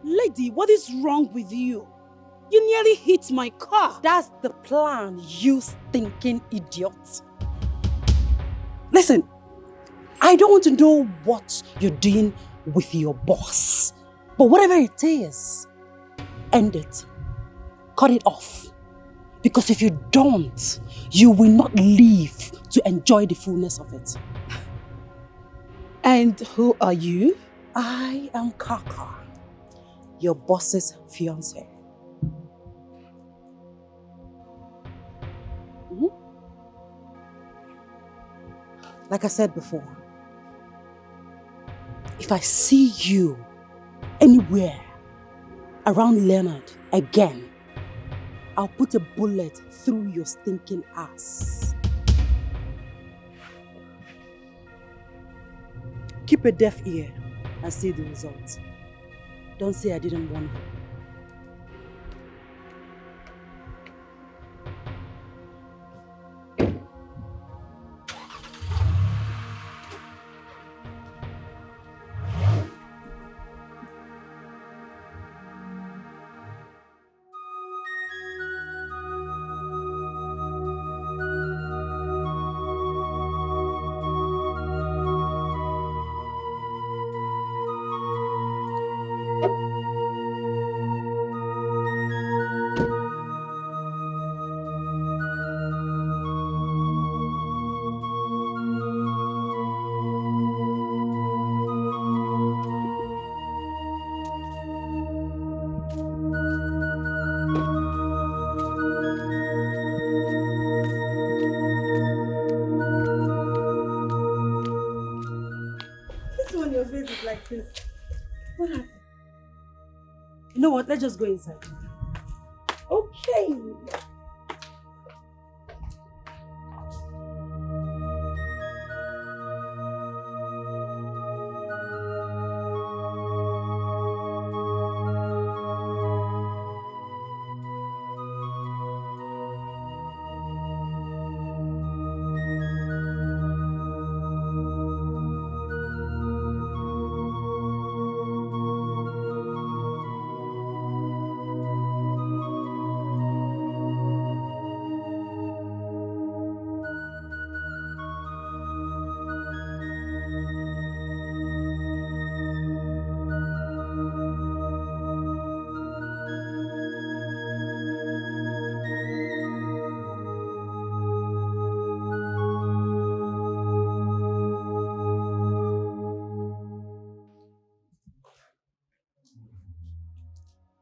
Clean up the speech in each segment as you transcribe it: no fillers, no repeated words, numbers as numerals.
Lady, what is wrong with you? You nearly hit my car. That's the plan, you stinking idiot. Listen, I don't want to know what you're doing with your boss. But whatever it is, end it. Cut it off. Because if you don't, you will not live to enjoy the fullness of it. And who are you? I am Kaka, your boss's fiance. Like I said before, if I see you anywhere around Leonard again, I'll put a bullet through your stinking ass. Keep a deaf ear and see the result. Don't say I didn't warn you. This. What happened? You know what? Let's just go inside. Okay.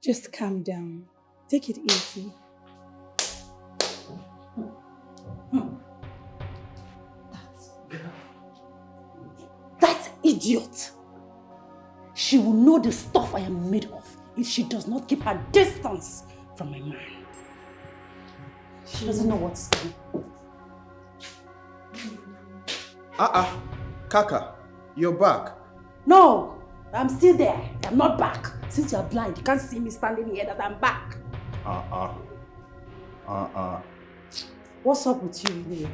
Just calm down. Take it easy. That idiot! She will know the stuff I am made of if she does not keep her distance from my man. She doesn't know what's coming. Kaka, you're back. No, I'm still there. I'm not back. Since you're blind, you can't see me standing here that I'm back. What's up with you, anyway?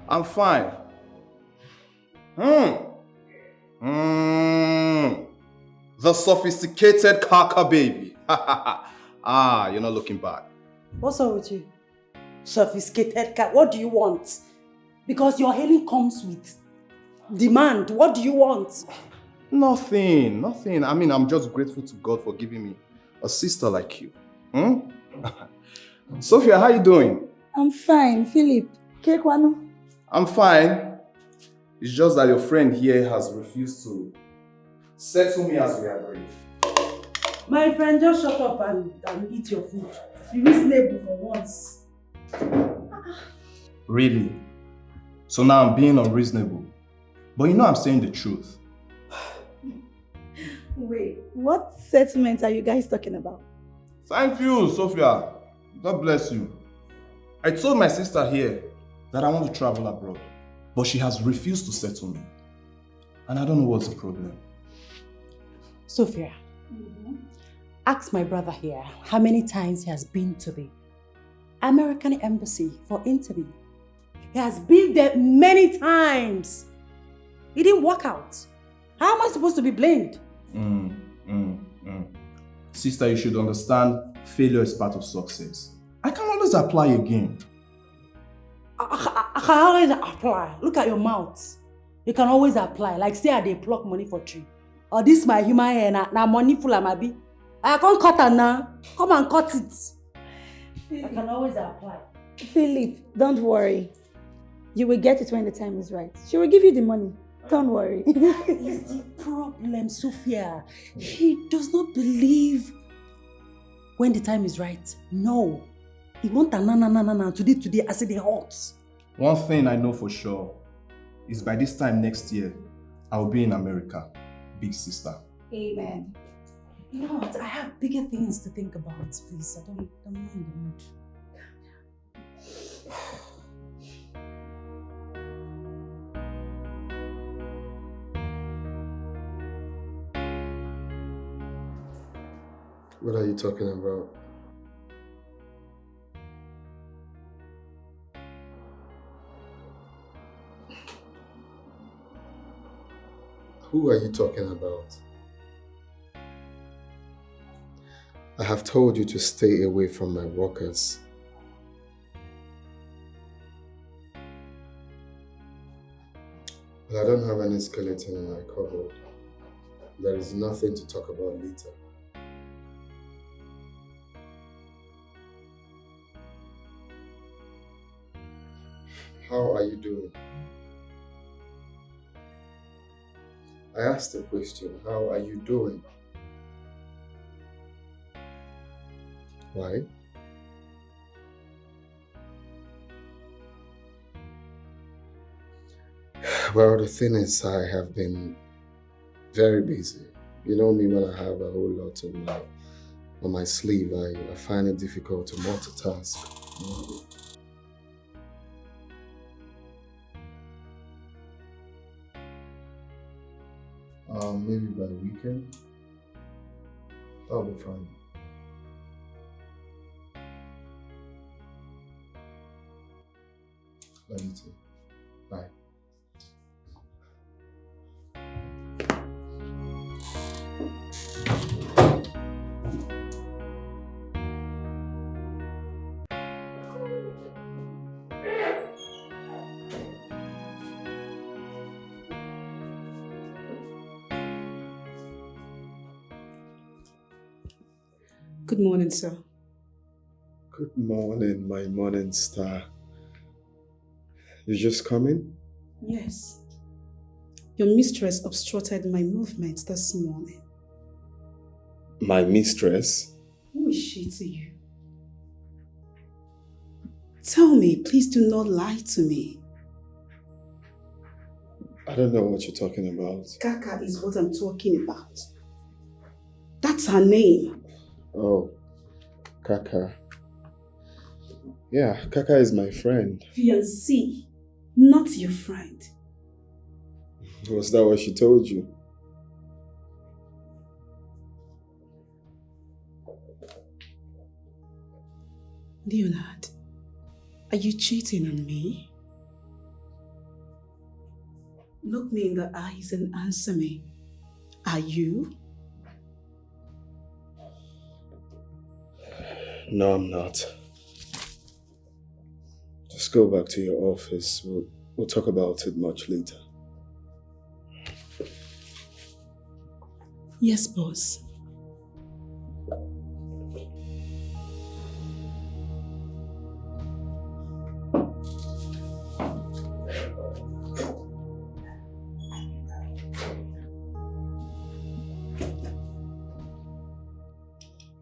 I'm fine. The sophisticated Kaka baby. You're not looking bad. What's up with you? Sophisticated cat. What do you want? Because your hailing comes with demand. What do you want? Nothing. I mean, I'm just grateful to God for giving me a sister like you. Sophia, how you doing? I'm fine. Philip, Kekwano? I'm fine. It's just that your friend here has refused to settle me as we agreed. My friend, just shut up and eat your food. Be reasonable for once. Really? So now I'm being unreasonable. But you know I'm saying the truth. Wait, what settlement are you guys talking about? Thank you, Sophia. God bless you. I told my sister here that I want to travel abroad, but she has refused to settle me. And I don't know what's the problem. Sophia, ask my brother here how many times he has been to the American embassy for interview. He has been there many times. It didn't work out. How am I supposed to be blamed? Sister, you should understand failure is part of success. I can always apply again. I can always apply. Look at your mouth. You can always apply. Like say I dey pluck money for tree. Or this my human hair, na money full am abi. I can't cut am now. Come and cut it. I can always apply. Philip, don't worry. You will get it when the time is right. She will give you the money. Don't worry. That is the problem, Sophia. He does not believe when the time is right. No. He want a na today, I say they hot. One thing I know for sure is by this time next year, I will be in America. Big sister. Amen. You know what? I have bigger things to think about, please. I don't mind the mood. What are you talking about? Who are you talking about? I have told you to stay away from my workers. But I don't have any skeleton in my cupboard. There is nothing to talk about later. How are you doing? I asked a question. How are you doing? Why? Well, the thing is, I have been very busy. You know me, when I have a whole lot on my sleeve, I find it difficult to multitask. Maybe by the weekend, that'll be fine. Love you too. Bye. Good morning, sir. Good morning, my morning star. You just coming? Yes. Your mistress obstructed my movements this morning. My mistress? Who is she to you? Tell me, please do not lie to me. I don't know what you're talking about. Kaka is what I'm talking about. That's her name. Oh, Kaka. Yeah, Kaka is my friend. Fiance, not your friend. Was that what she told you? Leonard, are you cheating on me? Look me in the eyes and answer me. Are you? No, I'm not. Just go back to your office. We'll talk about it much later. Yes, boss.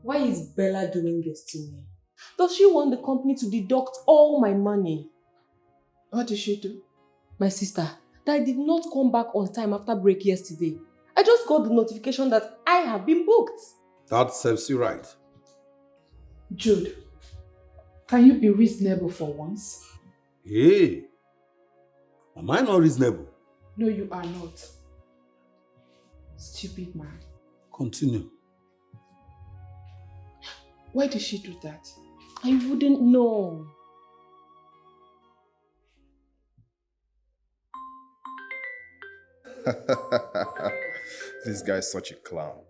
Why is Bella doing this to me? Does she want the company to deduct all my money? What did she do? My sister, that I did not come back on time after break yesterday. I just got the notification that I have been booked. That serves you right. Jude, can you be reasonable for once? Hey, am I not reasonable? No, you are not. Stupid man. Continue. Why did she do that? I wouldn't know. This guy is such a clown.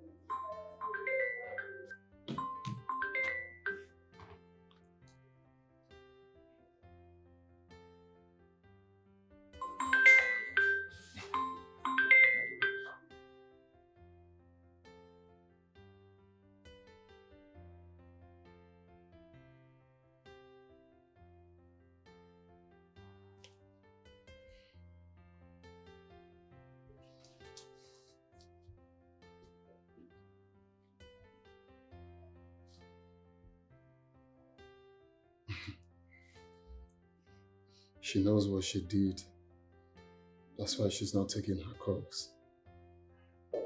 She knows what she did. That's why she's not taking her calls. I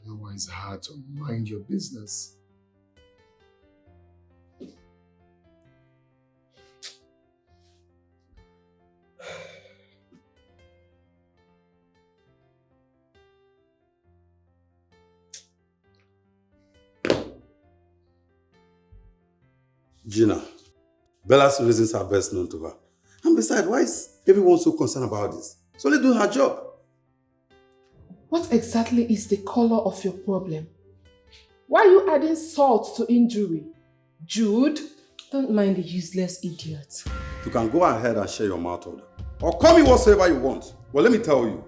know why it's hard to mind your business. Gina, Bella's reasons are best known to her. And besides, why is everyone so concerned about this? She's only doing her job. What exactly is the color of your problem? Why are you adding salt to injury? Jude? Don't mind the useless idiot. You can go ahead and share your mouth order. Or call me whatsoever you want. Well, let me tell you,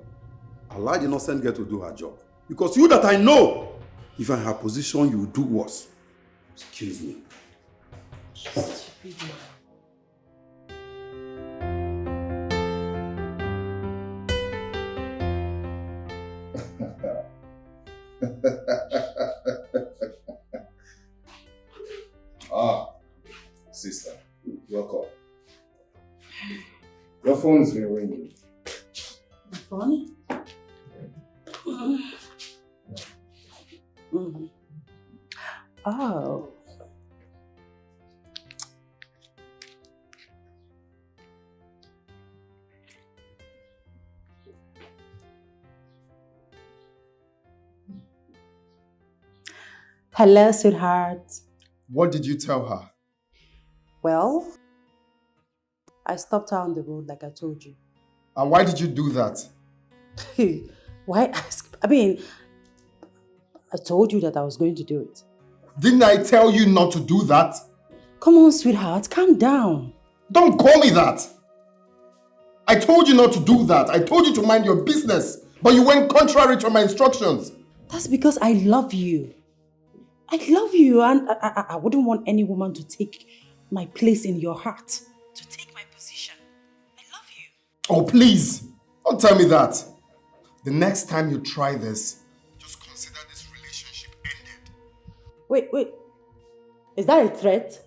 allow the innocent girl to do her job. Because you that I know, if you're in her position, you will do worse. Excuse me. Stupid man. Sister, welcome. Your phone's been ringing. My phone? Oh. Hello, sweetheart. What did you tell her? Well, I stopped her on the road like I told you. And why did you do that? Why ask? I mean, I told you that I was going to do it. Didn't I tell you not to do that? Come on, sweetheart, calm down. Don't call me that! I told you not to do that. I told you to mind your business. But you went contrary to my instructions. That's because I love you. I love you, and I wouldn't want any woman to take my place in your heart. To take my position. I love you. Oh, please. Don't tell me that. The next time you try this, just consider this relationship ended. Wait. Is that a threat?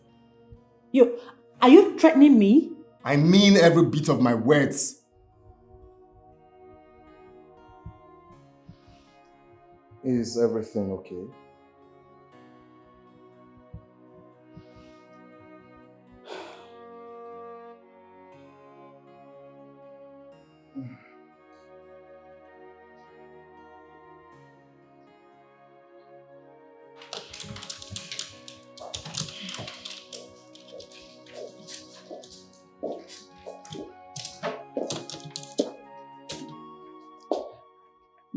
Are you threatening me? I mean every bit of my words. Is everything okay?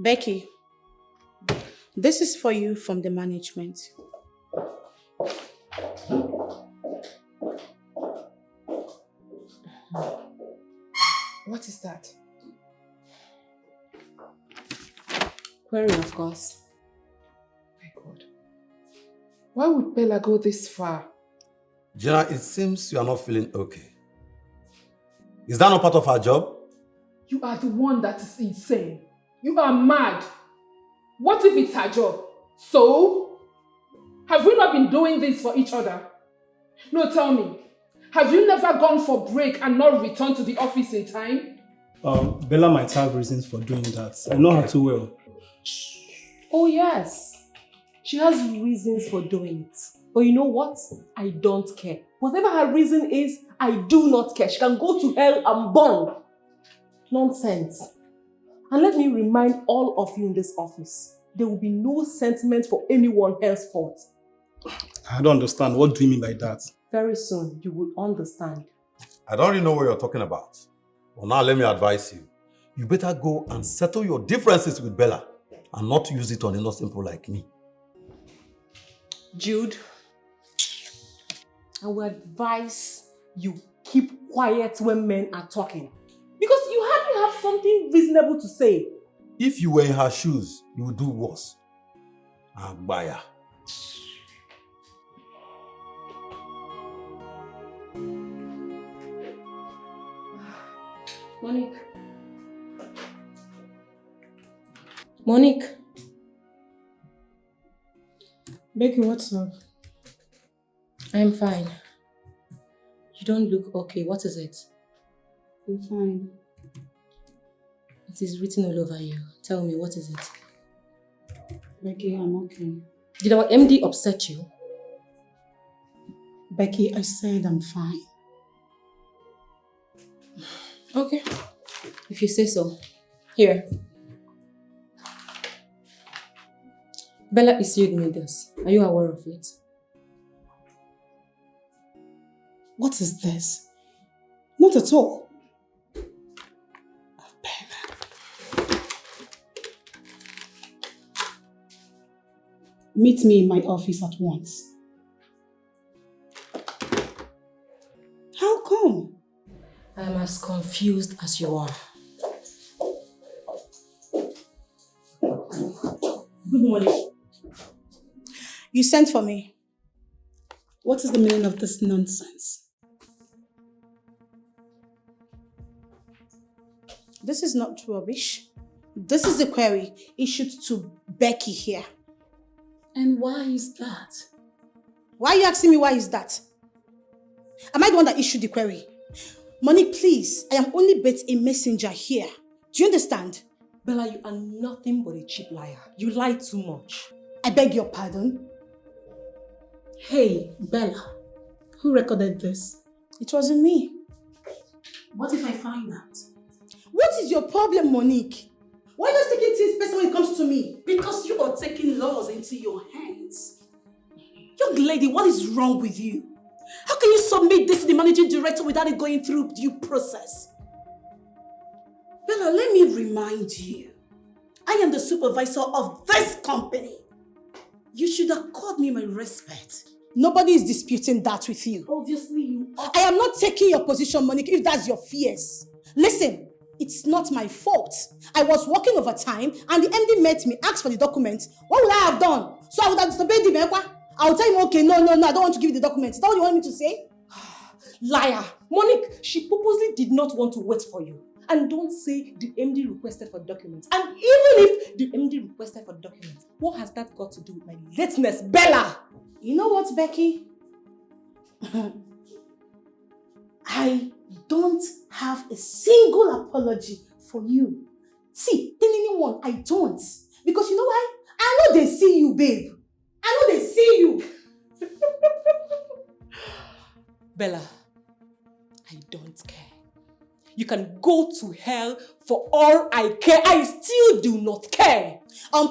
Becky, this is for you from the management. What is that? Query, of course. My God. Why would Bella go this far? Gina, it seems you are not feeling okay. Is that not part of her job? You are the one that is insane. You are mad. What if it's her job? So? Have we not been doing this for each other? No, tell me. Have you never gone for break and not returned to the office in time? Bella might have reasons for doing that. I know her too well. Oh yes. She has reasons for doing it. But you know what? I don't care. Whatever her reason is, I do not care. She can go to hell and burn. Nonsense. And let me remind all of you in this office, there will be no sentiment for anyone henceforth. I don't understand. What do you mean by that? Very soon, you will understand. I don't really know what you're talking about. Well, now let me advise you. You better go and settle your differences with Bella and not use it on innocent people like me. Jude, I will advise you keep quiet when men are talking. Because you hardly have something reasonable to say. If you were in her shoes, you would do worse. Agbaya. Monique. Becky, what's up? I'm fine. You don't look okay. What is it? I'm fine. It is written all over you. Tell me, what is it? Becky, I'm okay. Did our MD upset you? Becky, I said I'm fine. Okay. If you say so. Here. Bella issued me this. Are you aware of it? What is this? Not at all. Meet me in my office at once. How come? I am as confused as you are. Good morning. You sent for me. What is the meaning of this nonsense? This is not rubbish. This is a query issued to Becky here. And why is that? Why are you asking me why is that? Am I the one that issued the query? Monique, please, I am only but a messenger here. Do you understand? Bella, you are nothing but a cheap liar. You lie too much. I beg your pardon. Hey, Bella, who recorded this? It wasn't me. What if I find out? What is your problem, Monique? Why are you just taking things personal when it comes to me? Because you are taking laws into your hands. Young lady, what is wrong with you? How can you submit this to the managing director without it going through due process? Bella, let me remind you. I am the supervisor of this company. You should accord me my respect. Nobody is disputing that with you. Obviously you are. I am not taking your position, Monique, if that's your fears. Listen. It's not my fault. I was working overtime and the MD met me, asked for the documents. What would I have done? So I would have disobeyed him. I would tell him, okay, no, I don't want to give you the documents. Is that what you want me to say? Liar. Monique, she purposely did not want to wait for you. And don't say the MD requested for documents. And even if the MD requested for documents, what has that got to do with my lateness, Bella? You know what, Becky? I don't have a single apology for you. See, tell anyone, I don't. Because you know why? I know they see you, babe. I know they see you. Bella, I don't care. You can go to hell for all I care. I still do not care.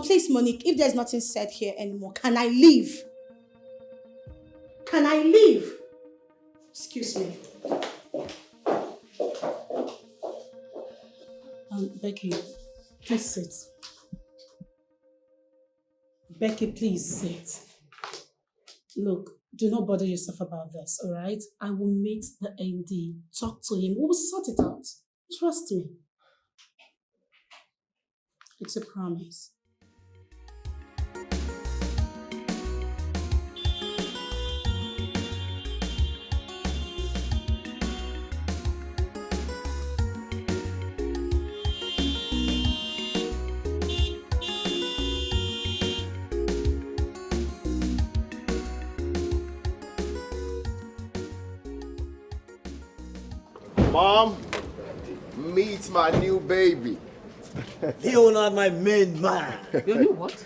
Please, Monique, if there's nothing said here anymore, can I leave? Can I leave? Excuse me. Becky, please sit. Becky, please sit. Look, do not bother yourself about this, alright? I will meet the MD, talk to him, we will sort it out. Trust me. It's a promise. Mom, meet my new baby. Leonard, my main man. Your new what?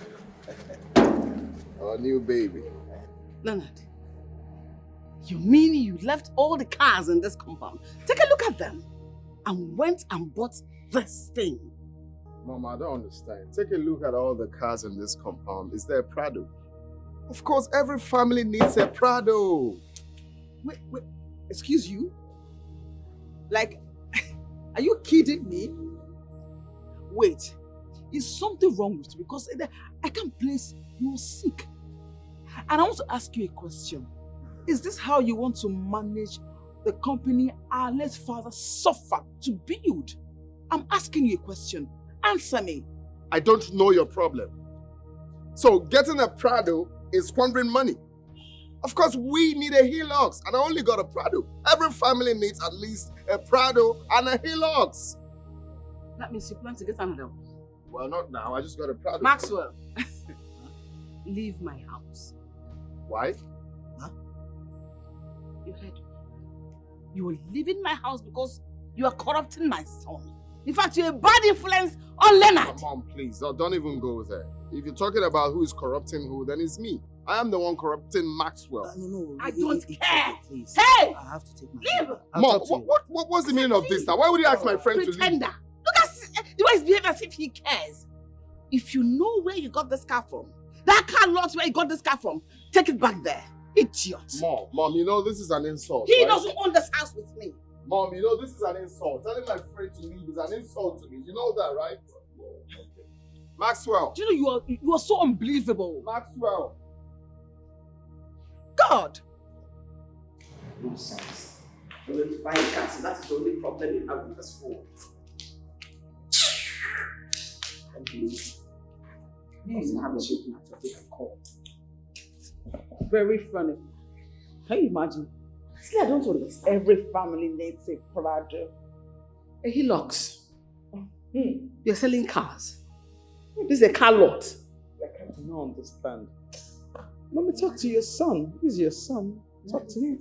Our new baby. Leonard, you mean you left all the cars in this compound? Take a look at them and went and bought this thing. Mom, I don't understand. Take a look at all the cars in this compound. Is there a Prado? Of course, every family needs a Prado. Wait, excuse you? Like, are you kidding me? Wait, is something wrong with you? Because I can't place you're sick. And I want to ask you a question. Is this how you want to manage the company our late father suffered to build? I'm asking you a question. Answer me. I don't know your problem. So getting a Prado is squandering money. Of course, we need a Hilux, and I only got a Prado. Every family needs at least a Prado and a Hilux. That means you plan to get another one. Well, not now. I just got a Prado. Maxwell, leave my house. Why? Huh? You heard me. You are leaving my house because you are corrupting my son. In fact, you're a bad influence on Leonard. Mom, please, don't even go there. If you're talking about who is corrupting who, then it's me. I am the one corrupting Maxwell. No, I don't care. Okay, please. Hey! I have to take my Leave! Mom, what's the meaning of this now? Why would you ask my friend to leave? Pretender. Look at the way he's behaving as if he cares. If you know where you got this car from, that car lot where you got this car from, take it back there. Idiot. Mom, you know this is an insult. He right? doesn't own this house with me. Mom, you know this is an insult. Telling my friend to leave is an insult to me. You know that, right? Maxwell. Do you know you are so unbelievable? Maxwell. God. Nonsense. You're going to buy a car, so that's the only problem you have with this world. Please. Please have a shaking at your big call. Very funny. Can you imagine? See, I don't understand. Every family needs a brother. A Hilux. You're selling cars. This is a car lot. I don't understand. Let me talk to your son. He's your son. Talk to him.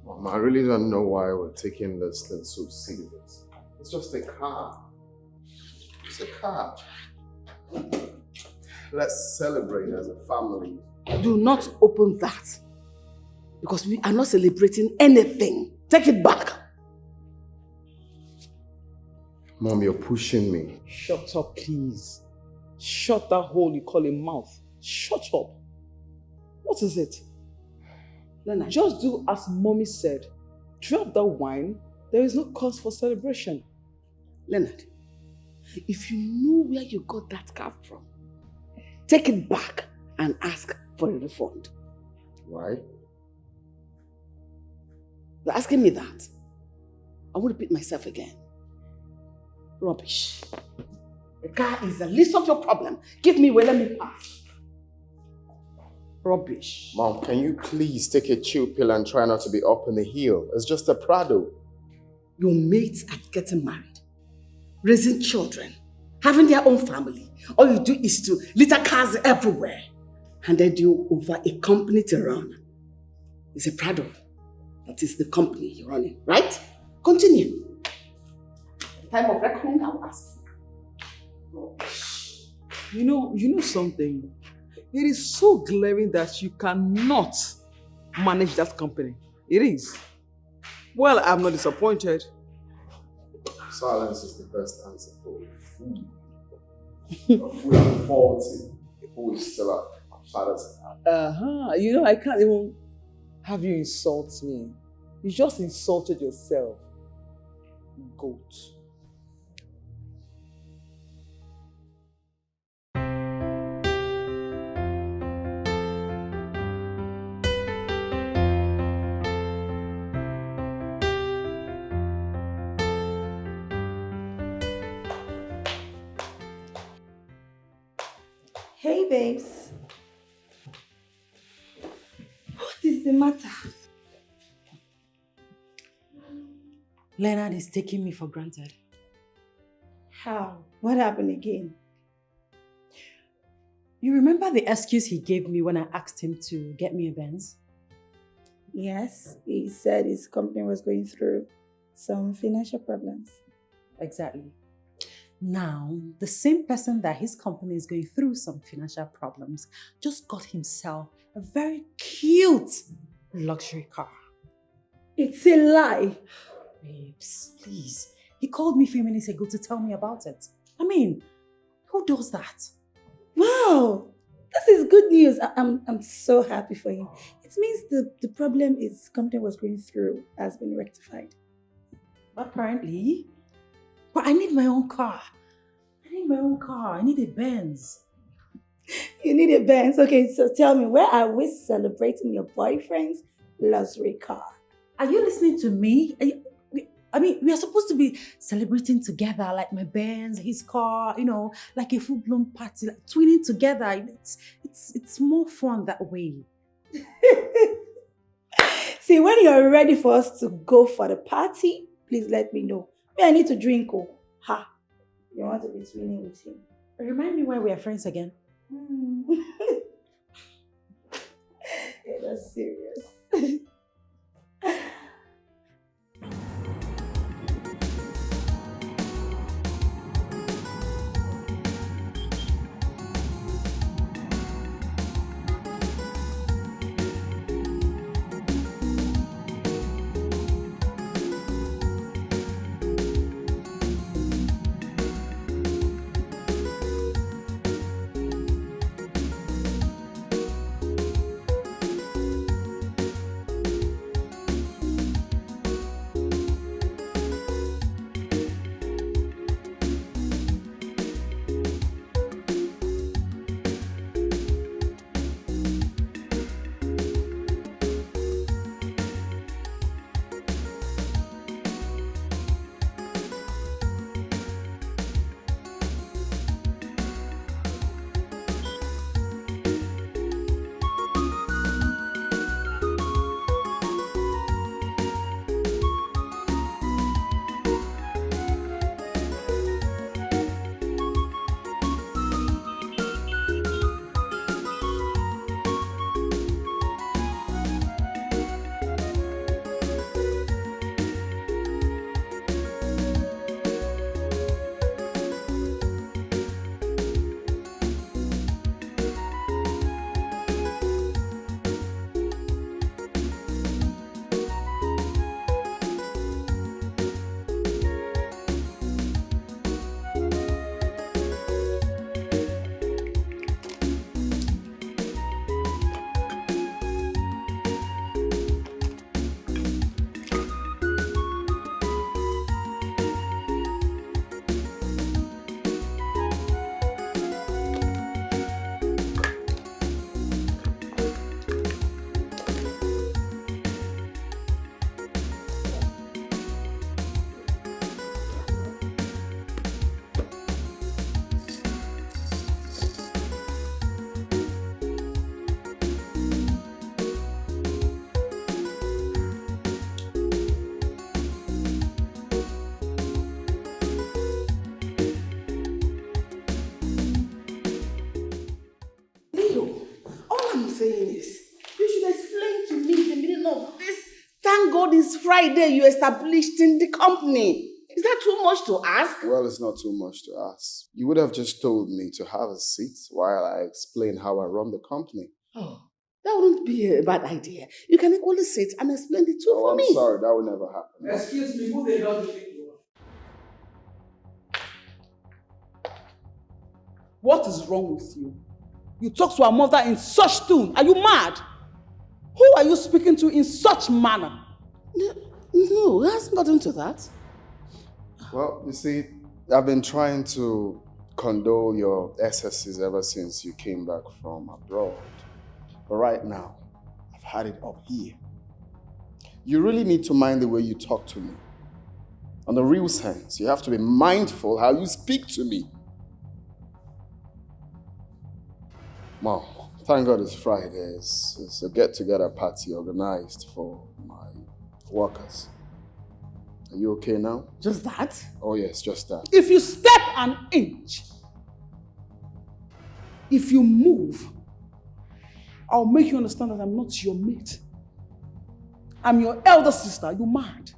Mom, I really don't know why we're taking this thing so serious. It's just a car. It's a car. Let's celebrate as a family. Do not open that. Because we are not celebrating anything. Take it back. Mom, you're pushing me. Shut up, please. Shut that hole you call a mouth. Shut up. What is it? Leonard. Just do as mommy said. Drop that wine. There is no cause for celebration. Leonard, if you know where you got that car from, take it back and ask for a refund. Why? You're asking me that? I won't repeat myself again. Rubbish. The car is the least of your problem. Give me where, let me pass. Rubbish. Mom, can you please take a chill pill and try not to be up in the hill? It's just a Prado. Your mates are getting married, raising children, having their own family. All you do is to litter cars everywhere. Handed you over a company to run. It's a Prado. That is the company you're running, right? Continue. Time of reckoning, I will ask you. You know something? It is so glaring that you cannot manage that company. It is. Well, I'm not disappointed. Silence is the best answer for a fool. A fool at 40 who is still a father's house. You know, I can't even have you insult me. You just insulted yourself. Goat. Hey, babes. What is the matter? Leonard is taking me for granted. How? What happened again? You remember the excuse he gave me when I asked him to get me a Benz? Yes, he said his company was going through some financial problems. Exactly. Now, the same person that his company is going through some financial problems just got himself a very cute luxury car. It's a lie. Babes, please. He called me a few minutes ago to tell me about it. I mean, who does that? Wow, this is good news. I'm so happy for him. It means the problem his company was going through has been rectified. Apparently. But I need my own car. I need a Benz. You need a Benz? Okay, so tell me, where are we celebrating your boyfriend's luxury car? Are you listening to me? We are supposed to be celebrating together, like my Benz, his car, like a full-blown party, like twinning together. It's more fun that way. See, when you're ready for us to go for the party, please let me know. I need to drink. Oh, ha! You want to be twinning with him? Remind me why we are friends again. You're not serious. saying is, you should explain to me the meaning of this. Thank God it's Friday you established in the company. Is that too much to ask? Well, it's not too much to ask. You would have just told me to have a seat while I explain how I run the company. Oh, that wouldn't be a bad idea. You can equally sit and explain the two for me. I'm sorry, that would never happen. Excuse me, who the hell do you think you are? What is wrong with you? You talk to our mother in such tone. Are you mad? Who are you speaking to in such manner? No, it hasn't gotten to that. Well, you see, I've been trying to condole your excesses ever since you came back from abroad. But right now, I've had it up here. You really need to mind the way you talk to me. On the real sense, you have to be mindful how you speak to me. Mom, thank God it's Friday. It's a get-together party organized for my workers. Are you okay now? Just that? Oh yes, just that. If you step an inch, if you move, I'll make you understand that I'm not your mate. I'm your elder sister. You mad?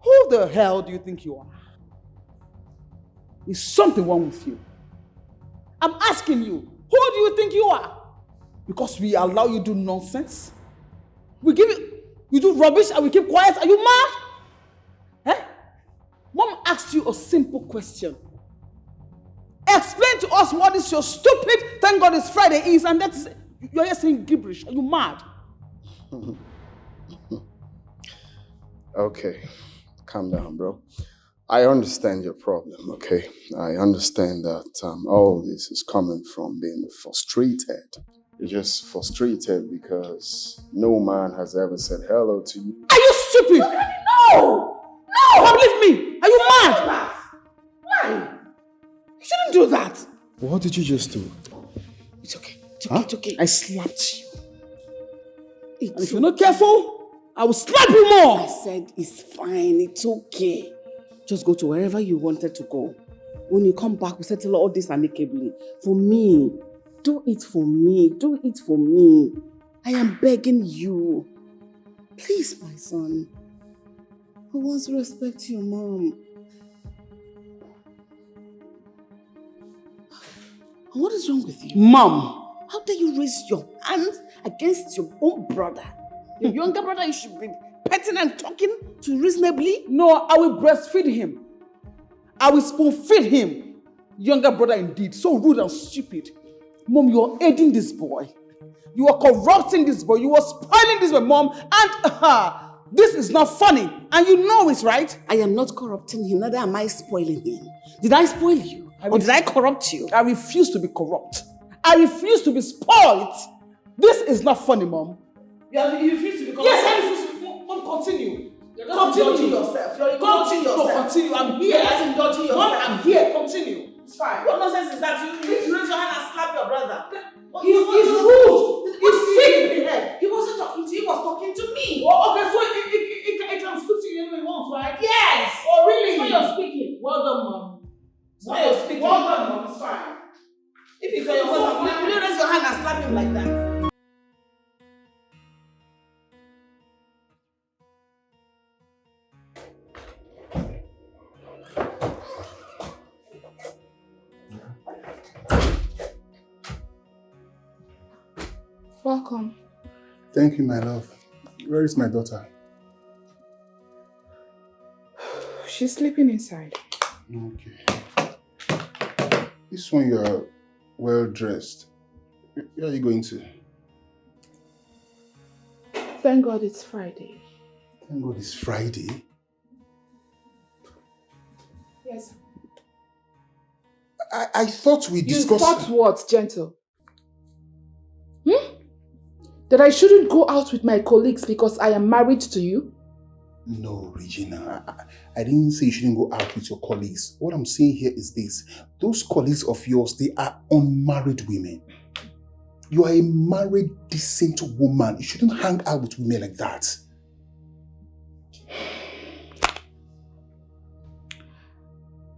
Who the hell do you think you are? Is something wrong with you? I'm asking you, who do you think you are? Because we allow you to do nonsense? We give you do rubbish and we keep quiet? Are you mad? Eh? Mom asked you a simple question. Explain to us what is your stupid, thank God it's Friday is, and that's, you're just saying gibberish. Are you mad? Okay, calm down, bro. I understand your problem, okay? I understand that all this is coming from being frustrated. You're just frustrated because no man has ever said hello to you. Are you stupid? No! No! Don't leave me! Are you mad? Why? You shouldn't do that. What did you just do? It's okay. It's okay. Huh? It's okay. I slapped you. And if you're not careful, I will slap you more. I said it's fine. It's okay. Just go to wherever you wanted to go. When you come back, we'll settle all this amicably. For me, Do it for me. Do it for me. I am begging you. Please, my son. Who wants to respect your mom? What is wrong with you? Mom! How dare you raise your hand against your own brother? Your younger brother, you should be petting and talking to reasonably. No, I will breastfeed him. I will spoon feed him. Younger brother indeed, so rude and stupid. Mom, you are aiding this boy. You are corrupting this boy. You are spoiling this boy, Mom. And this is not funny. And you know it, right? I am not corrupting him, neither am I spoiling him. Did I spoil you? Or did I corrupt you? I refuse to be corrupt. I refuse to be spoiled. This is not funny, Mom. You refuse to be corrupt? Yes, I refuse to be. Mom, continue. You're just indulging yourself. You're indulging yourself. No, continue. I'm here. You're just indulging yourself. Mom, I'm here. Continue. It's fine. What nonsense is that? You raise your hand and slap your brother. He's rude. He's sick in the head. He wasn't talking to you, he was talking to me. Oh, okay, so it can speak to you any way he wants, right? Yes. Oh, really? So you're speaking. Well done, Mom. So you're speaking. Well done, Mom. It's fine. If you your husband, will you raise your hand and slap him like that? Welcome. Thank you, my love. Where is my daughter? She's sleeping inside. Okay. This one, you are well dressed. Where are you going to? Thank God it's Friday. Thank God it's Friday. Yes. I thought we discussed... You thought what, Gentle? That I shouldn't go out with my colleagues because I am married to you? No, Regina. I didn't say you shouldn't go out with your colleagues. What I'm saying here is this. Those colleagues of yours, they are unmarried women. You are a married, decent woman. You shouldn't hang out with women like that.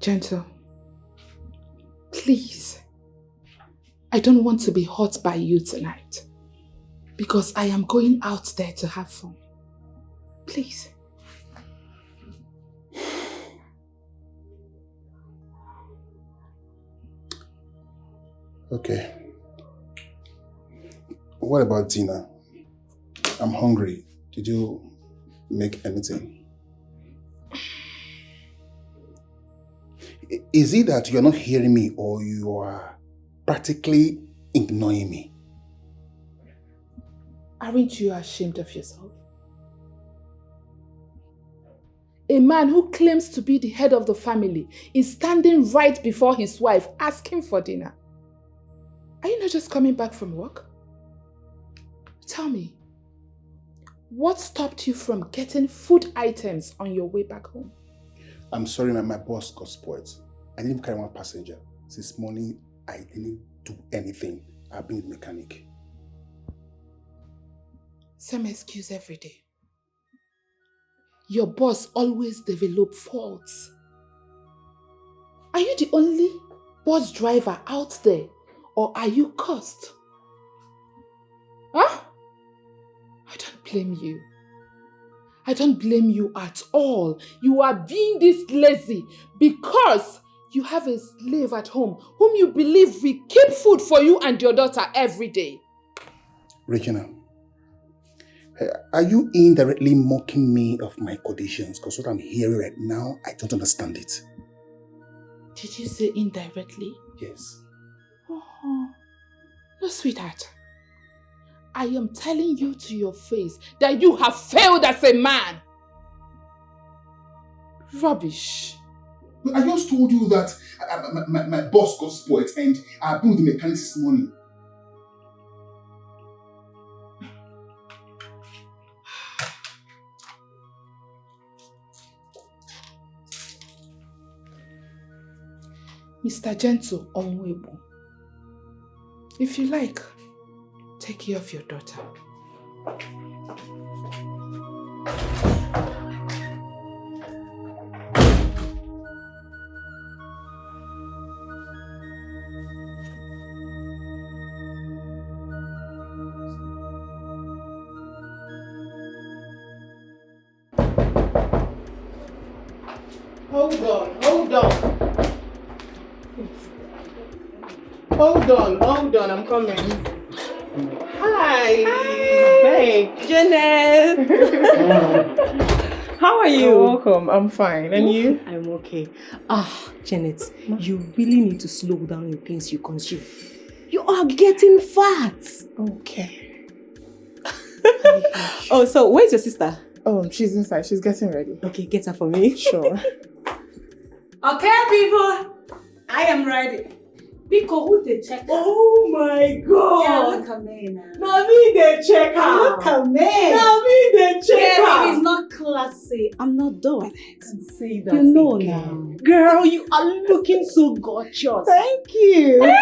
Gentle, please. I don't want to be hurt by you tonight. Because I am going out there to have fun. Please. Okay. What about dinner? I'm hungry. Did you make anything? Is it that you're not hearing me or you are practically ignoring me? Aren't you ashamed of yourself? A man who claims to be the head of the family is standing right before his wife asking for dinner. Are you not just coming back from work? Tell me, what stopped you from getting food items on your way back home? I'm sorry, my boss got spoiled. I didn't carry one passenger. Since morning, I didn't do anything. I've been with the mechanic. Same excuse every day. Your boss always develops faults. Are you the only bus driver out there, or are you cursed? Huh? I don't blame you. I don't blame you at all. You are being this lazy because you have a slave at home whom you believe will keep food for you and your daughter every day. Regina, are you indirectly mocking me of my conditions? Because what I'm hearing right now, I don't understand it. Did you say indirectly? Yes. Oh, no, sweetheart. I am telling you to your face that you have failed as a man. Rubbish. I just told you that my boss got spoiled and I've been with the mechanic this morning. Mr. Gentle Onwebo, if you like, take care of your daughter. Hold on. Hold on, I'm coming. Hi. Hey. Janet! How are you? You're welcome. I'm fine. And you? I'm okay. Janet, you really need to slow down in things you consume. You are getting fat. Okay. Oh, so where's your sister? Oh, she's inside. She's getting ready. Okay, get her for me. Sure. Okay, people. I am ready. Pico, who they check? Oh my God! Yeah, look at me now. Now me they check her. Look at me. Now me they check her. It's not classy. I'm not doing it. Say that. You know again. now. Girl, you are looking so gorgeous. Thank you.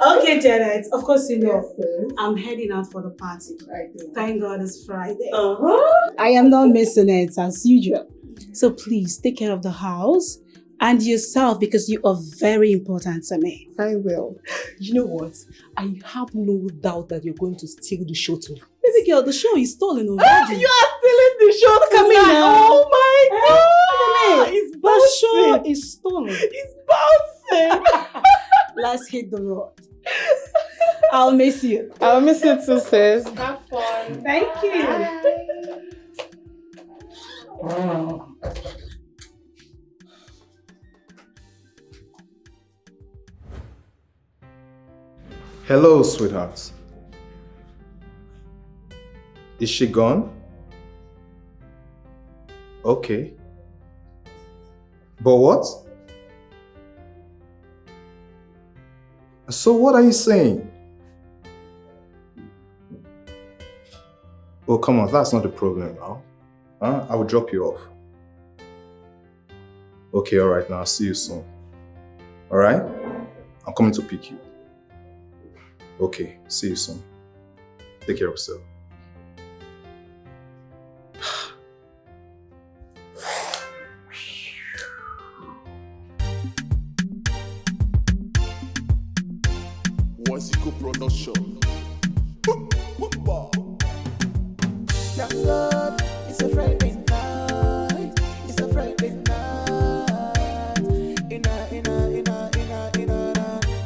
Okay, Janet. Of course you know. Yes, I'm heading out for the party. Thank God it's Friday. Uh-huh. I am not missing it as usual. So please take care of the house and yourself because you are very important to me. I will. You know what? I have no doubt that you're going to steal the show tonight. Baby girl, the show is stolen already. You are stealing the show Look at me tonight. now. Oh my God! Look at me. It's The bouncing. show is stolen. It's bouncing. Let's hit the road. I'll miss you. I'll miss you too, sis. Have fun. Thank you. Hello, sweetheart. Is she gone? Okay. But what? So what are you saying? Oh, come on, that's not the problem now. Huh? I will drop you off. Okay, alright, now I'll see you soon. Alright? I'm coming to pick you. Okay, see you soon. Take care of yourself. Wazico Production. Thank God it's a Friday night. It's a Friday night.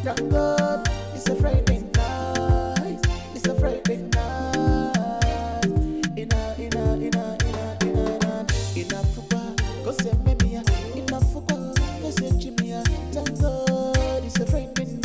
Thank God it's a Friday night. It's a Friday night. Inafuka, go say maybe. Inafuka, go say Jimmy. Thank God it's a Friday night.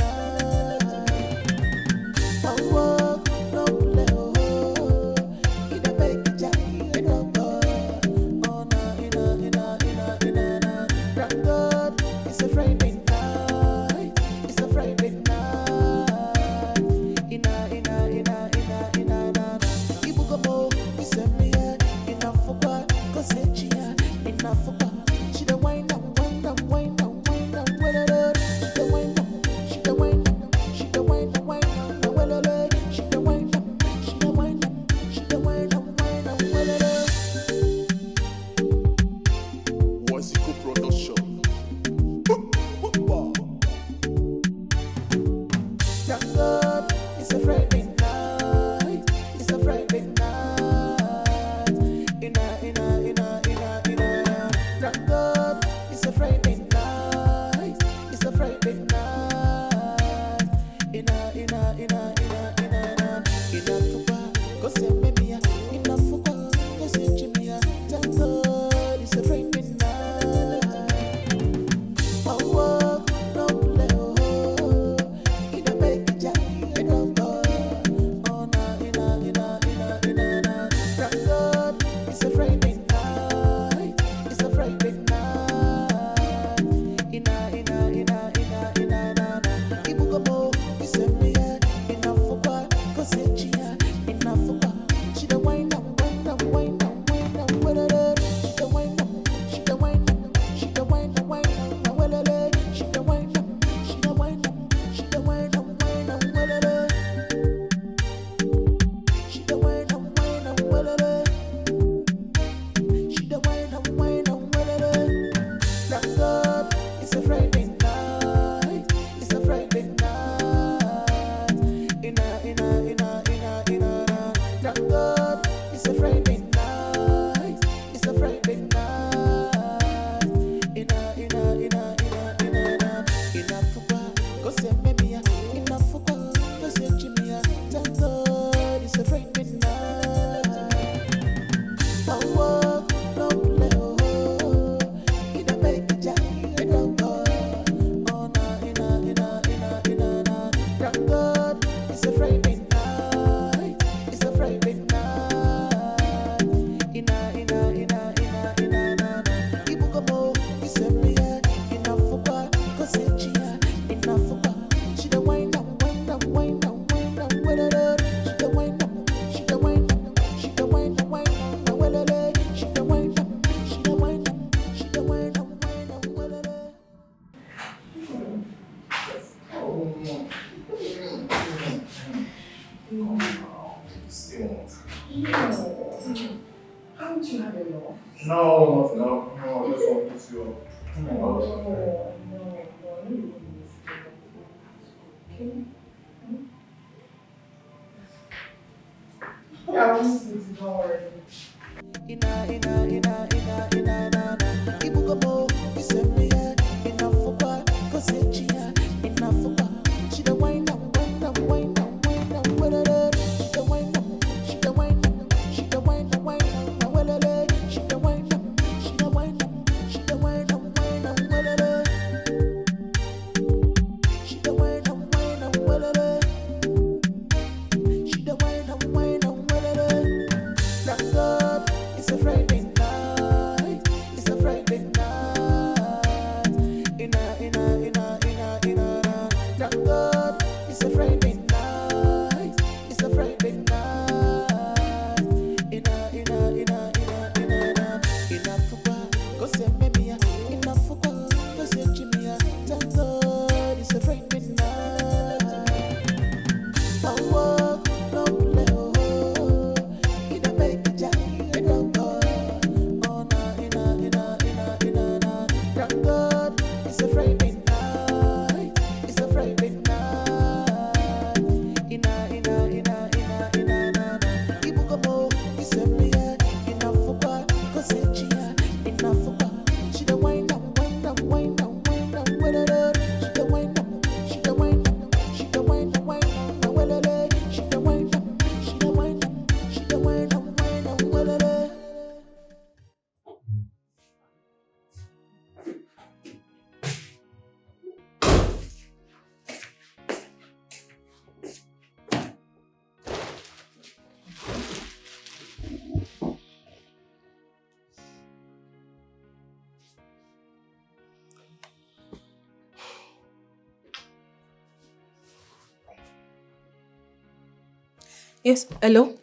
Yes, hello?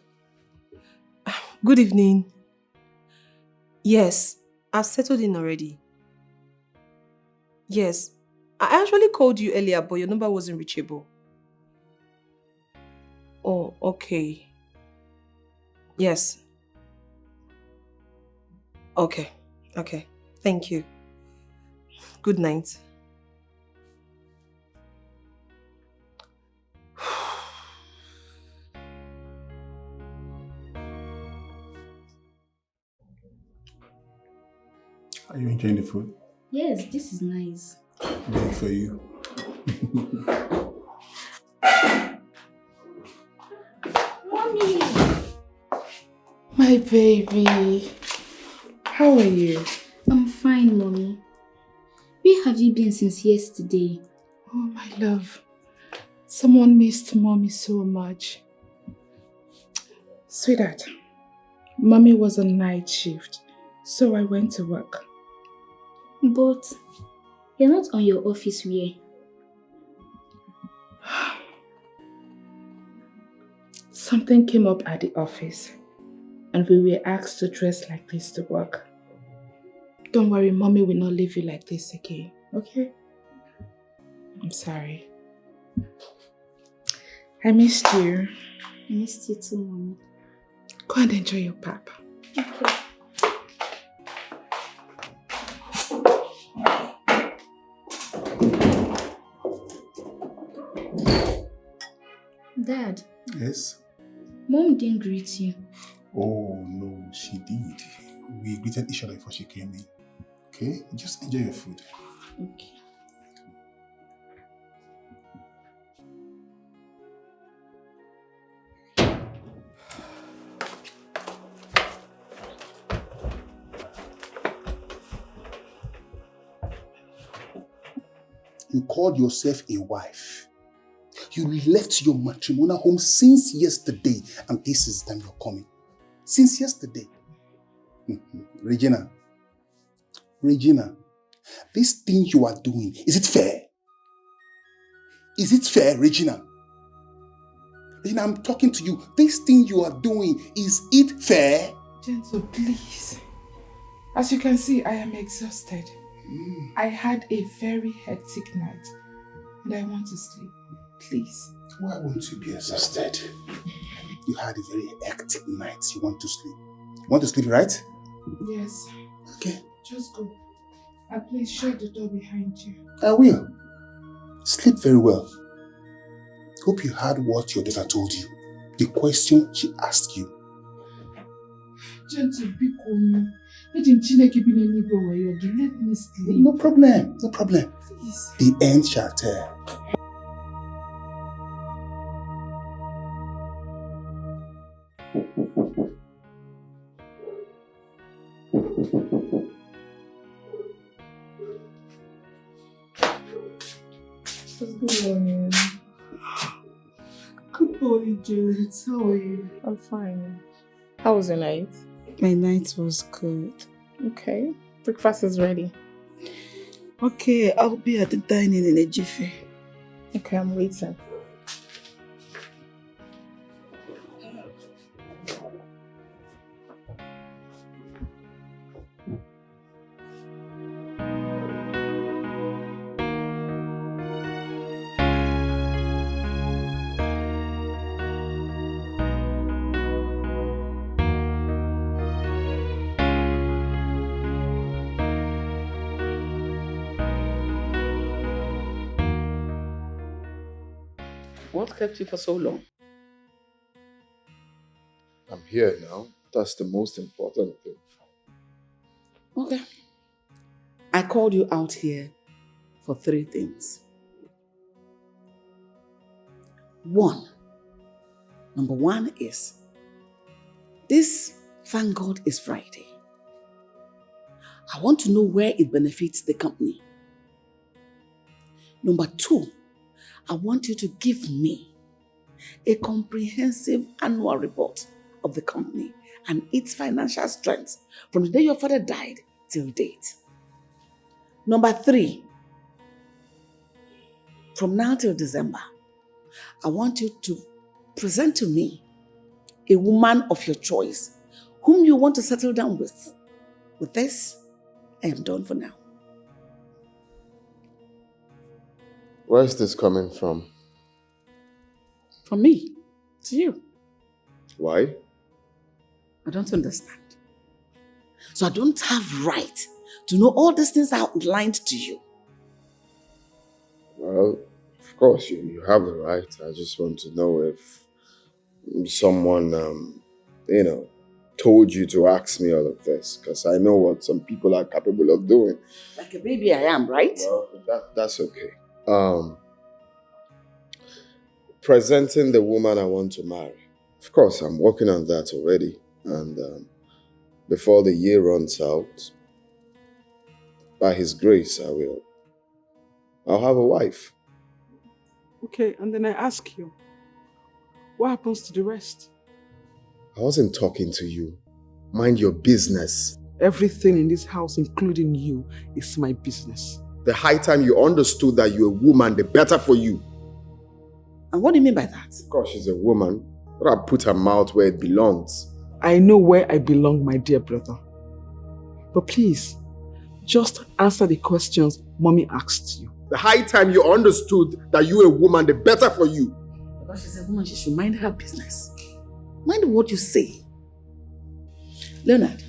Good evening. Yes, I've settled in already. Yes, I actually called you earlier, but your number wasn't reachable. Oh, okay. Yes. Okay, okay. Thank you. Good night. Are you enjoying the food? Yes, this is nice. Good for you. Mommy! My baby. How are you? I'm fine, Mommy. Where have you been since yesterday? Oh, my love. Someone missed Mommy so much. Sweetheart, Mommy was on night shift, so I went to work. But you're not on your office wear. Something came up at the office, and we were asked to dress like this to work. Don't worry, Mommy will not leave you like this again, okay? I'm sorry. I missed you. I missed you too, Mommy. Go and enjoy your pap. Okay. Dad. Yes? Mom didn't greet you. Oh, no, she did. We greeted each other before she came in. Okay? Just enjoy your food. Okay. You called yourself a wife. You left your matrimonial home since yesterday, and this is time you're coming. Since yesterday. Regina, this thing you are doing, is it fair? Is it fair, Regina? Regina, I'm talking to you. This thing you are doing, is it fair? Gentle, please. As you can see, I am exhausted. I had a very hectic night and I want to sleep. Please. Why won't you be exhausted? You had a very hectic night. You want to sleep. You want to sleep, right? Yes. Okay. Just go. And please shut the door behind you. I will. Sleep very well. Hope you heard what your daughter told you. The question she asked you. Gentle, be calm. Let me sleep. No problem. Please. The end shall tell. Good morning. Good morning, Janet. How are you? I'm fine. How was your night? My night was good. Okay. Breakfast is ready. Okay, I'll be at the dining in a jiffy. Okay, I'm waiting. What kept you for so long? I'm here now. That's the most important thing. Okay. I called you out here for 3 things. 1. Number 1 is, this, thank God, is Friday. I want to know where it benefits the company. Number 2, I want you to give me a comprehensive annual report of the company and its financial strength from the day your father died till date. Number 3, from now till December, I want you to present to me a woman of your choice whom you want to settle down with. With this, I am done for now. Where is this coming from? From me to you. Why? I don't understand. So I don't have right to know all these things outlined to you. Well, of course, you have the right. I just want to know if someone, told you to ask me all of this, because I know what some people are capable of doing. Like a baby I am, right? Well, that's okay. Presenting the woman I want to marry. Of course, I'm working on that already. And before the year runs out, by His grace, I'll have a wife. Okay, and then I ask you, what happens to the rest? I wasn't talking to you. Mind your business. Everything in this house, including you, is my business. The high time you understood that you're a woman, the better for you. And what do you mean by that? Of course, she's a woman. But I put her mouth where it belongs. I know where I belong, my dear brother. But please, just answer the questions Mommy asked you. The high time you understood that you're a woman, the better for you. Because she's a woman, she should mind her business. Mind what you say. Leonard,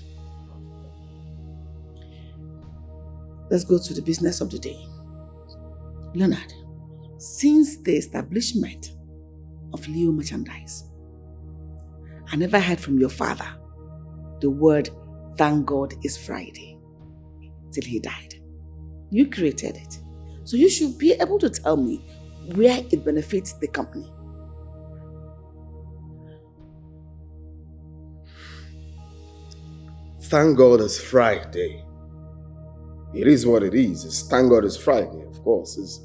let's go to the business of the day. Leonard, since the establishment of Leo Merchandise, I never heard from your father the word, thank God it's Friday, till he died. You created it. So you should be able to tell me where it benefits the company. Thank God it's Friday. It is what it is. Thank God it's Friday, of course.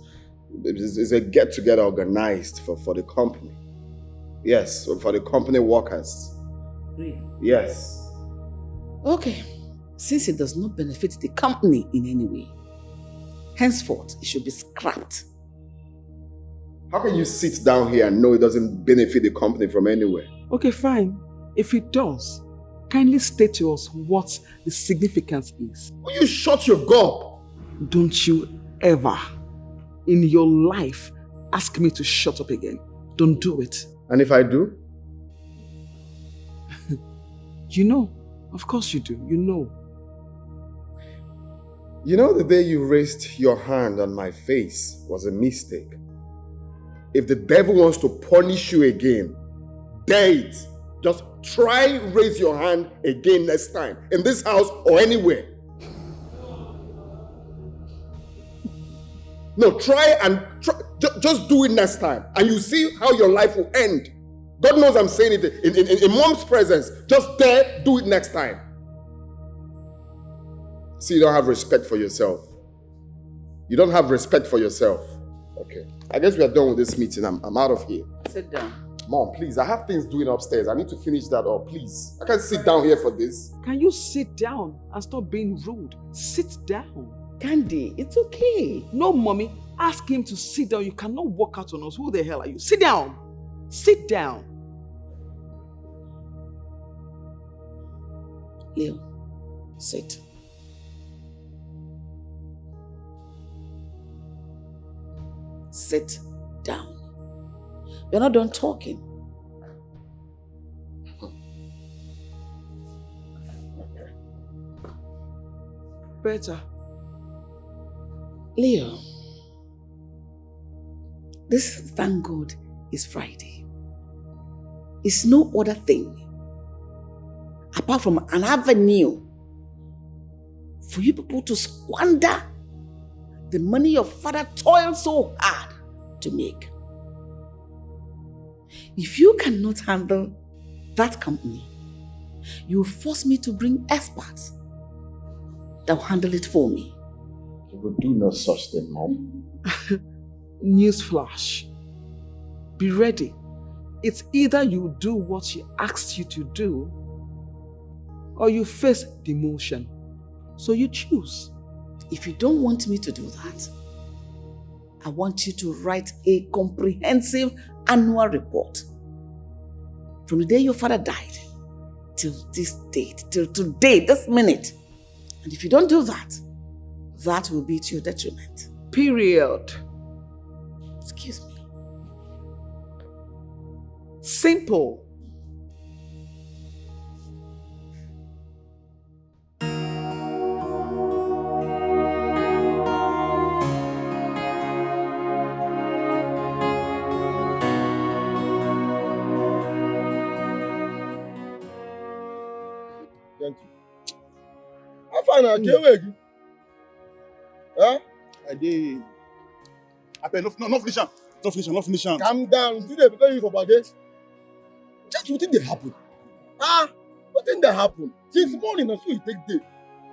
It's a get-together organized for the company. Yes, for the company workers. Really? Yes. Okay. Since it does not benefit the company in any way, henceforth it should be scrapped. How can you sit down here and know it doesn't benefit the company from anywhere? Okay, fine. If it does, kindly state to us what the significance is. Will you shut your gob? Don't you ever in your life ask me to shut up again. Don't do it. And if I do? You know. Of course you do. You know. You know the day you raised your hand on my face was a mistake. If the devil wants to punish you again, dare it. Just try raise your hand again next time. In this house or anywhere. No, try and just do it next time. And you see how your life will end. God knows I'm saying it in mom's presence. Just dare do it next time. See, you don't have respect for yourself. You don't have respect for yourself. Okay. I guess we are done with this meeting. I'm out of here. Sit down. Mom, please, I have things doing upstairs. I need to finish that up, please. I can't sit down here for this. Can you sit down and stop being rude? Sit down. Candy, it's okay. No, mommy. Ask him to sit down. You cannot walk out on us. Who the hell are you? Sit down. Sit down. Leo, sit. Sit down. You're not done talking. Better. Leo, this, thank God, is Friday. It's no other thing apart from an avenue for you people to squander the money your father toiled so hard to make. If you cannot handle that company, you will force me to bring experts that will handle it for me. You will do no such thing, Mom. Newsflash. Be ready. It's either you do what she asked you to do, or you face demotion. So you choose. If you don't want me to do that, I want you to write a comprehensive annual report. From the day your father died, till this date, till today, this minute. And if you don't do that, that will be to your detriment. Period. Excuse me. Simple. I can't wait. Huh? I did. I pay no finish. No finish. Calm down. Today because you for bad. Just what did they happen? What did they happen? Since morning, I saw you take day.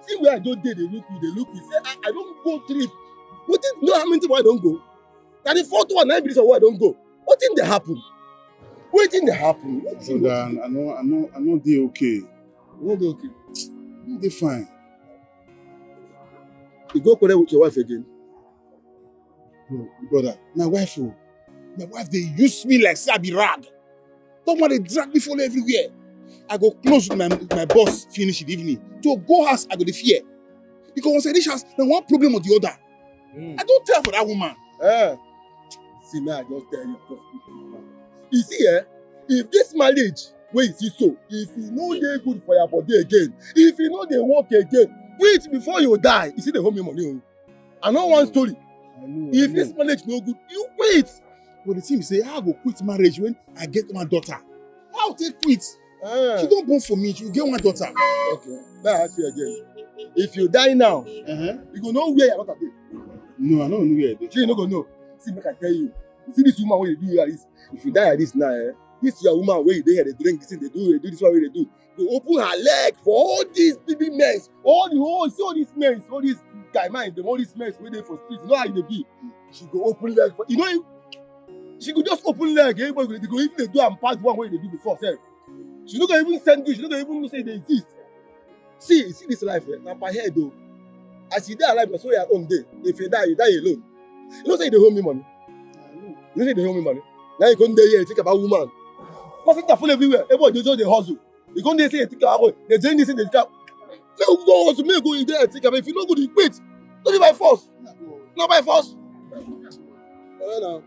See where I don't day, they look you. Say I don't go trip. What did no how many times I don't go? That the fourth one, 9 minutes of why I don't go. What did they happen? What did they happen? So then I know they okay. No, they okay. No, they fine. You go connect with your wife again. Brother, my wife, they use me like Sabi rag. Don't want to drag me for everywhere. I go close with my boss finish the evening. To go house, I go the fear. Because once I reach house, then one problem or the other. I don't tell for that woman. See now, I just tell you. You see, if this marriage, where you see so, if you know they're good for your body again, if you know they work again, wait before you die. You see the home money. I know one story. If this marriage no good, you wait. But the thing say, I go quit marriage when I get my daughter. I'll take quit. She don't born for me. She will get one daughter. Okay. Now I ask you again. If you die now, you go know where your daughter dey. No, I don't know where. You no go know. See, make I tell you. See this woman where you do like this. If you die like this now, this your woman where you dey here, they drink this thing, they do this one where they do. They open her leg for all these baby men, all the see all these men, all these guy man, all these men waiting for streets. You know how they be. She go open leg for, she could just open leg. Everybody go even they do and pass one way they do before. Sir. She not gonna even send you. She not gonna even say they exist. See this life. Now by head though. As you die alive, so your own day. If you die alone. You don't say they owe me money. You don't say they owe me money. Now you come there here and think about woman. Profit are full everywhere. Everybody just they hustle. You come there say think about they join this in the car. They go hustle. Me go in there and think about if you don't go to quit. Don't be by force. Not by force. Now.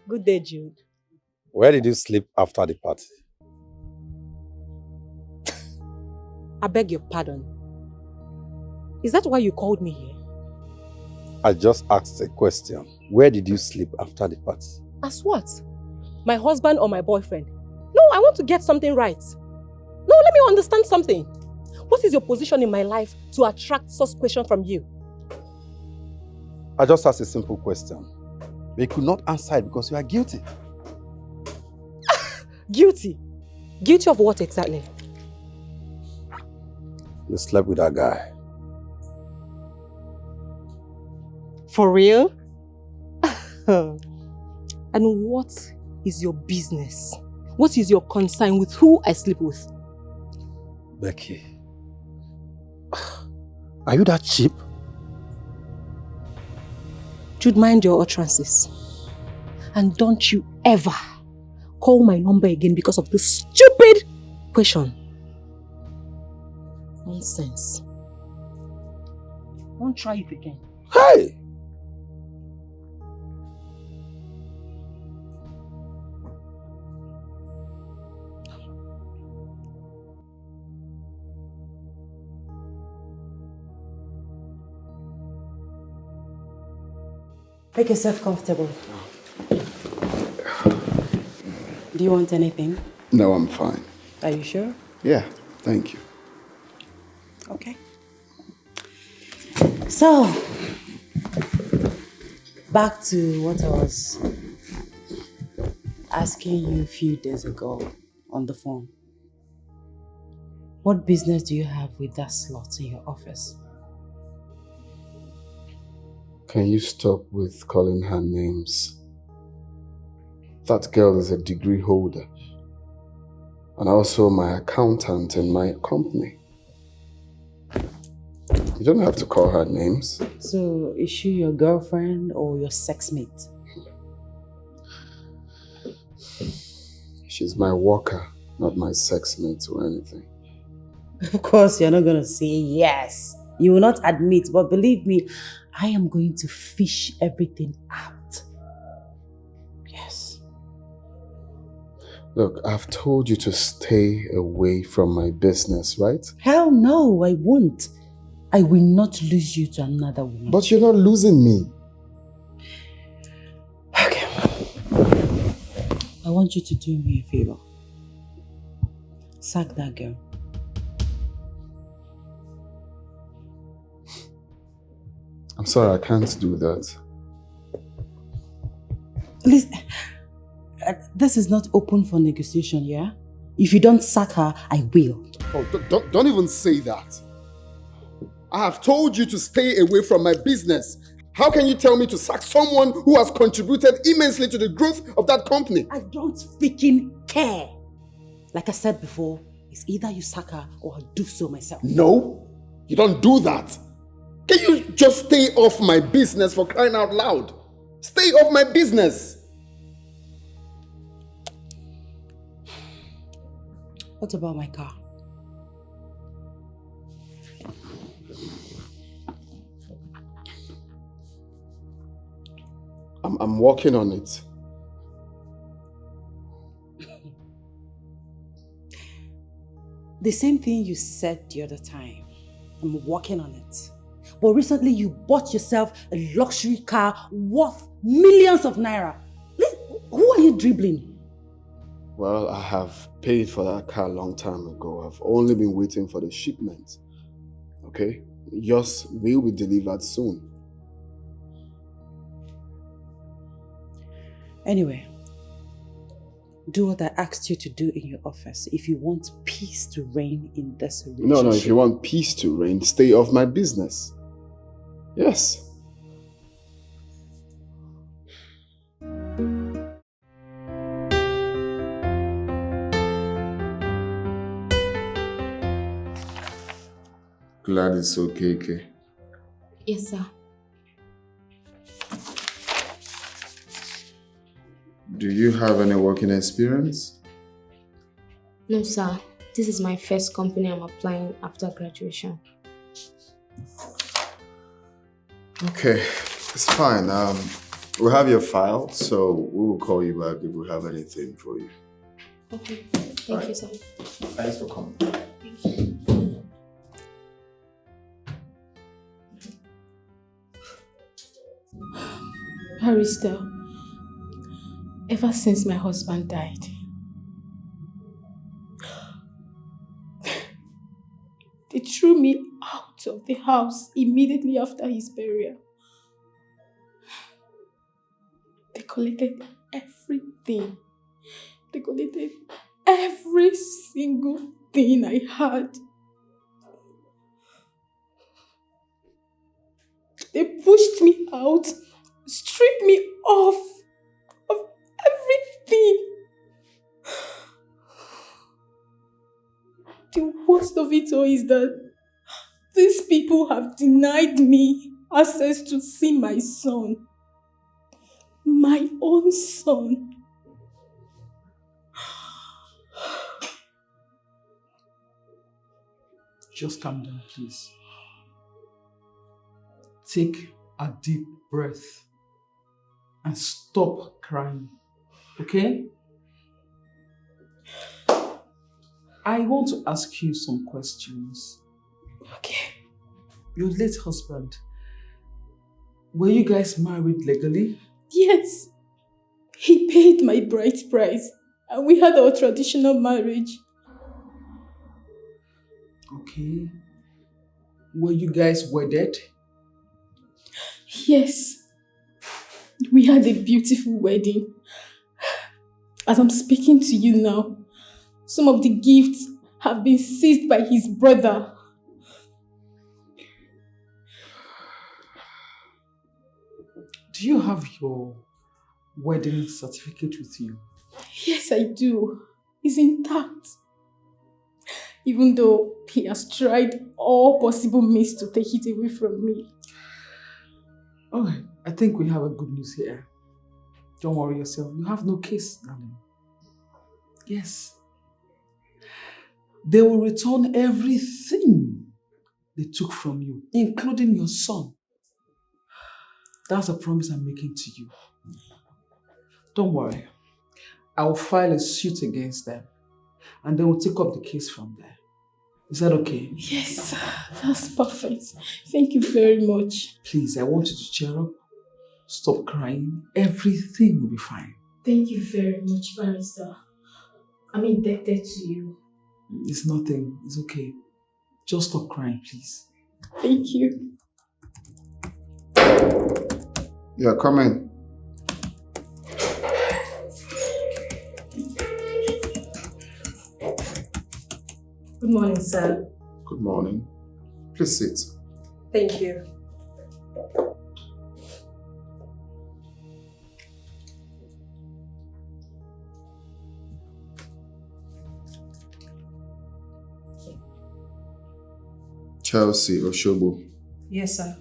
Good day, Jude. Where did you sleep after the party? I beg your pardon. Is that why you called me here? I just asked a question. Where did you sleep after the party? As what? My husband or my boyfriend? No, I want to get something right. No, let me understand something. What is your position in my life to attract such question from you? I just asked a simple question. They could not answer it because you are guilty. Guilty? Guilty of what exactly? You slept with that guy. For real? And what is your business? What is your concern with who I sleep with? Becky, are you that cheap? Jude, mind your utterances. And don't you ever call my number again because of this stupid question. Nonsense. Don't try it again. Hey! Make yourself comfortable. Do you want anything? No, I'm fine. Are you sure? Yeah, thank you. Okay. So, back to what I was asking you a few days ago on the phone. What business do you have with that slot in your office? Can you stop with calling her names? That girl is a degree holder and also my accountant in my company. You don't have to call her names. So, is she your girlfriend or your sex mate? She's my worker, not my sex mate or anything. Of course, you're not going to say yes. You will not admit, but believe me, I am going to fish everything out. Yes. Look, I've told you to stay away from my business, right? Hell no, I won't. I will not lose you to another woman. But you're not losing me. Okay. I want you to do me a favor. Sack that girl. I'm sorry, I can't do that. Listen, this is not open for negotiation, yeah? If you don't sack her, I will. Oh, don't even say that. I have told you to stay away from my business. How can you tell me to sack someone who has contributed immensely to the growth of that company? I don't freaking care. Like I said before, it's either you sack her or I'll do so myself. No, you don't do that. Can you just stay off my business for crying out loud? Stay off my business. What about my car? I'm working on it. The same thing you said the other time. I'm working on it. But recently you bought yourself a luxury car worth millions of naira. Who are you dribbling? Well, I have paid for that car a long time ago. I've only been waiting for the shipment. Okay? Yours will be delivered soon. Anyway, do what I asked you to do in your office if you want peace to reign in this relationship. No, if you want peace to reign, stay off my business. Yes. Glad it's okay, Kay. Yes, sir. Do you have any working experience? No, sir. This is my first company I'm applying after graduation. Okay, it's fine. We'll have your file, so we will call you back if we have anything for you. Okay. Thank you, sir. Thanks for coming. Thank you. Barrister, ever since my husband died, they threw me out of the house immediately after his burial. They collected everything. They collected every single thing I had. They pushed me out, stripped me off of everything. The worst of it all is that these people have denied me access to see my son. My own son. Just calm down, please. Take a deep breath and stop crying, okay? I want to ask you some questions. Okay. Your late husband, were you guys married legally? Yes. He paid my bride price and we had our traditional marriage. Okay. Were you guys wedded? Yes. We had a beautiful wedding. As I'm speaking to you now, some of the gifts have been seized by his brother. Do you have your wedding certificate with you? Yes, I do. It's intact. Even though he has tried all possible means to take it away from me. Okay, I think we have a good news here. Don't worry yourself. You have no case, darling. Yes. They will return everything they took from you, including your son. That's a promise I'm making to you. Don't worry. I will file a suit against them and they will take up the case from there. Is that okay? Yes, that's perfect. Thank you very much. Please, I want you to cheer up. Stop crying. Everything will be fine. Thank you very much, Barrister. I'm indebted to you. It's nothing. It's okay. Just stop crying, please. Thank you. Yeah, come in. Good morning, sir. Good morning. Please sit. Thank you. Chelsea Oshobo. Yes, sir.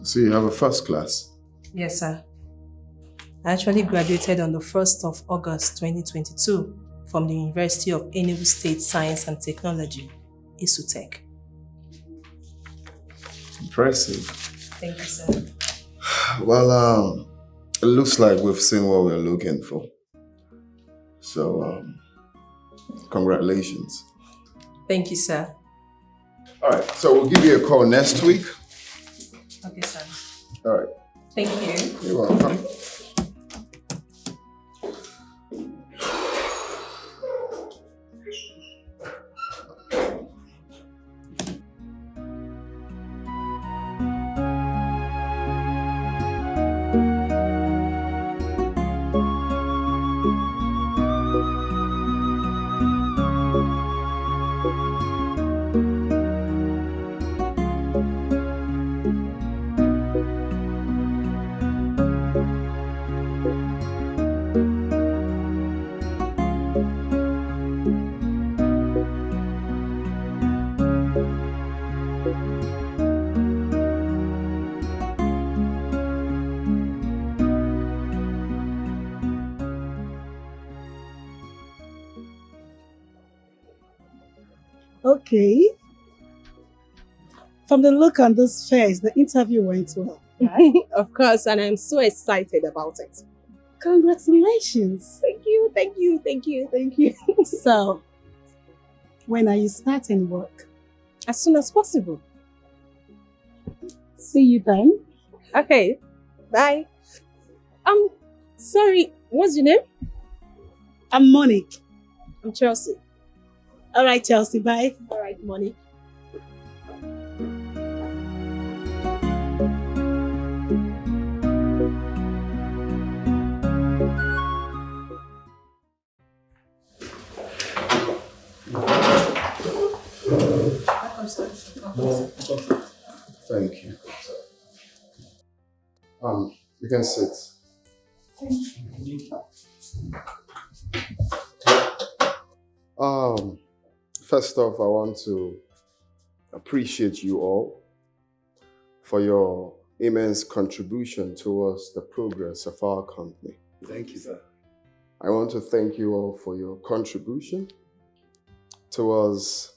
So you have a first class? Yes, sir. I actually graduated on the 1st of August 2022 from the University of Enugu State Science and Technology, ISUTEC. Impressive. Thank you, sir. Well, it looks like we've seen what we're looking for. So, congratulations. Thank you, sir. All right, so we'll give you a call next week. Okay, sir. All right. Thank you. You're welcome. Okay. From the look on this face, the interview went well. Right? Of course, and I'm so excited about it. Congratulations. Thank you, thank you, thank you, thank you. So, when are you starting work? As soon as possible. See you then. Okay, bye. Sorry, what's your name? I'm Monique. I'm Chelsea. All right, Chelsea, bye. All right, Monique. Thank you. You can sit. First off, I want to appreciate you all for your immense contribution towards the progress of our company. Thank you, sir. I want to thank you all for your contribution towards,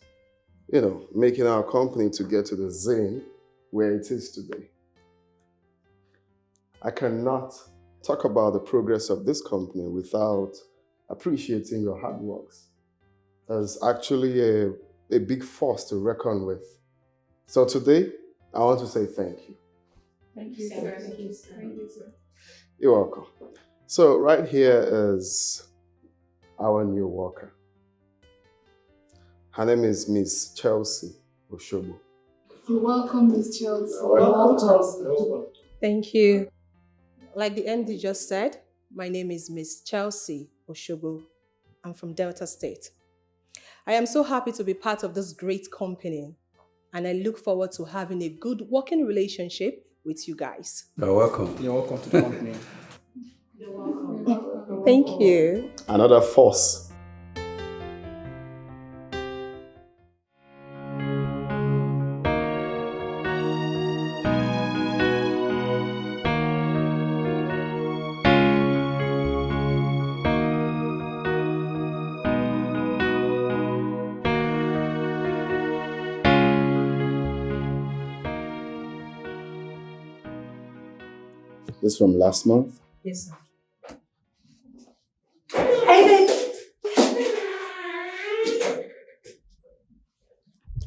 making our company to get to the zone where it is today. I cannot talk about the progress of this company without appreciating your hard works. There's actually a big force to reckon with. So today, I want to say thank you. Thank you, sir. Thank you, sir. Thank you, sir. You're welcome. So right here is our new worker. Her name is Miss Chelsea Oshobo. You're welcome, Miss Chelsea. Welcome. Thank you. Like the MD just said, my name is Miss Chelsea Oshobo. I'm from Delta State. I am so happy to be part of this great company, and I look forward to having a good working relationship with you guys. You're welcome. You're welcome to the company. You're welcome. Thank you. Another force. This from last month? Yes, sir. Hey,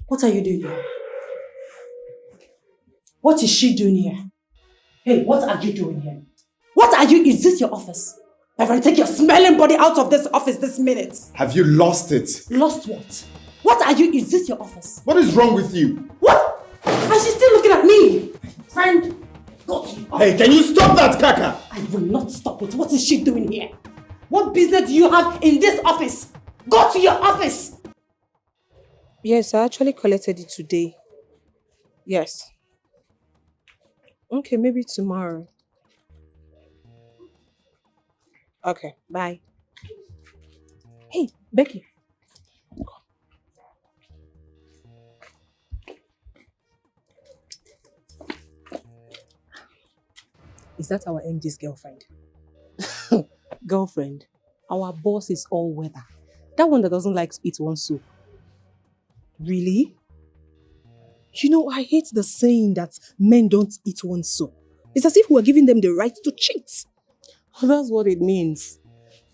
What are you doing here? What is she doing here? Hey, what are you doing here? What are you? Is this your office? If I take your smelling body out of this office this minute. Have you lost it? Lost what? What are you? Is this your office? What is wrong with you? What? And she's still looking at me. Friend, go to your office. Hey, can you stop that, Kaka? I will not stop it. What is she doing here? What business do you have in this office? Go to your office. Yes, I actually collected it today. Yes. Okay, maybe tomorrow. Okay, bye. Hey, Becky. Is that our MD's girlfriend? Girlfriend, our boss is all weather. That one that doesn't like to eat one soup. Really? You know, I hate the saying that men don't eat one soup. It's as if we're giving them the right to cheat. That's what it means.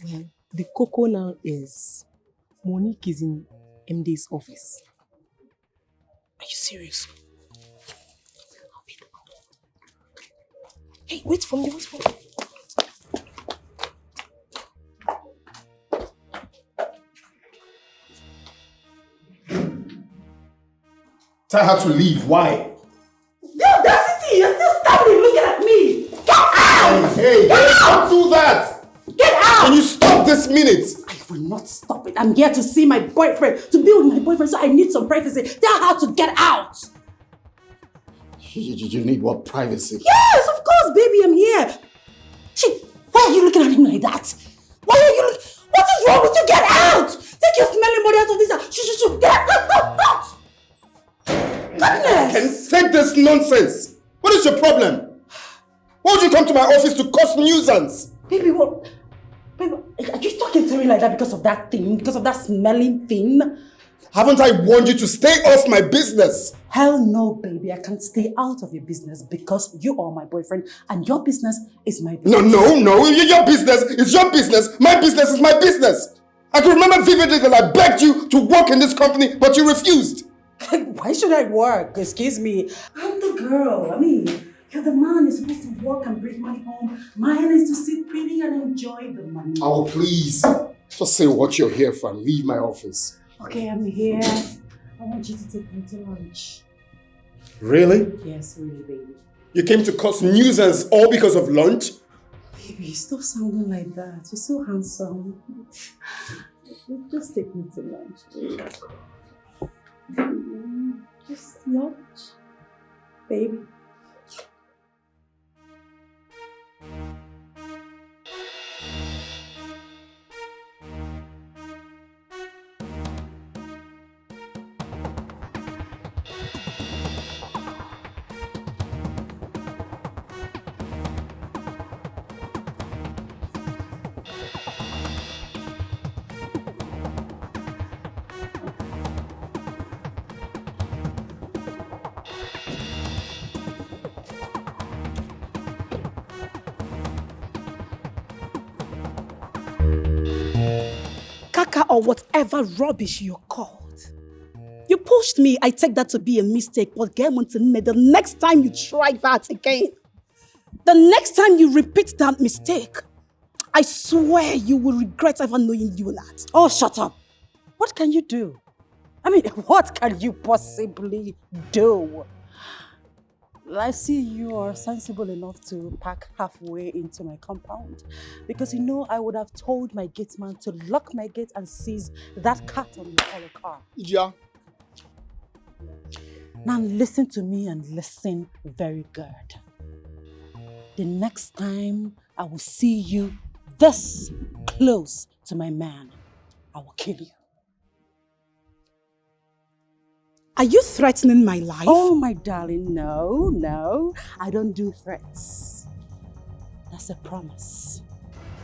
Well, the cocoa now is Monique is in MD's office. Are you serious? Hey, wait for me, wait for me. Tell her to leave. Why? The audacity! You're still standing looking at me! Get out! Hey, don't do that! Get out! Can you stop this minute? I will not stop it. I'm here to see my boyfriend, to be with my boyfriend, so I need some privacy. Tell her to get out! You need what privacy? Yes, of course, baby, I'm here. Why are you looking at him like that? Why are you What is wrong with you? Get out! Take your smelling body out of this house. Shoo! Get out! Goodness! Take this nonsense. What is your problem? Why would you come to my office to cause nuisance? Baby, what? Baby, are you talking to me like that because of that thing? Because of that smelling thing? Haven't I warned you to stay off my business? Hell no, baby. I can't stay out of your business because you are my boyfriend and your business is my business. No. Your business is your business. My business is my business. I can remember vividly that I begged you to work in this company, but you refused. Why should I work? Excuse me. I'm the girl. I mean, you're the man. You're supposed to work and bring money home. Mine is to sit pretty and enjoy the money. Oh, please. Just say what you're here for and leave my office. Okay, I'm here. I want you to take me to lunch. Really? Yes, really, baby. You came to cause nuisance all because of lunch? Baby, stop sounding like that. You're so handsome. Just take me to lunch, baby. Just lunch, baby. Or whatever rubbish you're called. You pushed me, I take that to be a mistake, but get one to know the next time you try that again, the next time you repeat that mistake, I swear you will regret ever knowing you that. Oh, shut up. What can you do? I mean, what can you possibly do? I see you are sensible enough to park halfway into my compound because you know I would have told my gate man to lock my gate and seize that cat on your color car. Yeah. Now listen to me and listen very good. The next time I will see you this close to my man, I will kill you. Are you threatening my life? Oh, my darling, no. I don't do threats. That's a promise.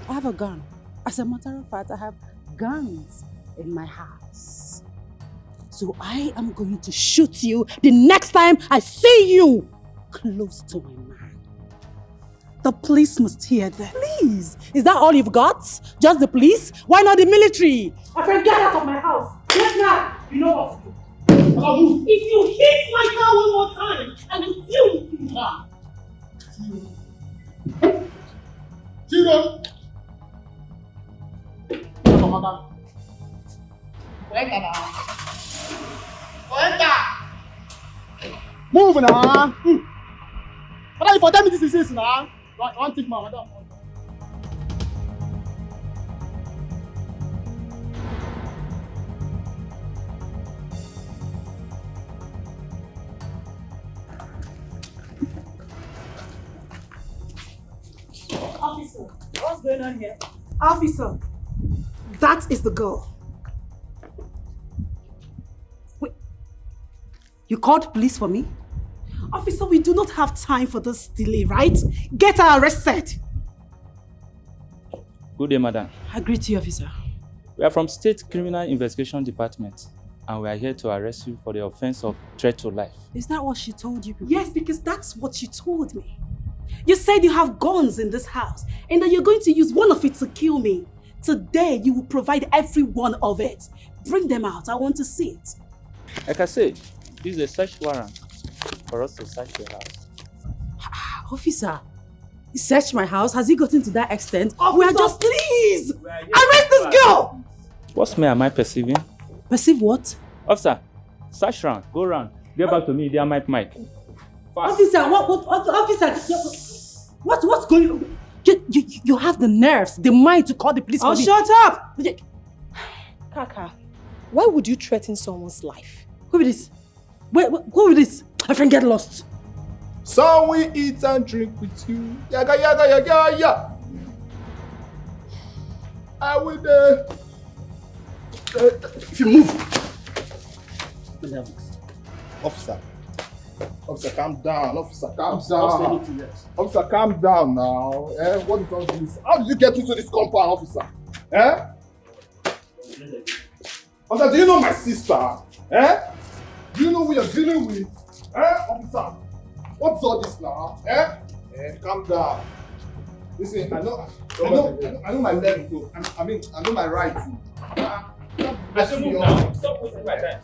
I have a gun. As a matter of fact, I have guns in my house. So I am going to shoot you the next time I see you close to my man. The police must hear that. Please, is that all you've got? Just the police? Why not the military? My friend, get out of my house. Get out. You know what? If you hit my car one more time, I will deal with you now. Children! Move now! But if I tell me this is now, I want to take my madam. Officer, what's going on here? Officer, that is the girl. Wait, you called police for me? Officer, we do not have time for this delay, right? Get her arrested. Good day, madam. I greet you, officer. We are from State Criminal Investigation Department, and we are here to arrest you for the offense of threat to life. Is that what she told you people? Yes, because that's what you told me. You said you have guns in this house and that you're going to use one of it to kill me. Today, you will provide every one of it. Bring them out. I want to see it. Like I said, this is a search warrant for us to search your house. Officer, he searched my house. Has he gotten to that extent? Officer, we are just... please! Arrest this girl! What smell am I perceiving? Perceive what? Officer, search round, go round. Get back to me, dear Mike. Fast. Officer, officer, what's going on? You have the nerves, the mind to call the police. Oh, shut up! Kaka, why would you threaten someone's life? Who is this? Who is this? My friend get lost. So we eat and drink with you. Yaga, yaga, yaga, yaga. I will if you move. Officer, calm down. Officer, calm down. Officer, calm down now. What is all this? How did you get into this compound, officer? Officer, do you know my sister? Do you know who you're dealing with? Officer, what's all this now? Calm down. Listen, I know my left too. I know my right too. I should move now. Stop wasting my time.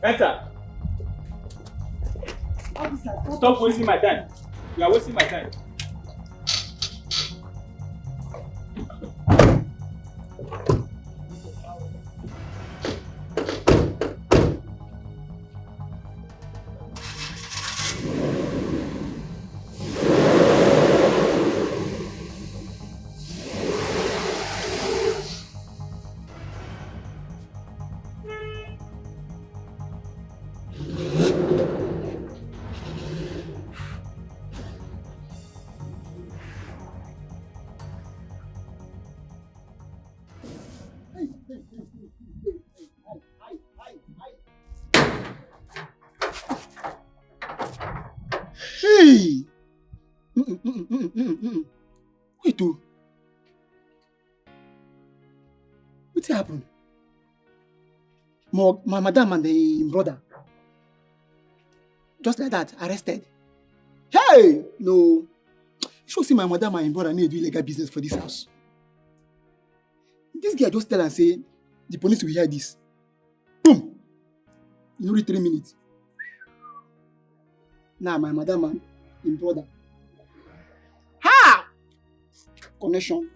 Enter. Stop wasting my time. You are wasting my time. Hey! Wait, oh. What happened? My madam and the brother. Just like that, arrested. Hey! No. You should see my madam and brother need to do illegal business for this house. This guy just tell and say, the police will hear this. Boom! In only 3 minutes. Now my madam and him brother. Ha! Connection.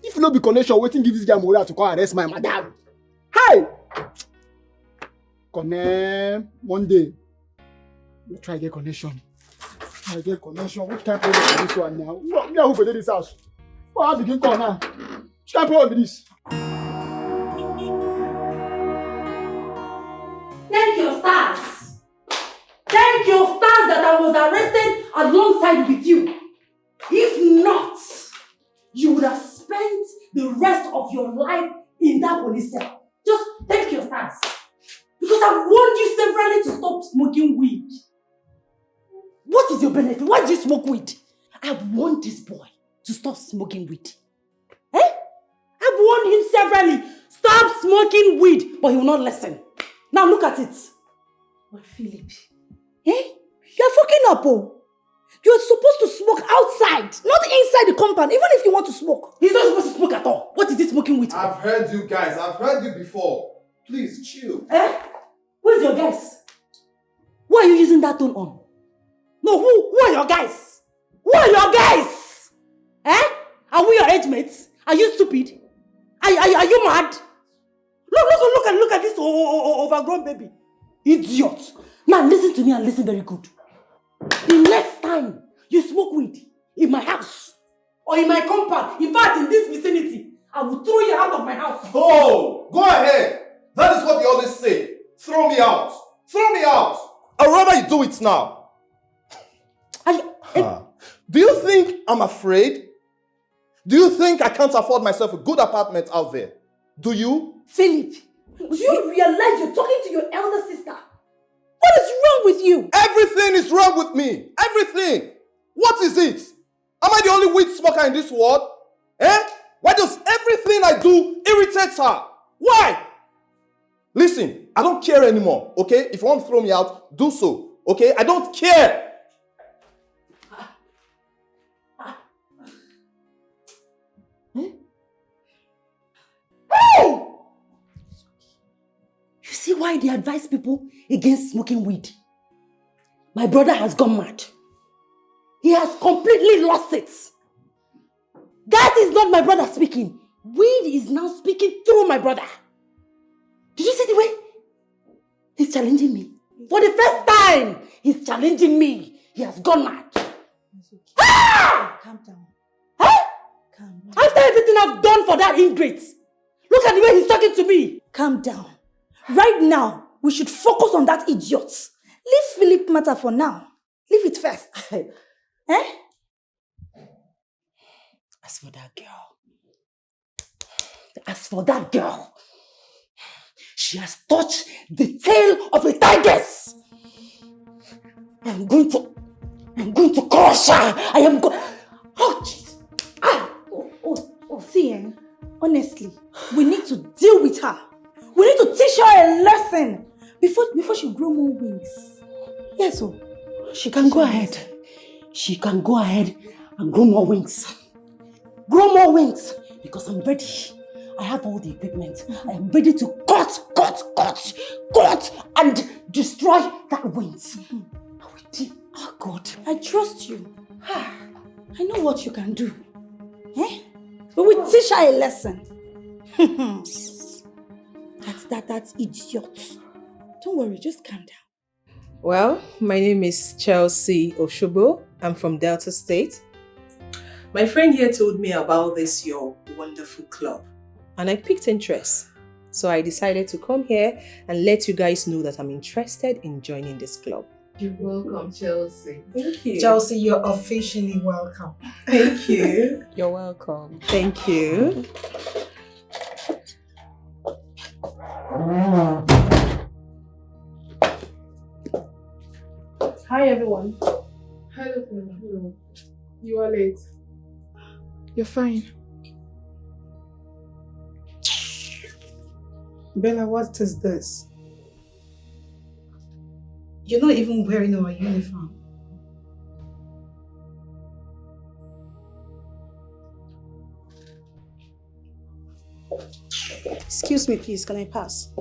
If no be connection, waiting give this guy morale to come arrest my madam. Hey! Connect Monday. We'll try get connection. What kind of problem is this one now? Me who for this house? What begin call now? Which kind of problem is this? Thank your stars. Thank your stars that I was arrested alongside with you. If not, you would have spent the rest of your life in that police cell. Just thank your stars. Because I've warned you severally to stop smoking weed. What is your benefit? Why do you smoke weed? I've warned this boy to stop smoking weed. I've warned him severally. Stop smoking weed. But he will not listen. Now look at it. But Philip, you're fucking up, oh. You're supposed to smoke outside, not inside the compound, even if you want to smoke. He's not supposed to smoke at all. What is he smoking with? I've heard you guys. I've heard you before. Please, chill. Where's your guys? Why are you using that tone on? No, who are your guys? Who are your guys? Are we your age mates? Are you stupid? Are you mad? Look at this overgrown baby. Idiot. Now listen to me and listen very good. The next time you smoke weed in my house or in my compound, in fact in this vicinity, I will throw you out of my house. Oh, go ahead. That is what you always say. Throw me out. Throw me out. I'd rather you do it now. Do you think I'm afraid? Do you think I can't afford myself a good apartment out there? Do you? Philip, Do you realize you're talking to your elder sister? What is wrong with you? Everything is wrong with me. Everything. What is it? Am I the only weed smoker in this world? Eh? Why does everything I do irritate her? Why? Listen, I don't care anymore, okay? If you want to throw me out, do so, okay? I don't care. Hey! You see why they advise people against smoking weed? My brother has gone mad. He has completely lost it. That is not my brother speaking. Weed is now speaking through my brother. Did you see the way he's challenging me? For the first time, he's challenging me. He has gone mad. Ah! Calm down. Huh? Calm down. After everything I've done for that ingrate, look at the way he's talking to me. Calm down. Right now, we should focus on that idiot. Leave Philip matter for now. Leave it first. Eh? As for that girl, she has touched the tail of a tigress. I'm going to crush her. I am going. Oh, jeez. See, honestly, we need to deal with her. We need to teach her a lesson before she grow more wings. Yes, so she can go ahead. She can go ahead and grow more wings. Grow more wings because I'm ready. I have all the equipment. I am ready to cut and destroy that wings. Oh God, I trust you. I know what you can do. Eh? We will teach her a lesson. That's idiot. Don't worry, just calm down. Well, my name is Chelsea Oshobo. I'm from Delta State. My friend here told me about this your wonderful club, and I picked interest. So I decided to come here and let you guys know that I'm interested in joining this club. You're welcome, Chelsea. Thank you. Chelsea, you're officially welcome. Thank you. You're welcome. Thank you. Hi, everyone. Hello. You are late. You're fine. Bella, what is this? You're not even wearing our uniform. Excuse me, please. Can I pass?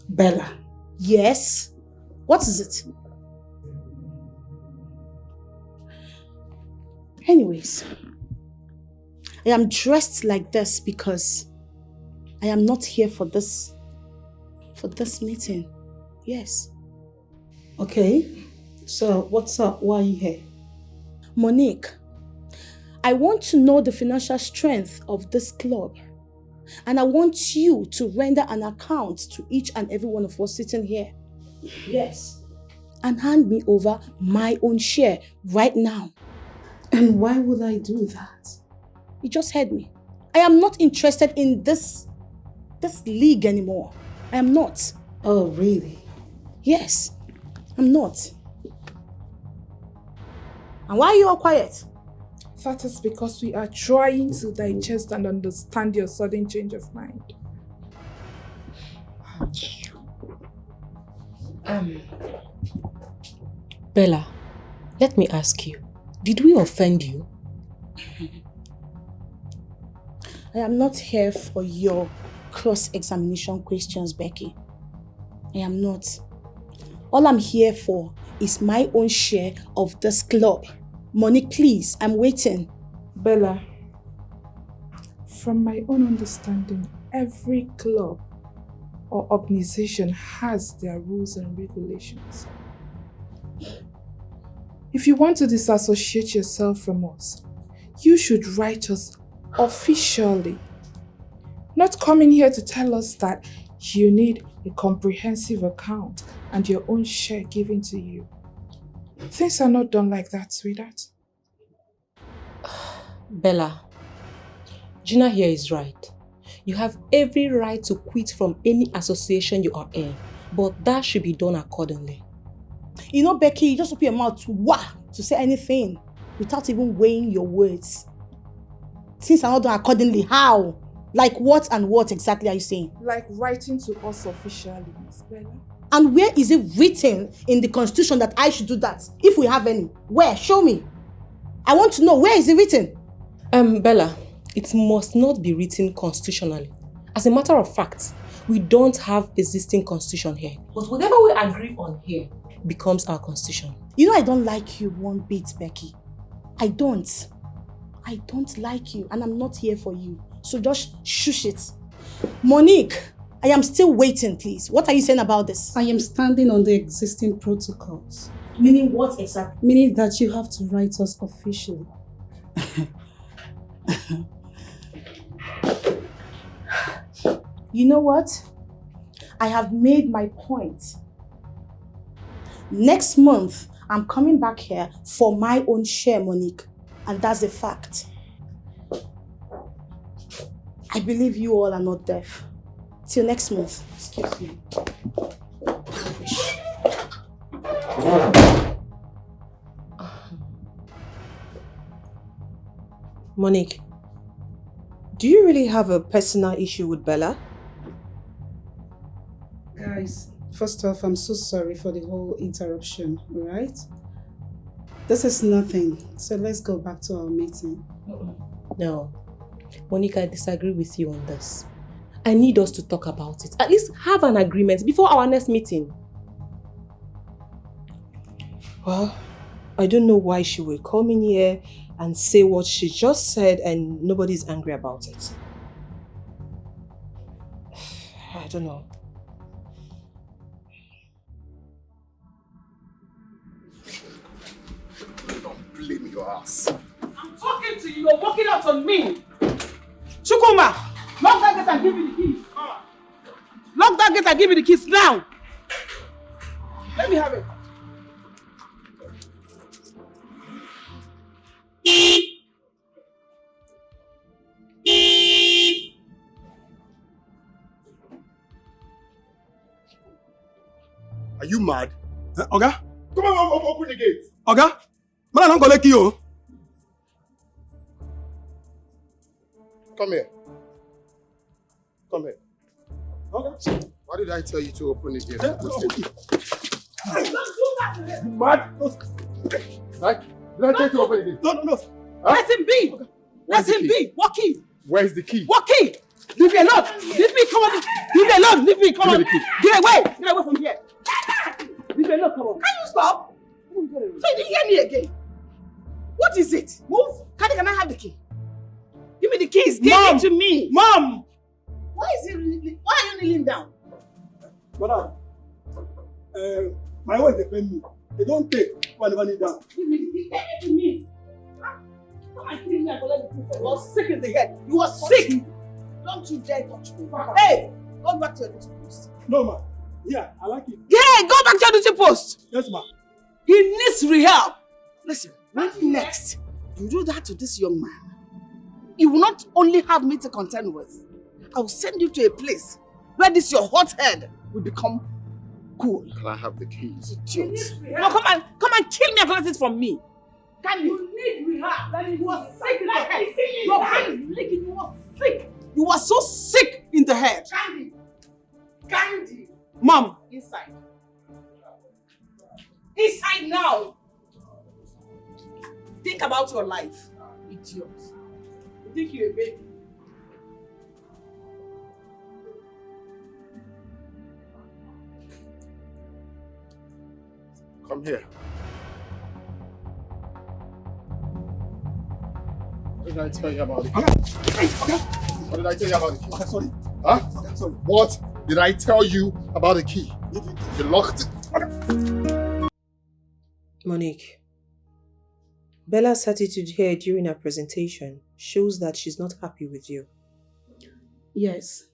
Bella. Yes? What is it? Anyways, I am dressed like this because I am not here for this meeting. Yes. Okay. So what's up? Why are you here? Monique, I want to know the financial strength of this club. And I want you to render an account to each and every one of us sitting here. Yes. And hand me over my own share right now. And why would I do that? You just heard me. I am not interested in this league anymore. I am not. Oh, really? Yes, I'm not. And why are you all quiet? That is because we are trying to digest and understand your sudden change of mind. Bella, let me ask you, did we offend you? I am not here for your cross-examination questions, Becky. I am not. All I'm here for is my own share of this club. Monique, please, I'm waiting. Bella, from my own understanding, every club or organization has their rules and regulations. If you want to disassociate yourself from us, you should write us officially. Not coming here to tell us that you need a comprehensive account and your own share given to you. Things are not done like that, sweetheart. Bella, Gina here is right. You have every right to quit from any association you are in, but that should be done accordingly. You know, Becky, you just open your mouth to say anything without even weighing your words. Since I'm not done accordingly, how? Like what and what exactly are you saying? Like writing to us officially, Miss Bella. And where is it written in the constitution that I should do that? If we have any. Where? Show me. I want to know, where is it written? Bella, it must not be written constitutionally. As a matter of fact, we don't have existing constitution here. But whatever we agree on here becomes our constitution. You know I don't like you one bit, Becky. I don't like you and I'm not here for you. So just shush it. Monique, I am still waiting, please. What are you saying about this? I am standing on the existing protocols. Meaning what exactly? Meaning that you have to write us officially. You know what? I have made my point. Next month, I'm coming back here for my own share, Monique. And that's a fact. I believe you all are not deaf. Till next month. Excuse me. Monique, do you really have a personal issue with Bella? Guys, first off, I'm so sorry for the whole interruption, alright? This is nothing, so let's go back to our meeting. No. Monique, I disagree with you on this. I need us to talk about it. At least have an agreement before our next meeting. Well, I don't know why she will come in here and say what she just said and nobody's angry about it. I don't know. Don't blame your ass. I'm talking to you, you're walking out on me. Chukuma, lock that gate and give me the keys. Lock that gate and give me the keys now. Let me have it. Are you mad? Oga? Come on, open the gate. Oga? Man, I don't collect you. Come here. Come here. Okay. Why did I tell you to open the gate? Don't do that. You mad? Right? Did I tell you to open the gate? No. Huh? Let him be. Okay. Let him be. Walk in. Where's the key? Walk in. Leave me alone. Leave me. Come on. Leave me alone. Leave me. Come on. Get away. Get away from here. Leave me alone. Come on. Can you stop? So you didn't hear me again. What is it? Move. Can I have the key? Give me the keys. Give it to me. Mom. Why are you kneeling down? Madam, my wife depends me. They don't take when I kneel down. Give me the key. Give it to me. Come and kill me and collect the key. You are sick in the head. You are sick. Don't you dare touch me. Hey, go back to your duty post. No, ma. Yeah, I like it. Yeah, go back to your duty post. Yes, ma. He needs rehab. Listen, when next you do that to this young man, you will not only have me to contend with, I will send you to a place where this your hot head will become cool. Can I have the keys? No, come and kill me and collect it from me. Can you? You need rehab. You are sick in the head. Your brain is leaking. You are sick. You are so sick in the head. Candy. Mom. Inside. Inside now. Think about your life, idiot. You think you're a baby? Come here. What did I tell you about it? Okay. What did I tell you about the key? Okay, sorry. Huh? Okay, sorry. What did I tell you about the key? You locked it. Okay. Monique, Bella's attitude here during her presentation shows that she's not happy with you. Yes.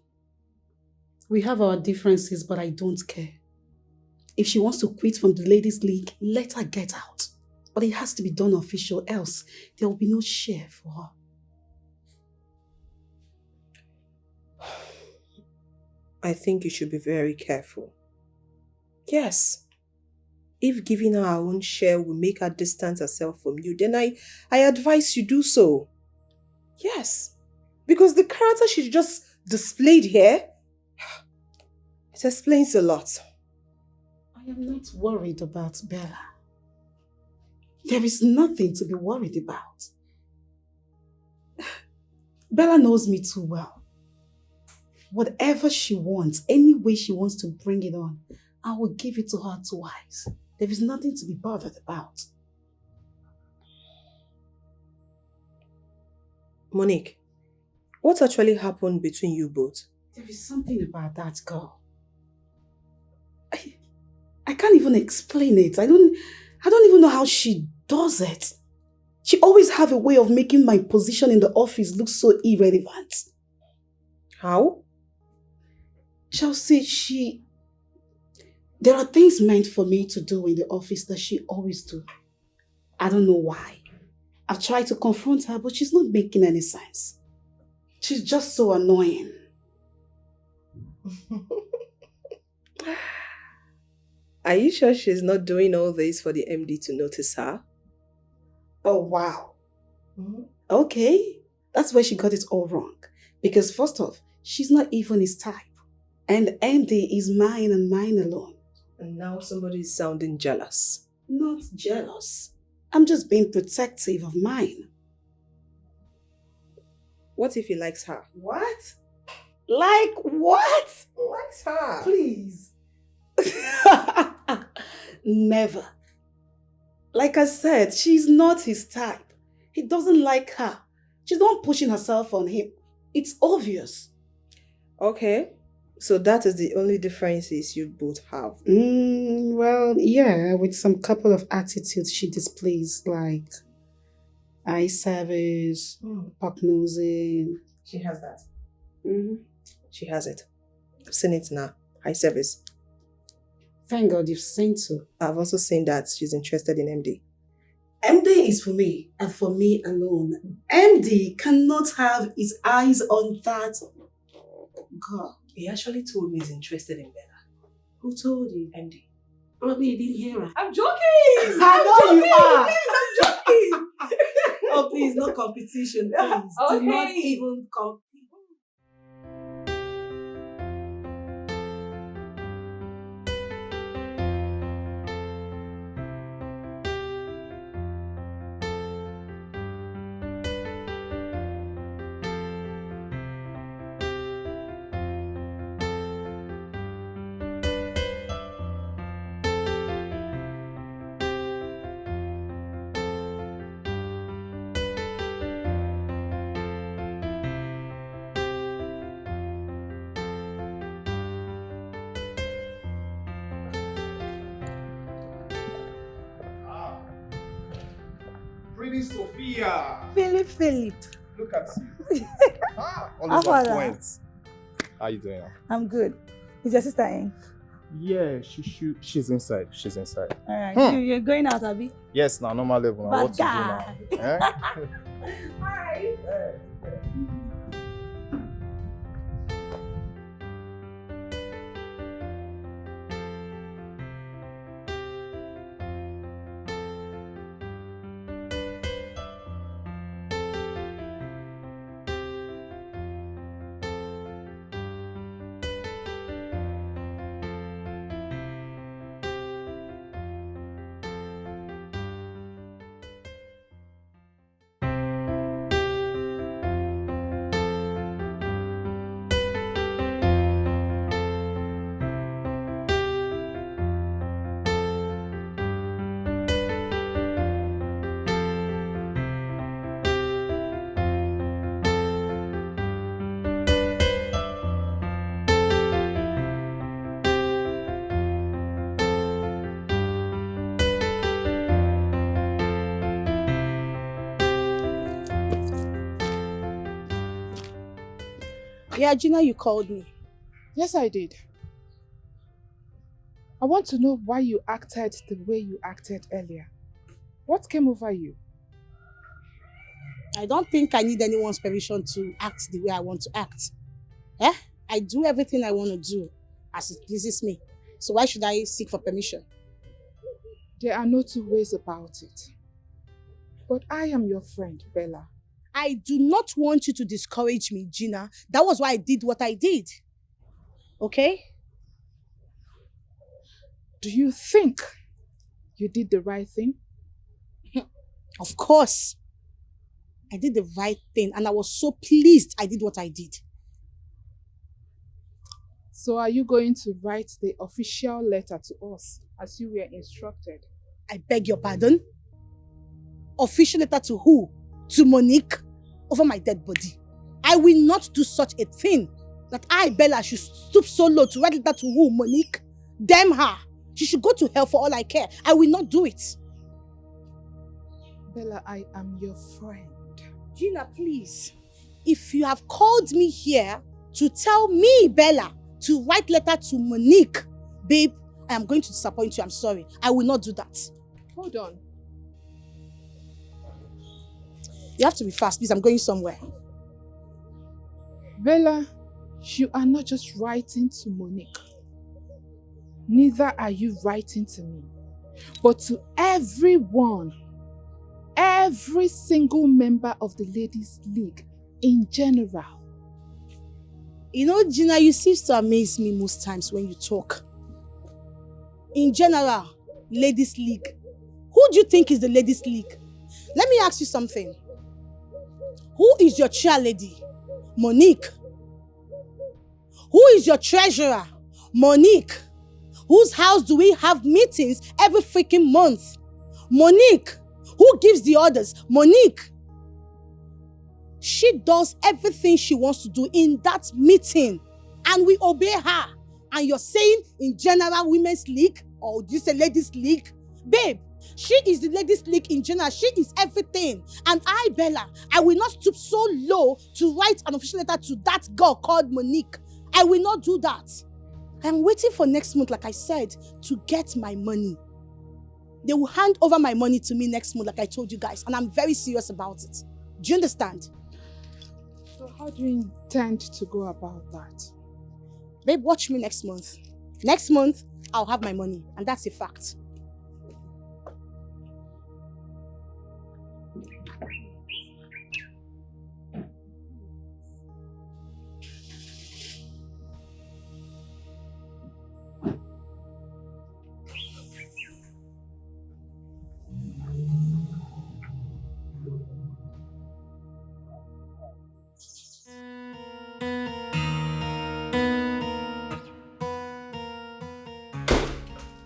We have our differences, but I don't care. If she wants to quit from the ladies' league, let her get out. But it has to be done official, else there will be no share for her. I think you should be very careful. Yes. If giving her our own share will make her distance herself from you, then I advise you do so. Yes. Because the character she just displayed here, it explains a lot. I am not worried about Bella. There is nothing to be worried about. Bella knows me too well. Whatever she wants, any way she wants to bring it on, I will give it to her twice. There is nothing to be bothered about. Monique, what actually happened between you both? There is something about that girl. I can't even explain it. I don't even know how she does it. She always have a way of making my position in the office look so irrelevant. How? Chelsea, there are things meant for me to do in the office that she always do. I don't know why. I've tried to confront her, but she's not making any sense. She's just so annoying. Are you sure she's not doing all this for the MD to notice her? Oh, wow. Okay. That's where she got it all wrong. Because first off, she's not even his type. And MD is mine and mine alone. And now somebody is sounding jealous. Not jealous. I'm just being protective of mine. What if he likes her? What? Like what? Likes her. Please. Never. Like I said, she's not his type. He doesn't like her. She's not pushing herself on him. It's obvious. Okay. So that is the only differences you both have? Well, yeah, with some couple of attitudes she displays, like eye service, puck nosing. She has that? She has it. I've seen it now. Eye service. Thank God you've seen so. I've also seen that she's interested in MD. MD is for me, and for me alone. MD cannot have his eyes on that girl. He actually told me he's interested in Bella. Who told you? MD. Probably you didn't hear her. I'm joking! I know you are! Please, I'm joking! Oh, please, no competition, please. Okay. Do not even compete. Pretty Sophia. Philip. Look at you. How Always on are point. you? How you doing? I'm good. Is your sister in? Yeah, she's inside. She's inside. Alright. You're going out, Abby? Yes, now normal level. Now Bad what to do guy. now? Eh? Hi. Yeah, Gina, you called me. Yes, I did. I want to know why you acted the way you acted earlier. What came over you? I don't think I need anyone's permission to act the way I want to act. Eh? I do everything I want to do as it pleases me. So why should I seek for permission? There are no two ways about it. But I am your friend, Bella. I do not want you to discourage me, Gina. That was why I did what I did. Okay? Do you think you did the right thing? Of course. I did the right thing and I was so pleased I did what I did. So are you going to write the official letter to us as you were instructed? I beg your pardon? Official letter to who? To Monique? Over my dead body. I will not do such a thing. That I, Bella, should stoop so low to write letter to who? Monique? Damn her. She should go to hell for all I care. I will not do it. Bella, I am your friend. Gina, please. If you have called me here to tell me, Bella, to write letter to Monique, babe, I am going to disappoint you. I'm sorry. I will not do that. Hold on. You have to be fast, please. I'm going somewhere. Bella, you are not just writing to Monique. Neither are you writing to me. But to everyone. Every single member of the Ladies' League in general. You know, Gina, you seem to amaze me most times when you talk. In general, Ladies' League. Who do you think is the Ladies' League? Let me ask you something. Who is your chairlady? Monique. Who is your treasurer? Monique. Whose house do we have meetings every freaking month? Monique. Who gives the orders? Monique. She does everything she wants to do in that meeting. And we obey her. And you're saying in general women's league? Or do you say ladies league? Babe, she is the ladies league in general. She is everything. And I, Bella, I will not stoop so low to write an official letter to that girl called Monique. I will not do that. I'm waiting for next month, like I said, to get my money. They will hand over my money to me next month, like I told you guys. And I'm very serious about it. Do you understand? So how do you intend to go about that? Babe, watch me next month. Next month, I'll have my money. And that's a fact.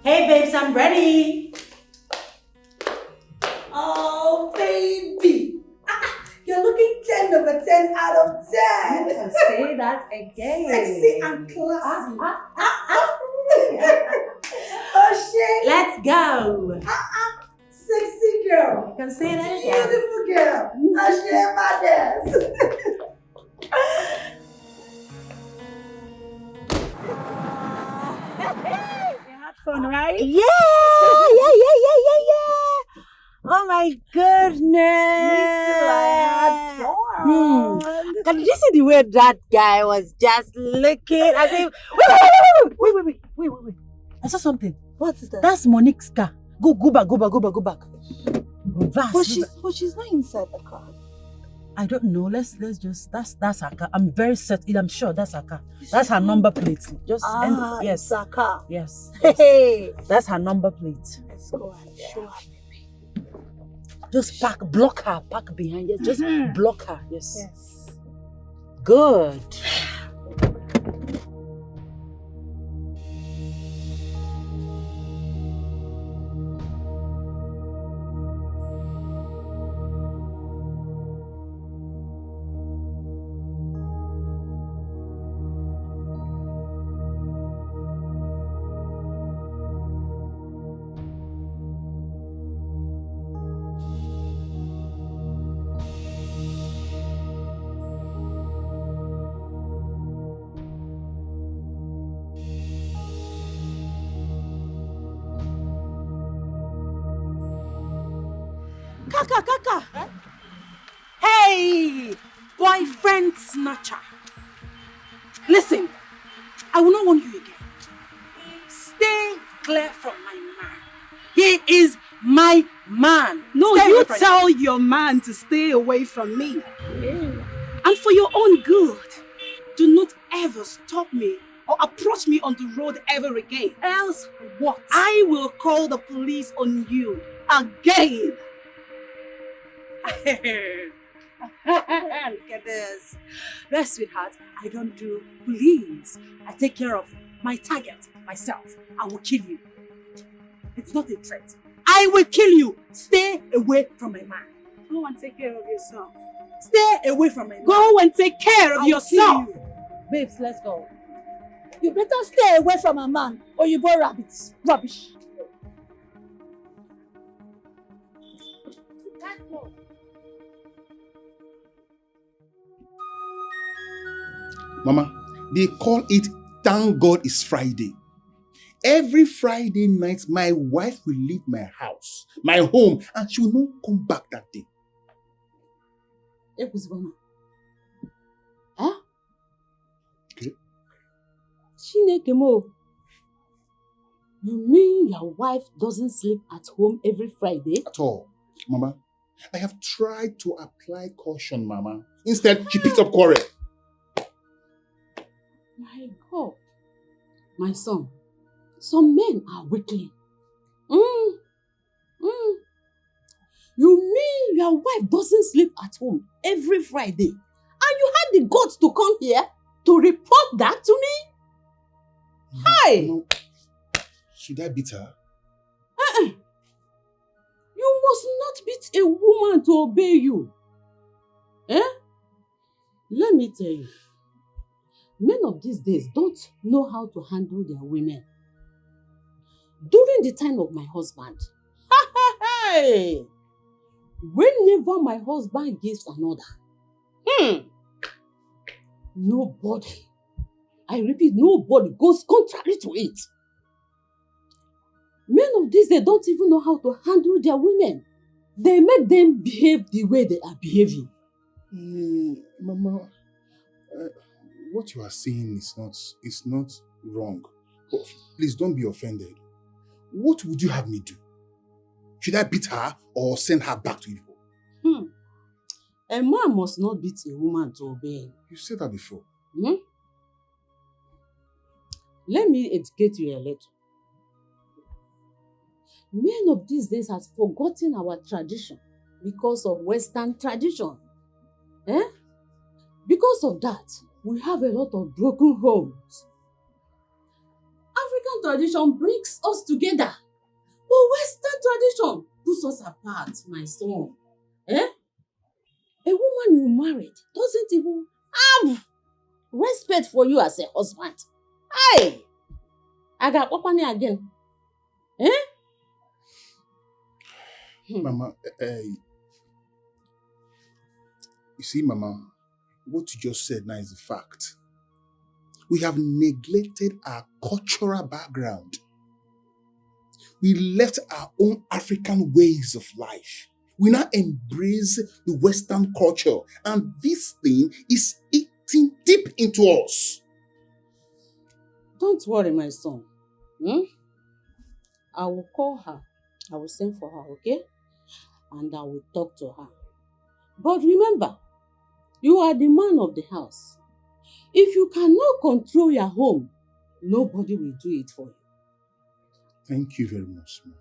Hey babes, I'm ready. Oh, baby. You're looking 10 over 10 out of 10. You can say that again. Sexy and classy. Oh, shit. Let's go. Sexy girl. You can say that again. Beautiful girl. Oh, shit, my dance. Fun, right? Yeah. Oh my goodness! Me too, I had fun. Can you see the way that guy was just looking as if wait. I saw something. What is that? That's Monique's car. Go back. Reverse. But she's not inside the car. I don't know. Let's just that's her car. I'm very certain. I'm sure that's her car. That's her number plate. Just yes. It's her car. Yes. Hey. That's her number plate. Let's go and show her, baby. Just block her, park behind. Yes, just block her. Yes. Good. Kaka! Hey, boyfriend snatcher. Listen, I will not warn you again. Stay clear from my man. He is my man. No, Stay you away from tell him. your man to stay away from me. And for your own good, do not ever stop me or approach me on the road ever again. Else what? I will call the police on you again. Look at this. Well, sweetheart, I don't do police. I take care of my target, myself. I will kill you. It's not a threat. I will kill you. Stay away from my man. Go and take care of yourself. Stay away from my man. Go and take care of yourself. Babes, let's go. You better stay away from a man or you born rabbits. Rubbish. Let's go. Mama, they call it Thank God It's Friday. Every Friday night, my wife will leave my house, my home, and she will not come back that day. Huh? Okay. Chineke mo. You mean your wife doesn't sleep at home every Friday? At all. Mama, I have tried to apply caution, Mama. Instead, she picks up quarrel. My God. My son, some men are weakling. You mean your wife doesn't sleep at home every Friday? And you had the guts to come here to report that to me? Hi! No. Should I beat her? You must not beat a woman to obey you. Let me tell you, men of these days don't know how to handle their women. During the time of my husband, whenever my husband gives an order, nobody, I repeat, nobody goes contrary to it. Men of these days don't even know how to handle their women. They make them behave the way they are behaving. Mama, what you are saying is not wrong. But please don't be offended. What would you have me do? Should I beat her or send her back to Igbo? A man must not beat a woman to obey him. You said that before. Let me educate you a little. Men of these days have forgotten our tradition because of Western tradition. Because of that, we have a lot of broken homes. African tradition brings us together, but Western tradition puts us apart, my son. A woman you married doesn't even have respect for you as a husband. Hey! I got Papani again. Mama, you see, Mama, what you just said now is a fact. We have neglected our cultural background. We left our own African ways of life. We now embrace the Western culture, and this thing is eating deep into us. Don't worry, my son. I will call her. I will send for her, okay? And I will talk to her. But remember, you are the man of the house. If you cannot control your home, nobody will do it for you. Thank you very much, Mama.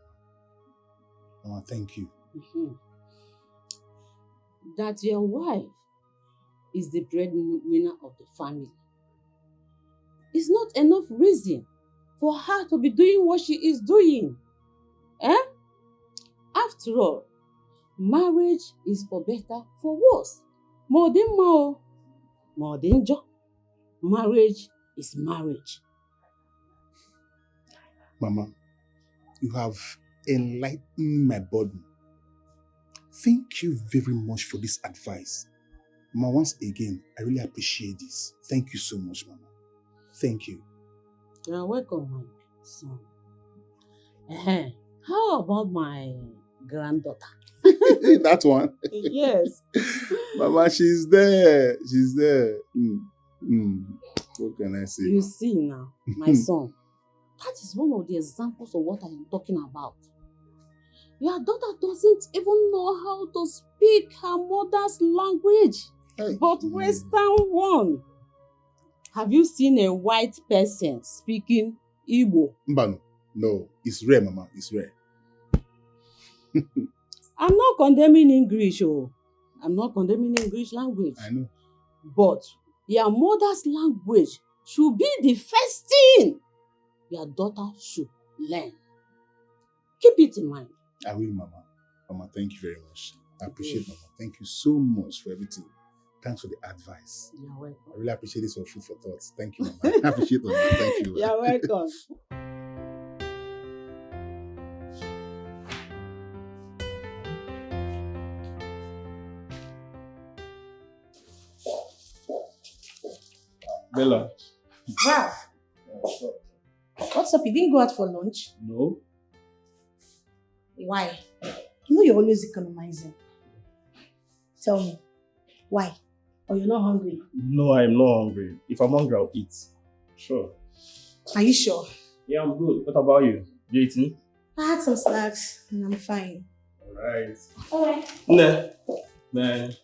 Mama, thank you. That your wife is the breadwinner of the family is not enough reason for her to be doing what she is doing. After all, marriage is for better, for worse. More than more, more than job. Marriage is marriage. Mama, you have enlightened my burden. Thank you very much for this advice. Mama, once again, I really appreciate this. Thank you so much, Mama. Thank you. You're welcome, my son. How about my granddaughter? That one. Yes. Mama, she's there. She's there. What can I say? You see now, my son, that is one of the examples of what I am talking about. Your daughter doesn't even know how to speak her mother's language, but Western one. Have you seen a white person speaking Igbo? Mbano. No, it's rare, Mama. It's rare. I'm not condemning English, I'm not condemning English language. I know. But your mother's language should be the first thing your daughter should learn. Keep it in mind. I will, Mama. Mama, thank you very much. I appreciate Mama. Thank you so much for everything. Thanks for the advice. You're welcome. I really appreciate this for food for thoughts. Thank you, Mama. I appreciate it. Thank you. You're welcome. Bella. Ralph, what's up? You didn't go out for lunch? No. Why? You know you're always economizing. Tell me, why? Or you're not hungry? No, I'm not hungry. If I'm hungry, I'll eat. Sure. Are you sure? Yeah, I'm good. What about you? You eating? I had some snacks and I'm fine. Alright. Alright. Nah. Man,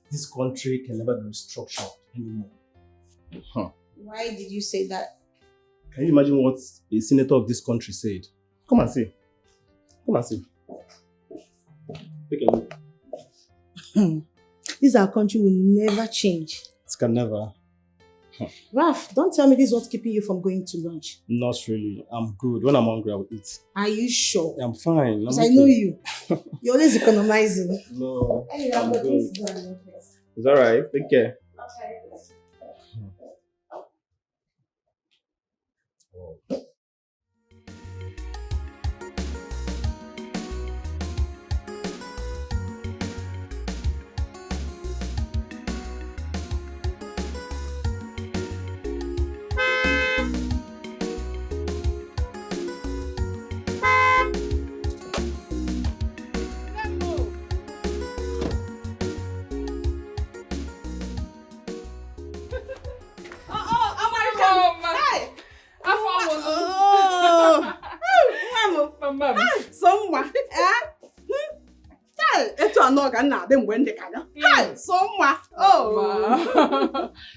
this country can never be restructured anymore. Huh. Why did you say that? Can you imagine what a senator of this country said? Come and see. Come and see. Take a look. This our country will never change. It can never. Ralph, don't tell me this is what's keeping you from going to lunch. Not really. I'm good. When I'm hungry, I'll eat. Are you sure? I'm fine. Because I know you. You're always economizing. No. Anyway, I'm but good. this is done. It's alright. Take care.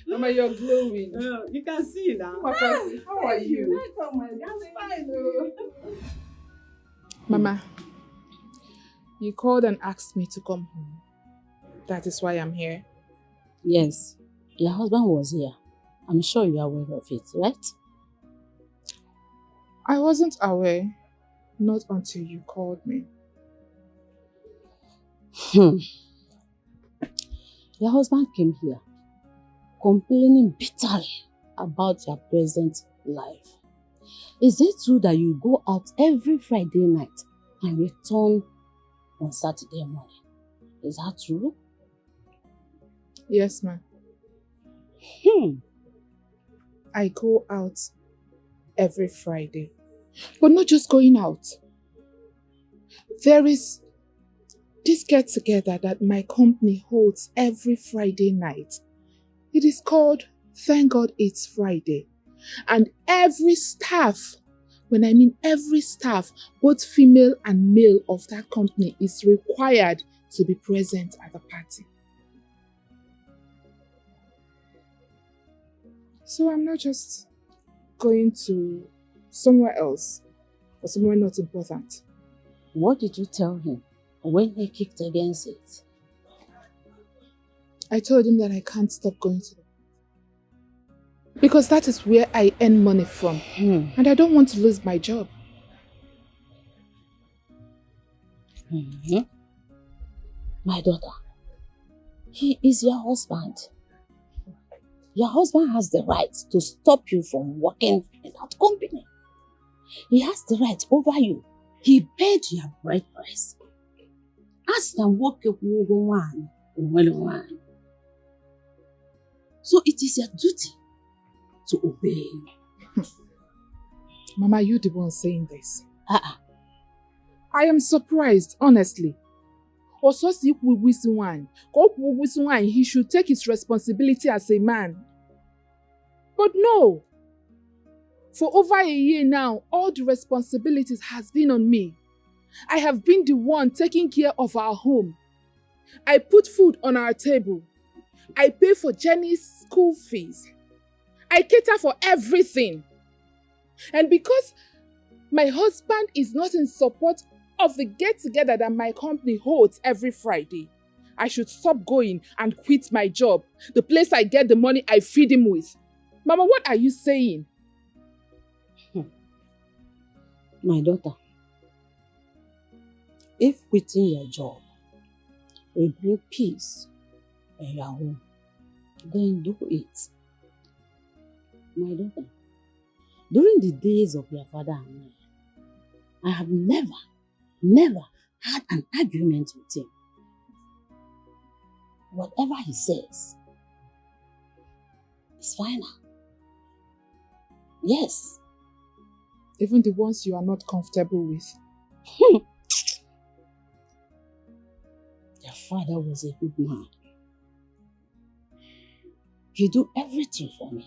Mama, you're glowing. You can see now. How are you? Mama, you called and asked me to come home. That is why I'm here. Yes, your husband was here. I'm sure you are aware of it, right? I wasn't aware, not until you called me. Your husband came here complaining bitterly about your present life. Is it true that you go out every Friday night and return on Saturday morning? Is that true? Yes, ma'am. I go out every Friday. But not just going out. There is this get-together that my company holds every Friday night. It is called Thank God It's Friday. And every staff, when I mean every staff, both female and male of that company is required to be present at the party. So I'm not just going to somewhere else or somewhere not important. What did you tell him when he kicked against it? I told him that I can't stop going to them. Because that is where I earn money from. And I don't want to lose my job. My daughter, he is your husband. Your husband has the right to stop you from working in that company. He has the right over you. He paid your bride price. Ask them what you want. So it is your duty to obey him. Mama, you the one saying this. I am surprised, honestly. he should take his responsibility as a man. But no. For over a year now, all the responsibilities has been on me. I have been the one taking care of our home. I put food on our table. I pay for Jenny's school fees. I cater for everything. And because my husband is not in support of the get-together that my company holds every Friday, I should stop going and quit my job, the place I get the money I feed him with. Mama, what are you saying? My daughter, if quitting your job will bring peace in your home, then do it. My daughter, during the days of your father and I have never had an argument with him. Whatever he says is final. Yes. Even the ones you are not comfortable with. Your father was a good man. He do everything for me.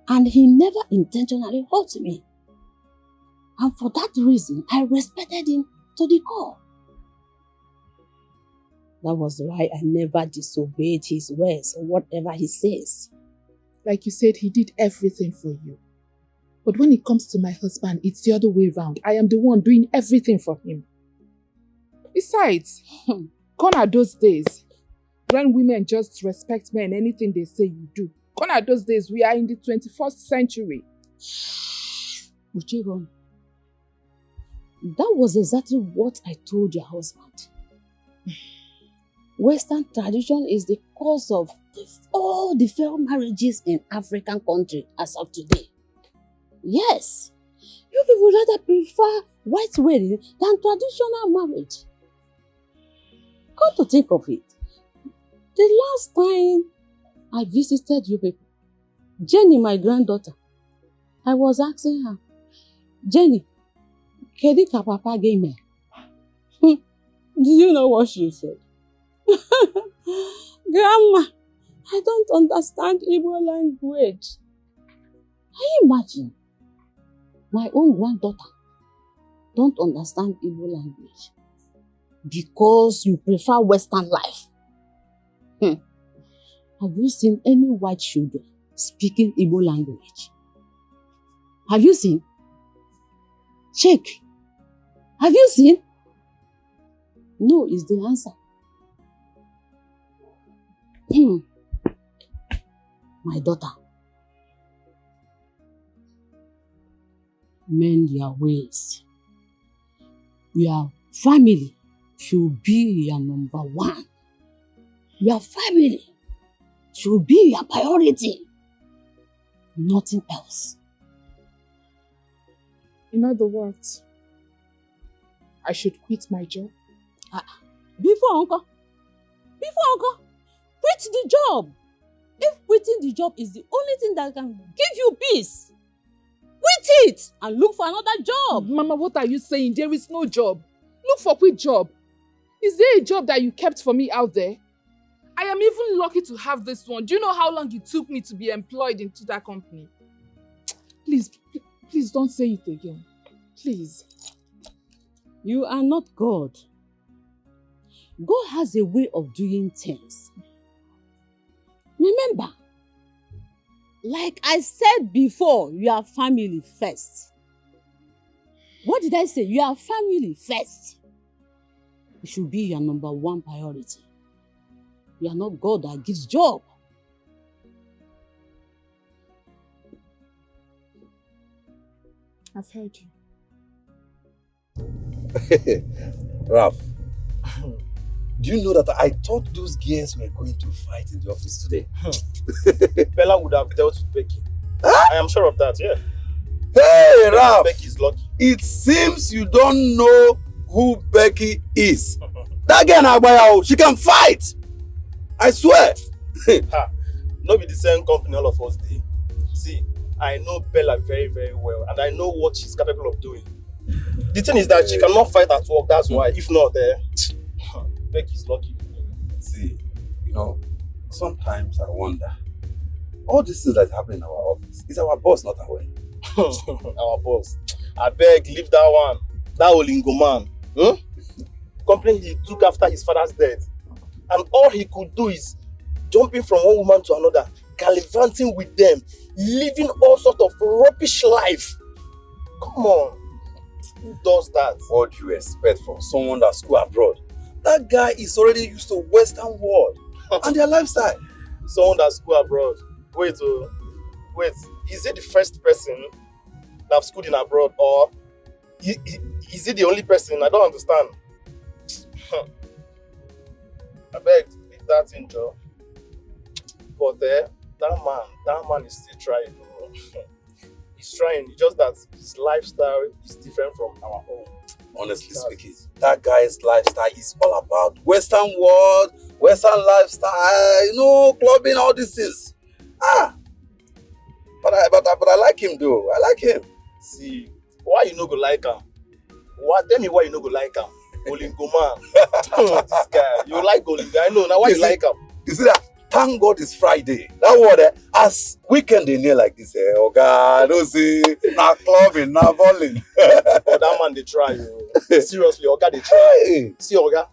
And he never intentionally hurt me. And for that reason, I respected him to the core. That was why I never disobeyed his words or whatever he says. Like you said, he did everything for you. But when it comes to my husband, it's the other way around. I am the one doing everything for him. Besides, gone are those days when women just respect men, anything they say you do. Gone are those days, we are in the 21st century. Uchiron, that was exactly what I told your husband. Western tradition is the cause of all the failed marriages in African countries as of today. Yes, you people rather prefer white wedding than traditional marriage. Come to think of it, the last time I visited you people, Jenny, my granddaughter, I was asking her, Jenny, Kedika Papa gave me. Did you know what she said? Grandma, I don't understand Igbo language. Can you imagine? My own granddaughter don't understand Igbo language because you prefer Western life. Have you seen any white children speaking Igbo language? Have you seen? Check. Have you seen? No is the answer. My daughter, mend your ways. Your family should be your number one. Your family should be your priority. Nothing else. In other words, I should quit my job? Before, Uncle, quit the job. If quitting the job is the only thing that can give you peace, quit it and look for another job. Mama, what are you saying? There is no job. Look for quick job. Is there a job that you kept for me out there? I am even lucky to have this one. Do you know how long it took me to be employed into that company? Please don't say it again. Please. You are not God. God has a way of doing things. Remember, like I said before, you are family first. What did I say? You are family first. It should be your number one priority. You are not God that gives job. I've heard you. Ralph, do you know that I thought those girls were going to fight in the office today? Bella would have dealt with Becky. I am sure of that, yeah. Hey, Ralph! Becky's lucky. It seems you don't know who Becky is. That girl Naija, she can fight! I swear! No be the same company all of us did. See, I know Bella very, very well, and I know what she's capable of doing. The thing is that she cannot fight at work, that's why. If not, Becky's lucky. See, you know, sometimes I wonder, all these things that happen in our office, is our boss not aware? Our boss. I beg, leave that one. That Olingo man. Company he took after his father's death. And all he could do is jumping from one woman to another, gallivanting with them, living all sort of rubbish life. Come on. Who does that? What do you expect from someone that's go abroad? That guy is already used to Western world and their lifestyle. Someone that's go abroad. Wait, is it the first person that have schooled in abroad, or is it the only person? I don't understand. I beg, leave that in, Joe. But that man is still trying. He's trying. It's just that his lifestyle is different from our own. Honestly speaking, that guy's lifestyle is all about Western world, Western lifestyle, you know, clubbing, all these things. But I like him though. I like him. See, why you no go like him? Tell me why you no go like him? Olingo man. This guy, you like Olingo. I know now why you like him. You see that? Thank God it's Friday. That word, as weekend they near like this, oh God, don't see, na clubbing, na bowling. But that man they try. Seriously, Oga they try. Hey. See, Oga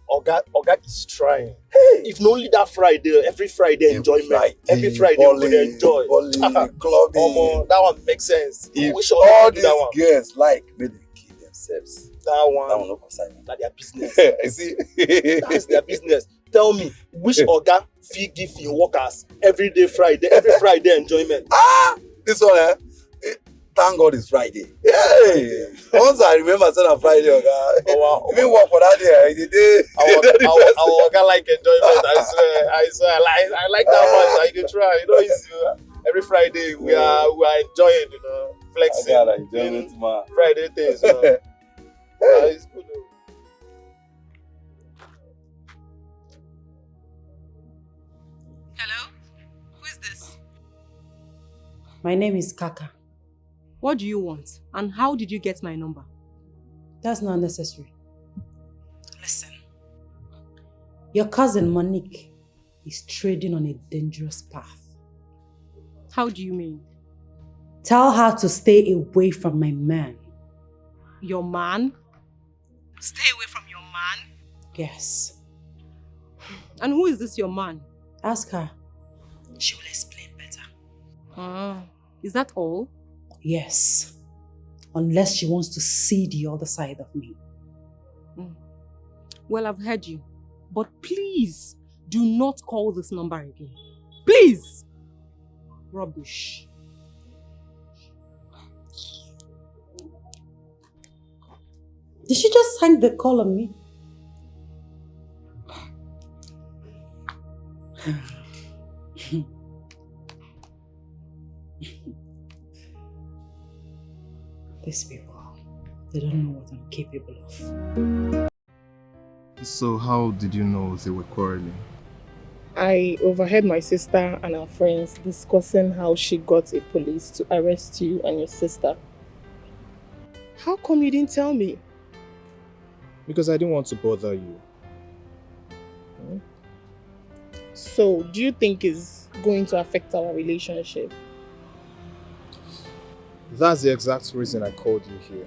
is trying. Hey. If not only that Friday, every Friday enjoyment. Every Friday bowling, we enjoy. Bowling, clubbing. That one makes sense. If all these girls like, may they kill themselves. That one no concern me. That's their business. You see? That's their business. Tell me, which Oga fee give your workers every Friday enjoyment? This one, thank God it's Friday. Hey! Once I remember saying on Friday, Oga, even work for that day. Our Oga like enjoyment. I swear, I like that much. I can try. You know, it's, every Friday we are enjoying, you know, flexing. I got enjoyment, man. Friday things, you know. It's good. My name is Kaka. What do you want? And how did you get my number? That's not necessary. Listen. Your cousin Monique is trading on a dangerous path. How do you mean? Tell her to stay away from my man. Your man? Stay away from your man? Yes. And who is this your man? Ask her. She will explain better. Is that all? Yes. Unless she wants to see the other side of me. Well, I've heard you. But please, do not call this number again. Please! Rubbish. Did she just hang the call on me? These people, they don't know what I'm capable of. So how did you know they were quarreling? I overheard my sister and her friends discussing how she got a police to arrest you and your sister. How come you didn't tell me? Because I didn't want to bother you. So, do you think it's going to affect our relationship? That's the exact reason I called you here.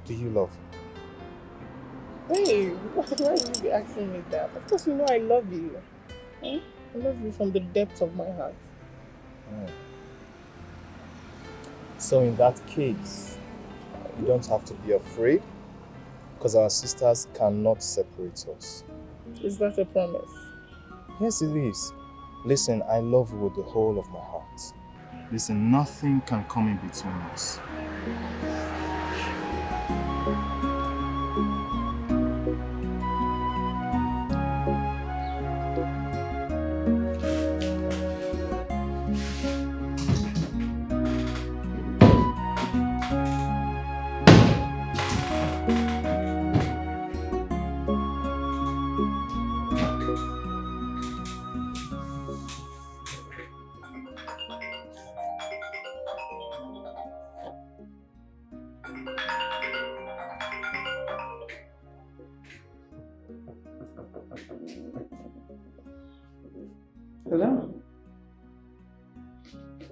Do you love me? Hey, why would you be asking me that? Of course you know I love you. I love you from the depths of my heart. So in that case, you don't have to be afraid, because our sisters cannot separate us. Is that a promise? Yes, it is. Listen, I love you with the whole of my heart. Listen, nothing can come in between us. Hello?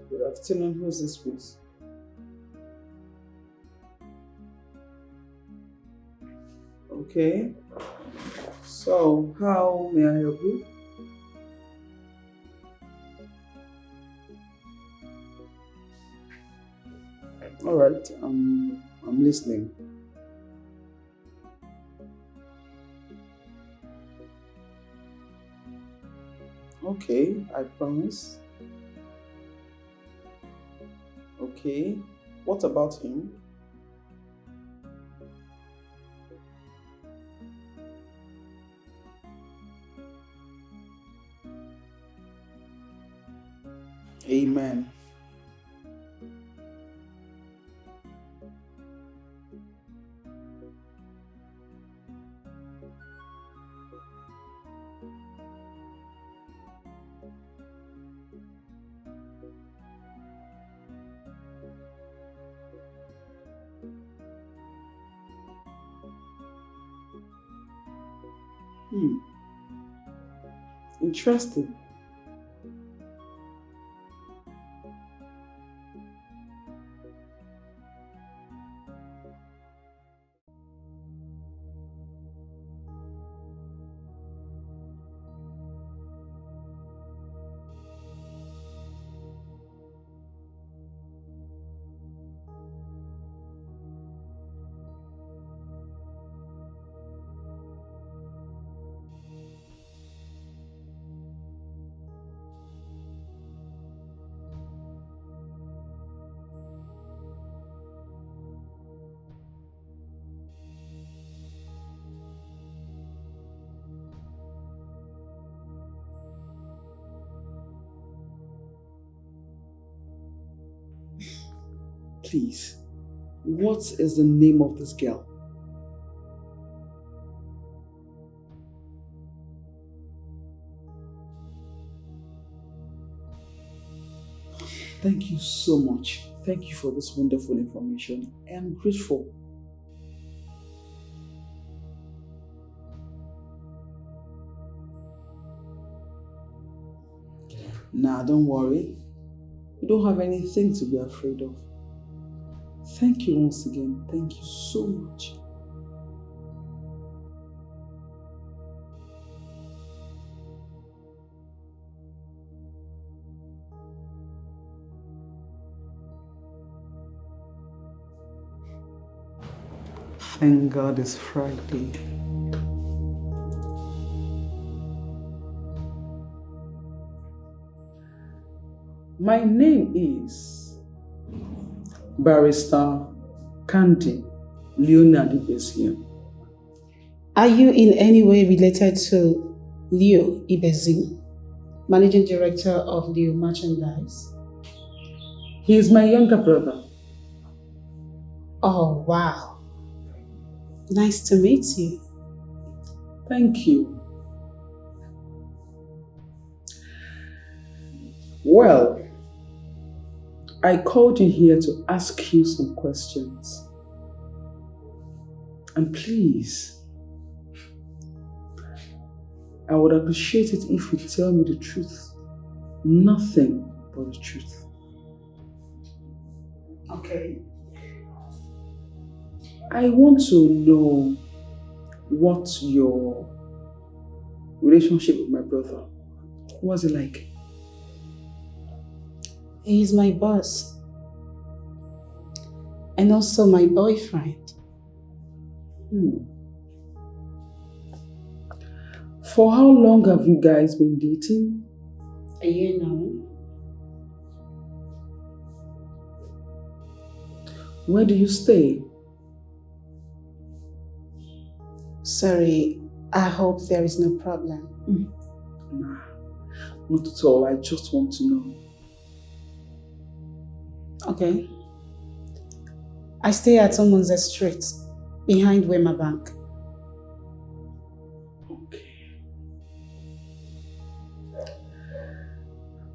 Good afternoon. Who's this, please? Okay. So, how may I help you? All right. I'm listening. Okay, I promise. Okay. What about him? Amen. Interesting. Please, what is the name of this girl? Thank you so much. Thank you for this wonderful information. I am grateful. Nah, don't worry. You don't have anything to be afraid of. Thank you once again. Thank you so much. Thank God it's Friday. My name is Barrister Candy Leonard Ibezim. Are you in any way related to Leo Ibezim, Managing Director of Leo Merchandise? He is my younger brother. Oh, wow. Nice to meet you. Thank you. Well, I called you here to ask you some questions. And please, I would appreciate it if you tell me the truth. Nothing but the truth. Okay. I want to know what your relationship with my brother was it like? He's my boss. And also my boyfriend. For how long have you guys been dating? A year now. Where do you stay? Sorry, I hope there is no problem. Nah, not at all. I just want to know. Okay. I stay at Omonze Street, behind Wema Bank.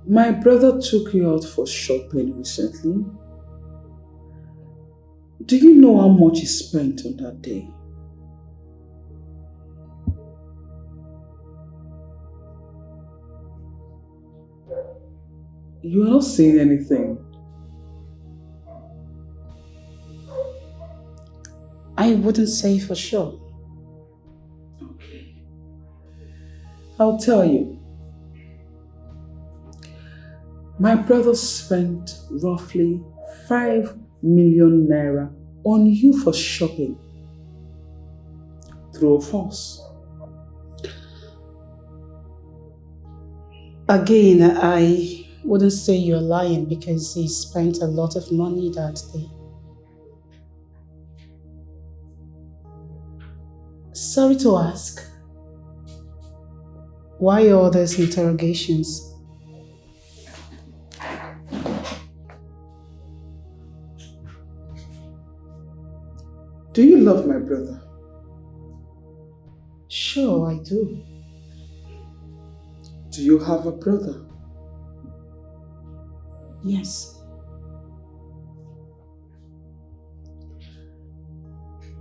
My brother took you out for shopping recently. Do you know how much he spent on that day? You are not saying anything. I wouldn't say for sure. I'll tell you. My brother spent roughly 5 million naira on you for shopping. True or false? Again, I wouldn't say you're lying because he spent a lot of money that day. Sorry to ask, why all these interrogations? Do you love my brother? Sure, I do. Do you have a brother? Yes.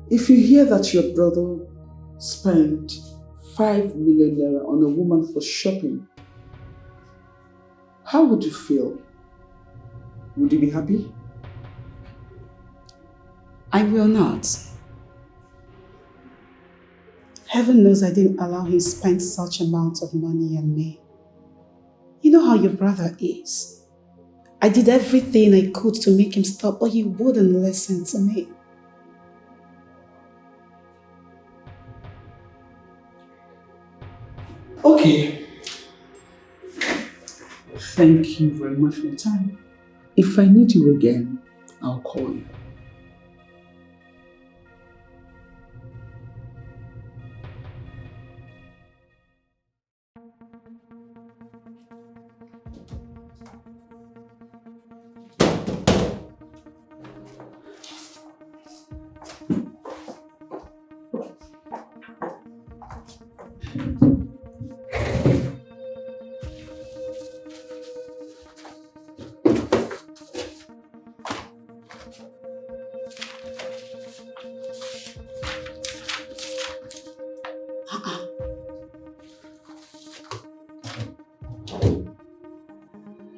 If you hear that your brother spent 5 million naira on a woman for shopping, how would you feel? Would you be happy? I will not. Heaven knows I didn't allow him to spend such amount of money on me. You know how your brother is. I did everything I could to make him stop, but he wouldn't listen to me. Okay. Thank you very much for your time. If I need you again, I'll call you.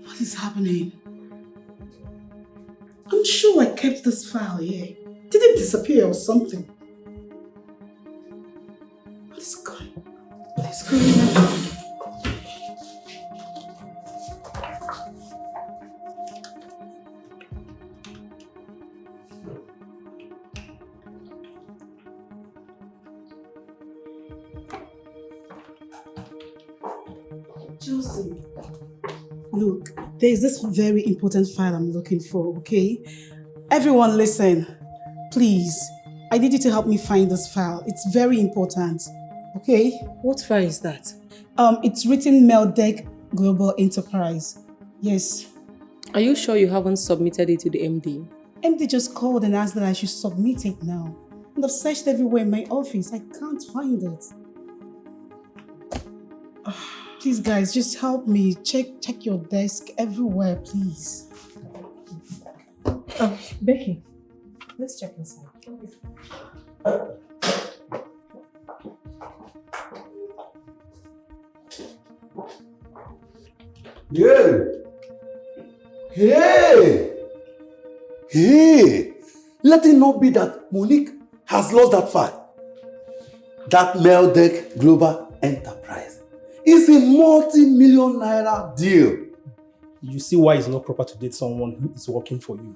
What is happening? I'm sure I kept this file here. Did it disappear or something? What is going on? Josie, look, there's this very important file I'm looking for, okay? Everyone listen, please. I need you to help me find this file. It's very important, okay? What file is that? It's written Meldec Global Enterprise. Yes. Are you sure you haven't submitted it to the MD? MD just called and asked that I should submit it now. And I've searched everywhere in my office. I can't find it. Please, guys, just help me. Check your desk everywhere, please. Oh, Becky, let's check inside. Yeah. Hey! Let it not be that Monique has lost that file. That Meldec Global Enterprise is a multi-million naira deal. You see why it's not proper to date someone who is working for you.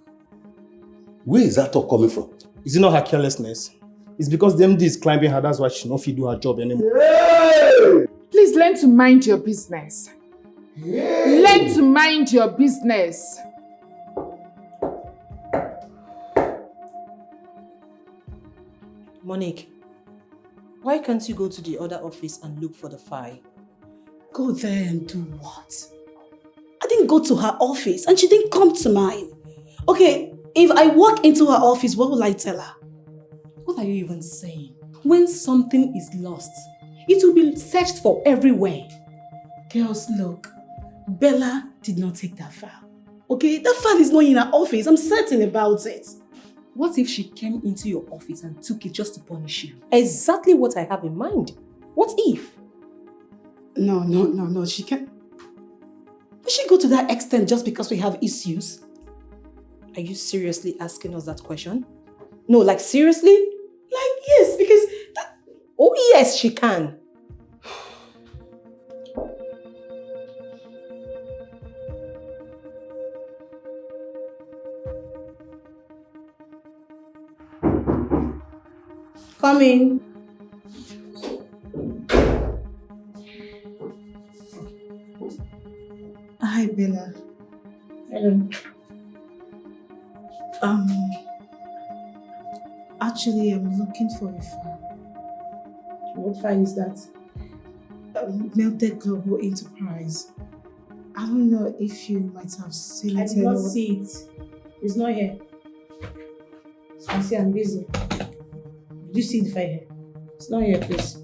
Where is that talk coming from? Is it not her carelessness? It's because the MD is climbing her, that's why she not fit do her job anymore. Hey! Please learn to mind your business. Hey! Learn to mind your business. Monique, why can't you go to the other office and look for the file? Go there and do what? I didn't go to her office and she didn't come to mine. Okay, if I walk into her office, what will I tell her? What are you even saying? When something is lost, it will be searched for everywhere. Girls, look, Bella did not take that file. Okay, that file is not in her office. I'm certain about it. What if she came into your office and took it just to punish you? Exactly what I have in mind. What if? No, she can't. We should go to that extent just because we have issues. Are you seriously asking us that question? No, like seriously? Like yes, because oh yes, she can. Come in. Hi, Bella. Hello. Actually, I'm looking for a file. What file is that? Melted Global Enterprise. I don't know if you might have seen it. I did not see it. It's not here. I see I'm busy. Did you see the file here? It's not here, please.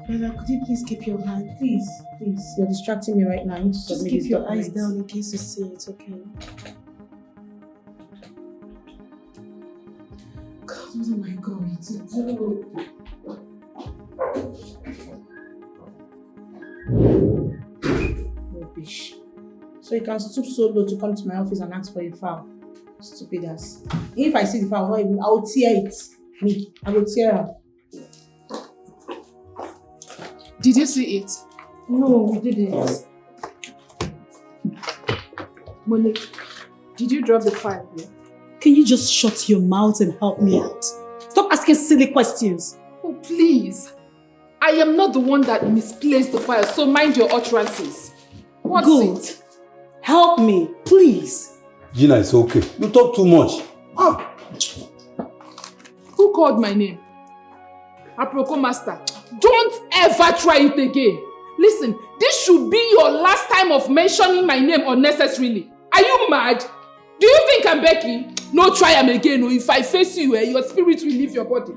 Bella, could you please keep your hand? Please. You're distracting me right now. I need to Just submit keep this your eyes document. down in case you see it, okay? God, what am I going to do? Rubbish. So you can stoop so low to come to my office and ask for a file. Stupid ass. If I see the file, I'll tear it. Me, I will tear it. Did you see it? No, we didn't. Monique, did you drop the file here? Can you just shut your mouth and help me out? Stop asking silly questions. Oh, please. I am not the one that misplaced the file, so mind your utterances. What's Good. it? Help me, please. Gina, it's okay. You talk too much. Who called my name? Aproko Master. Don't ever try it again. Listen, this should be your last time of mentioning my name unnecessarily. Are you mad? Do you think I'm Becky? No, try am again. Or if I face you, your spirit will leave your body.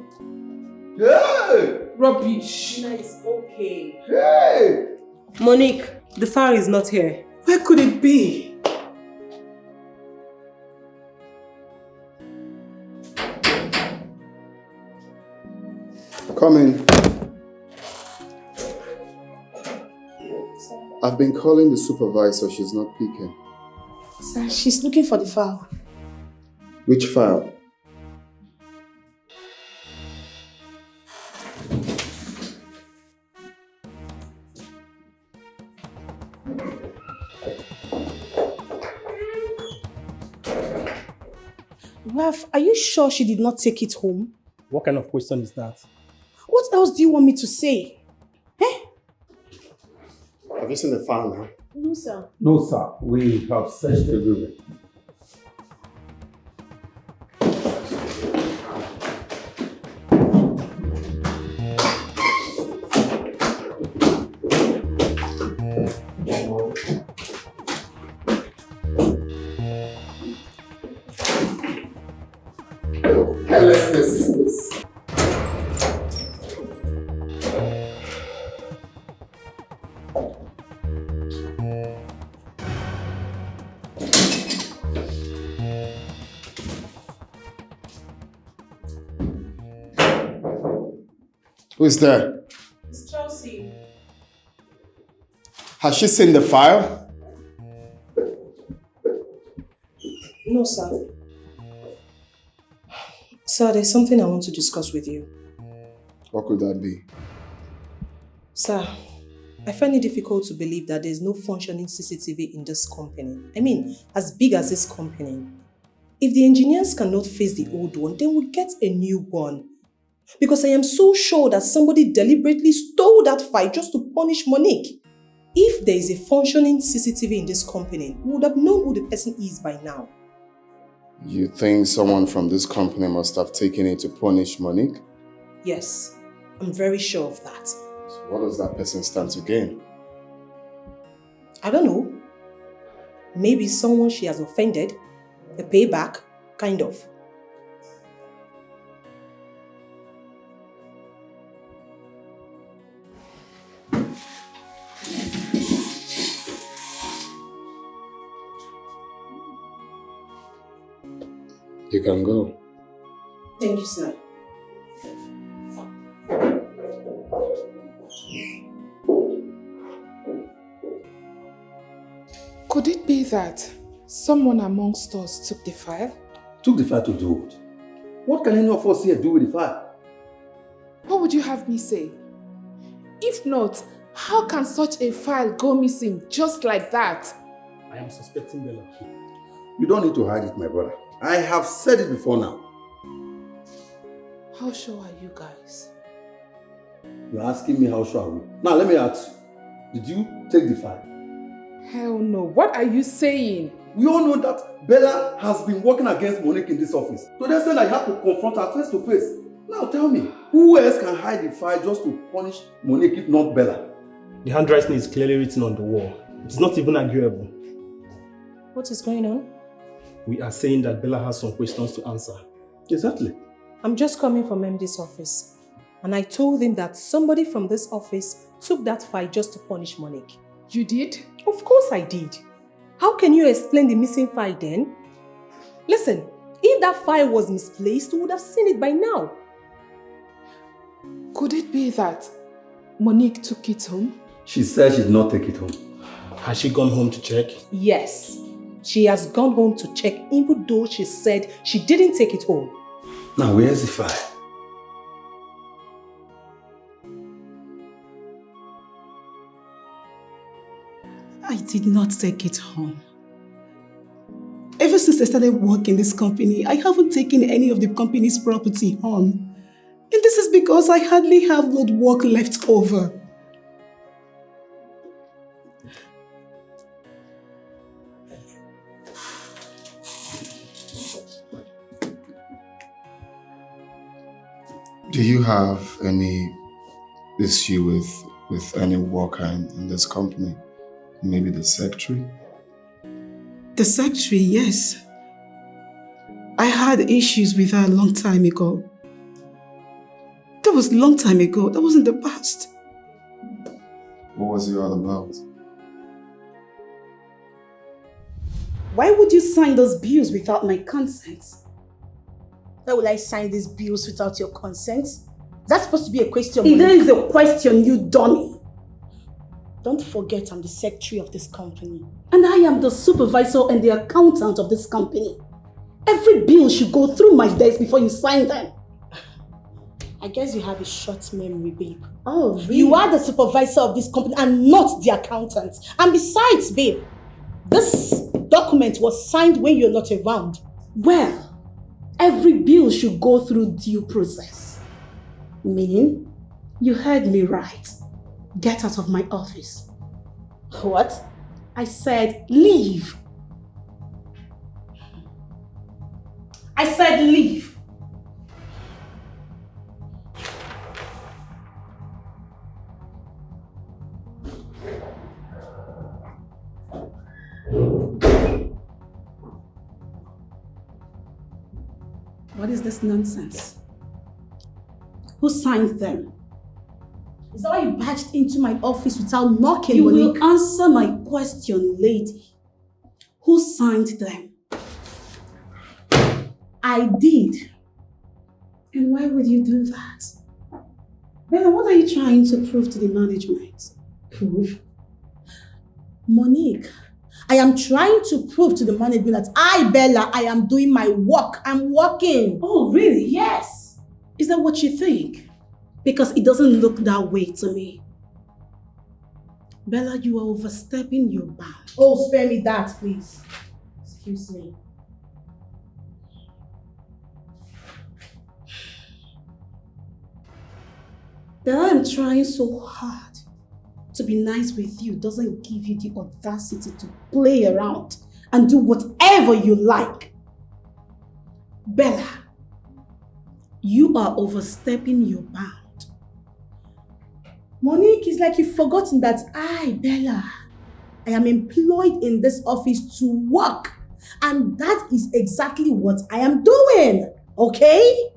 Hey! Rubbish. Gina, it's okay. Hey! Monique, the file is not here. Where could it be? Come in. I've been calling the supervisor, she's not picking. Sir, she's looking for the file. Which file? Ralph, are you sure she did not take it home? What kind of question is that? What else do you want me to say? Have you seen the file now? No, sir. No, sir. We have searched everywhere. Carelessness. Who is there? It's Chelsea. Has she seen the file? No, sir. Sir, there's something I want to discuss with you. What could that be? Sir, I find it difficult to believe that there's no functioning CCTV in this company. I mean, as big as this company. If the engineers cannot face the old one, then we'll get a new one. Because I am so sure that somebody deliberately stole that file just to punish Monique. If there is a functioning CCTV in this company, we would have known who the person is by now. You think someone from this company must have taken it to punish Monique? Yes, I'm very sure of that. So what does that person stand to gain? I don't know. Maybe someone she has offended, a payback, kind of. You can go. Thank you, sir. Could it be that someone amongst us took the file? Took the file to do what? What can any of us here do with the file? What would you have me say? If not, how can such a file go missing just like that? I am suspecting Bella. You don't need to hide it, my brother. I have said it before now. How sure are you guys? You're asking me how sure are we? Now let me ask you. Did you take the file? Hell no. What are you saying? We all know that Bella has been working against Monique in this office. So they said I have to confront her face to face. Now tell me, who else can hide the file just to punish Monique if not Bella? The handwriting is clearly written on the wall. It is not even arguable. What is going on? We are saying that Bella has some questions to answer. Exactly. I'm just coming from MD's office. And I told him that somebody from this office took that file just to punish Monique. You did? Of course I did. How can you explain the missing file then? Listen, if that file was misplaced, we would have seen it by now. Could it be that Monique took it home? She said she did not take it home. Has she gone home to check? Yes. She has gone home to check even though she said she didn't take it home. Now where's the file? I did not take it home. Ever since I started working in this company, I haven't taken any of the company's property home. And this is because I hardly have load work left over. Do you have any issue with any worker in this company? Maybe the secretary? The secretary, yes. I had issues with her a long time ago. That was a long time ago. That wasn't the past. What was it all about? Why would you sign those bills without my consent? Why will I sign these bills without your consent? That's supposed to be a question. It is a question, you dummy. Don't forget I'm the secretary of this company. And I am the supervisor and the accountant of this company. Every bill should go through my desk before you sign them. I guess you have a short memory, babe. Oh, really? You are the supervisor of this company and not the accountant. And besides, babe, this document was signed when you're not around. Well, every bill should go through due process. Meaning, you heard me right. Get out of my office. What? I said leave. I said leave. What is this nonsense? Who signed them? Is that why you barged into my office without knocking? You will answer my question, lady. Who signed them? I did. And why would you do that? Bella, what are you trying to prove to the management? Prove? Monique, I am trying to prove to the management that Bella, I am doing my work. I'm working. Oh, really? Yes. Is that what you think? Because it doesn't look that way to me. Bella, you are overstepping your bounds. Oh, spare me that, please. Excuse me. Bella, I'm trying so hard to be nice with you doesn't give you the audacity to play around and do whatever you like. Bella, you are overstepping your bounds. Monique, it's like you've forgotten that Bella, I am employed in this office to work. And that is exactly what I am doing. Okay?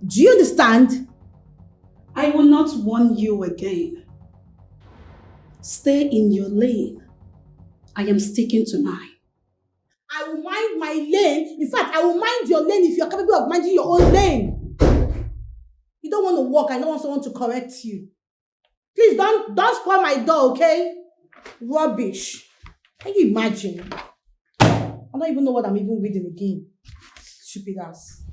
Do you understand? I will not warn you again. Stay in your lane. I am sticking to mine. I will mind my lane. In fact, I will mind your lane if you're capable of minding your own lane. You don't want to walk. I don't want someone to correct you. Please don't spoil my door, okay? Rubbish. Can you imagine? I don't even know what I'm even reading again. Stupid ass.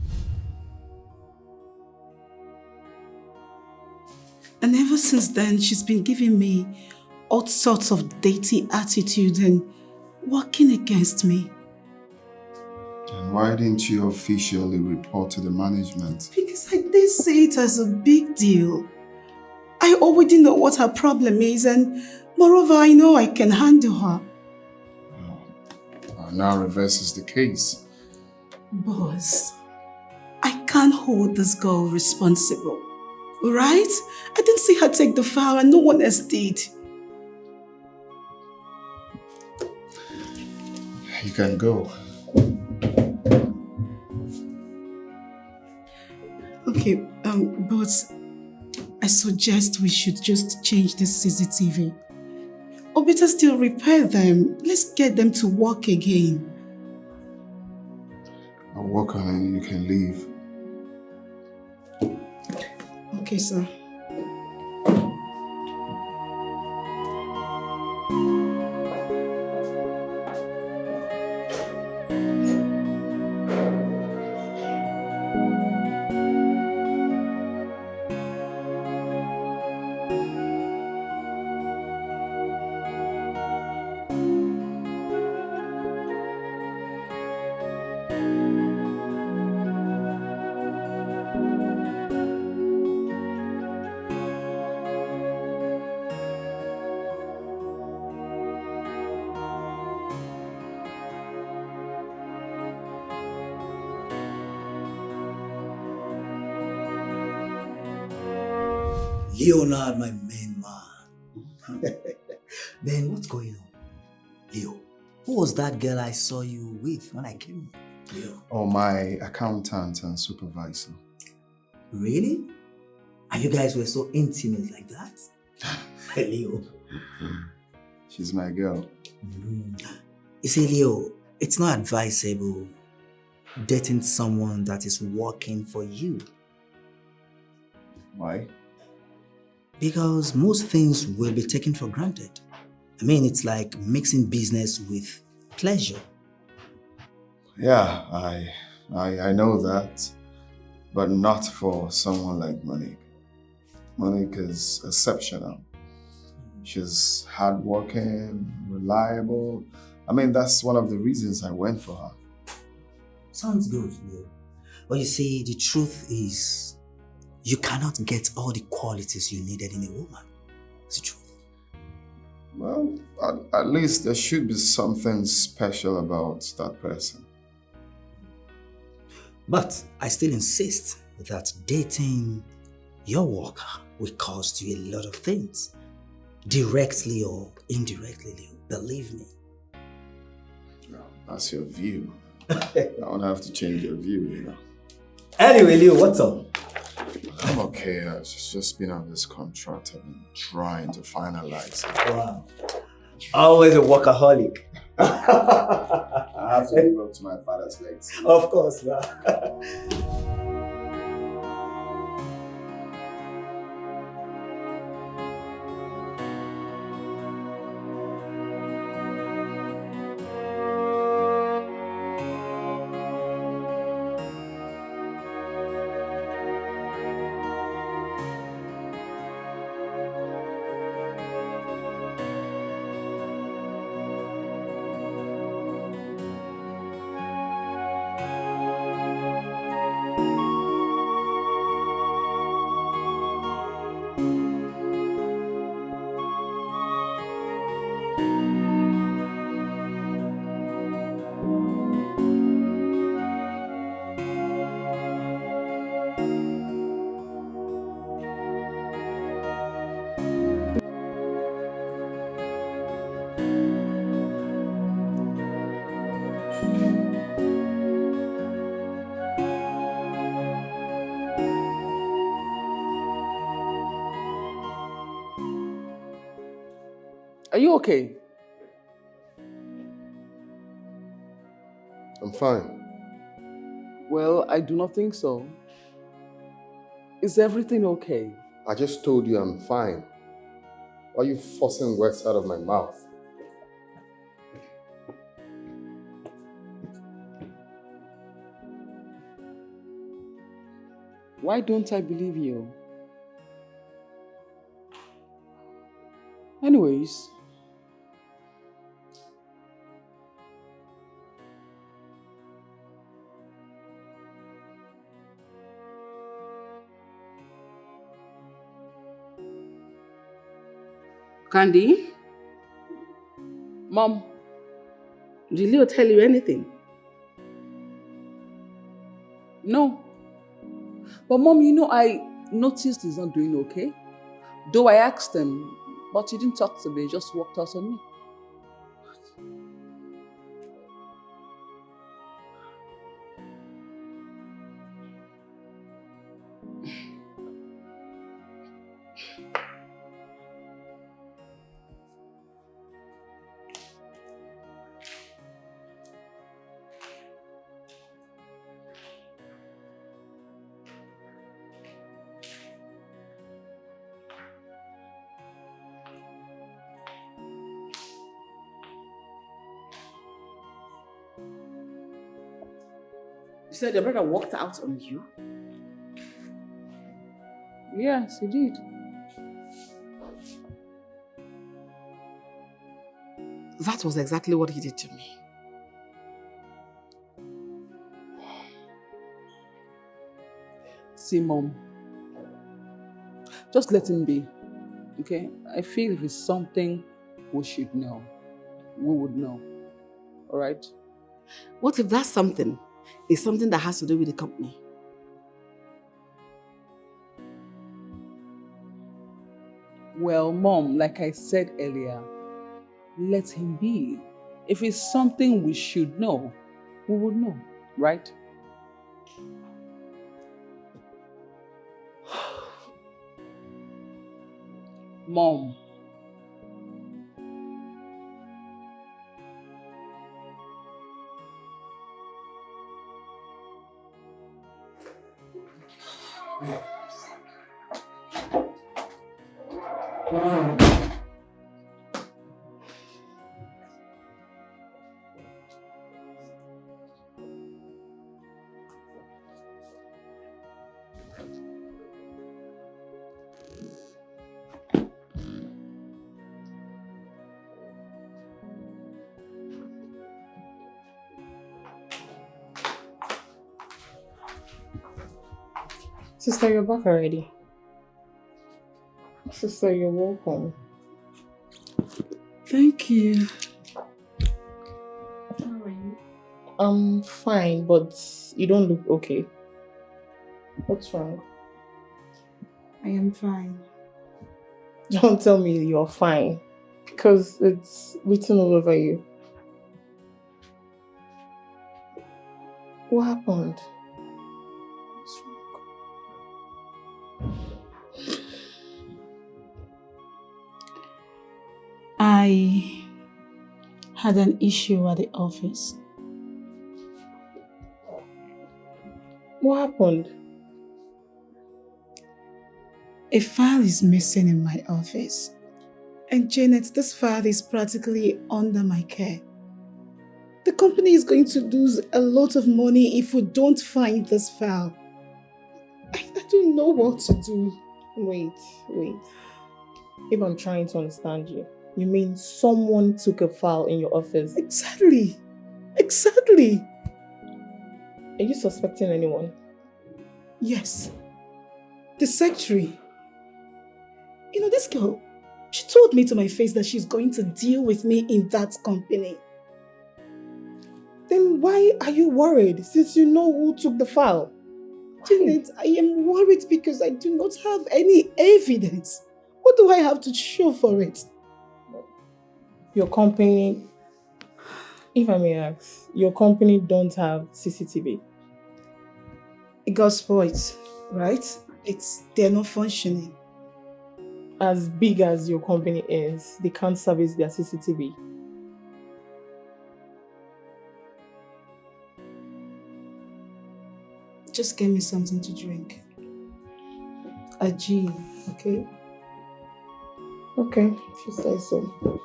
And ever since then, she's been giving me all sorts of dirty attitude and working against me. And why didn't you officially report to the management? Because I didn't see it as a big deal. I already know what her problem is, and moreover, I know I can handle her. Now reverses the case. Boss, I can't hold this girl responsible. Alright? I didn't see her take the file and no one else did. You can go. Okay, but I suggest we should just change the CCTV. Or better still, repair them. Let's get them to work again. I'll work on it, you can leave. Okay, sir. Leonard, my main man. Ben, what's going on? Leo, who was that girl I saw you with when I came? Leo. Oh, my accountant and supervisor. Really? And you guys were so intimate like that? Leo. She's my girl. You see, Leo, it's not advisable dating someone that is working for you. Why? Because most things will be taken for granted. I mean, it's like mixing business with pleasure. Yeah, I know that, but not for someone like Monique. Monique is exceptional. She's hardworking, reliable. I mean, that's one of the reasons I went for her. Sounds good, Leo. But you see, the truth is, you cannot get all the qualities you needed in a woman. It's the truth. Well, at least there should be something special about that person. But I still insist that dating your worker will cost you a lot of things. Directly or indirectly, Leo. Believe me. Well, that's your view. I don't have to change your view, you know. Anyway, Leo, what's up? I'm okay. I've just been on this contract. I've been trying to finalize it. Wow. Always a workaholic. I have to live up to my father's legs. Of course, man. Are you okay? I'm fine. Well, I do not think so. Is everything okay? I just told you I'm fine. Why are you forcing words out of my mouth? Why don't I believe you? Anyways, Candy, Mom, did Leo tell you anything? no. But Mom, I noticed he's not doing okay. Though I asked him, but he didn't talk to me, he just walked out on me. You said your brother walked out on you? Yes, he did. That was exactly what he did to me. See, Mom, just let him be, okay? I feel if it's something we should know, we would know, all right? What if that something is something that has to do with the company? Well, Mom, like I said earlier, let him be. If it's something we should know, we would know, right? Mom. Sister, you're back already. Sister, you're welcome. Thank you. How are you? I'm fine, but you don't look okay. What's wrong? I am fine. Don't tell me you're fine, because it's written all over you. What happened? I had an issue at the office. What happened? A file is missing in my office. And Janet, this file is practically under my care. The company is going to lose a lot of money if we don't find this file. I don't know what to do. Wait. If I'm trying to understand you, you mean someone took a file in your office? Exactly. Are you suspecting anyone? Yes. The secretary. This girl, she told me to my face that she's going to deal with me in that company. Then why are you worried since you know who took the file? Janet, I am worried because I do not have any evidence. What do I have to show for it? Your company, if I may ask, your company don't have CCTV? It got spoiled, right? They're not functioning. As big as your company is, they can't service their CCTV. Just get me something to drink. A gin, okay? Okay, if you say so.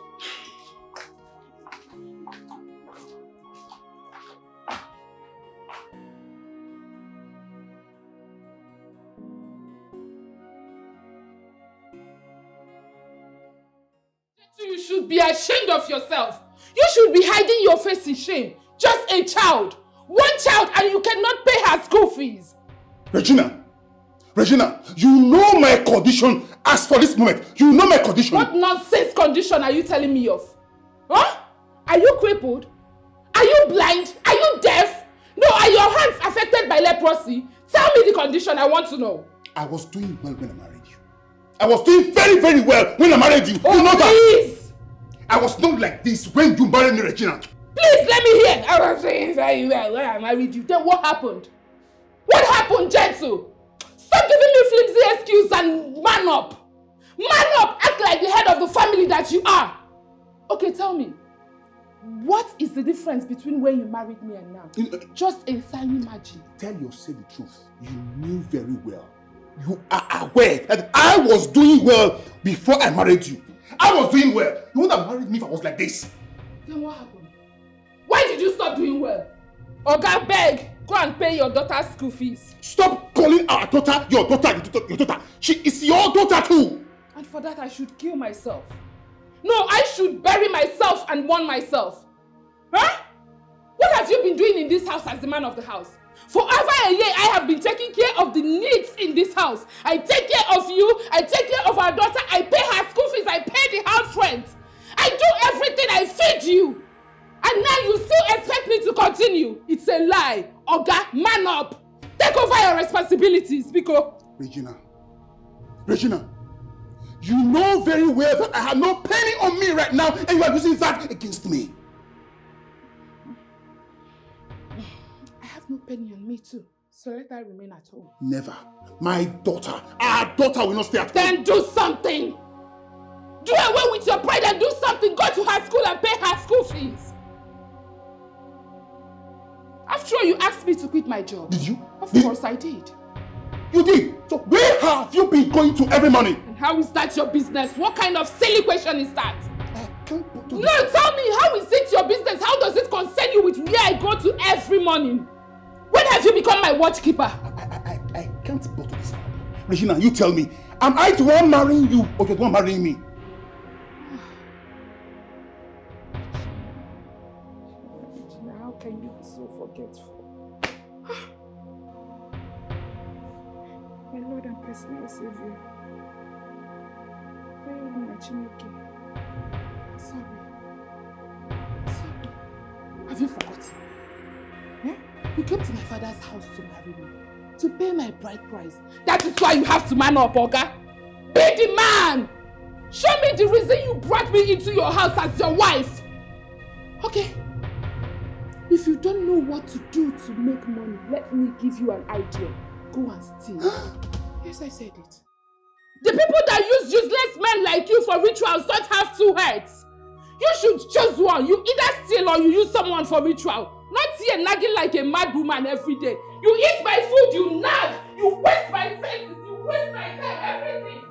should be ashamed of yourself. You should be hiding your face in shame. Just a child. One child and you cannot pay her school fees. Regina, you know my condition as for this moment. You know my condition. What nonsense condition are you telling me of? Huh? Are you crippled? Are you blind? Are you deaf? No, are your hands affected by leprosy? Tell me the condition, I want to know. I was doing well when I married you. I was doing very, very well when I married you. Oh, you know please! That? I was not like this when you married me, Regina. Please, let me hear. I was doing very well when I married you. Then what happened? What happened, Gentle? Stop giving me flimsy excuse and man up. Man up! Act like the head of the family that you are. Okay, tell me. What is the difference between when you married me and now? Just a tiny margin. Tell yourself the truth. You knew very well. You are aware that I was doing well before I married you. I was doing well. You would have married me if I was like this. Then what happened? Why did you stop doing well? Oga, beg, go and pay your daughter's school fees. Stop calling our daughter your daughter. She is your daughter too. And for that I should kill myself. No, I should bury myself and mourn myself. Huh? What have you been doing in this house as the man of the house? For over a year, I have been taking care of the needs in this house. I take care of you, I take care of our daughter, I pay her school fees, I pay the house rent. I do everything, I feed you. And now you still expect me to continue. It's a lie. Oga, man up. Take over your responsibilities, because... Regina, you know very well that I have no penny on me right now and you are using that against me. I have no penny on me too. So let her remain at home. Never. My daughter, our daughter will not stay at home. Then do something. Do away with your pride and do something. Go to her school and pay her school fees. After all, you asked me to quit my job. Did you? Of course I did. You did? So where have you been going to every morning? And how is that your business? What kind of silly question is that? No, tell me, how is it your business? How does it concern you with where I go to every morning? When have you become my watchkeeper? I can't go to this. Regina, you tell me, am I the one marrying you or you're the one marrying me? How can you be so forgetful? My Lord and personal Savior. Sorry. Have you forgotten? Eh? You came to my father's house to marry me, to pay my bride price. That is why you have to man up, Oga. Be the man! Show me the reason you brought me into your house as your wife. Okay? If you don't know what to do to make money, let me give you an idea. Go and steal. Yes, I said it. The people that use useless men like you for rituals don't have two heads. You should choose one. You either steal or you use someone for ritual. Not here nagging like a mad woman every day. You eat my food, you nag. You waste my senses, you waste my time, everything.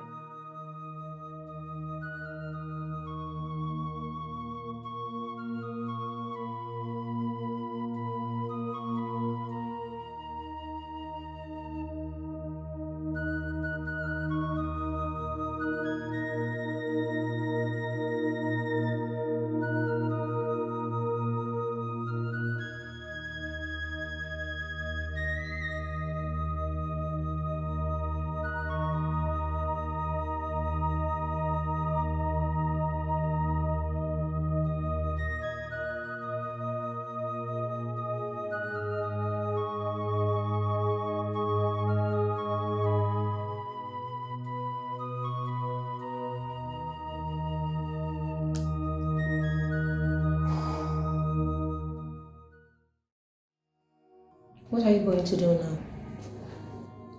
What are you going to do now?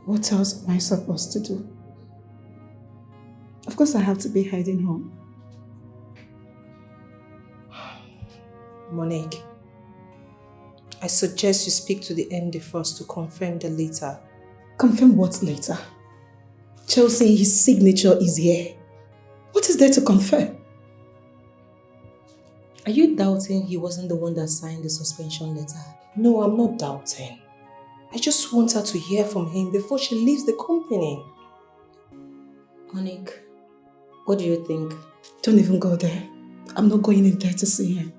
What else am I supposed to do? Of course I have to be hiding home. Monique, I suggest you speak to the MD first to confirm the letter. Confirm what later? Chelsea, his signature is here. What is there to confirm? Are you doubting he wasn't the one that signed the suspension letter? No, I'm not doubting. I just want her to hear from him before she leaves the company. Monique, what do you think? Don't even go there. I'm not going in there to see him.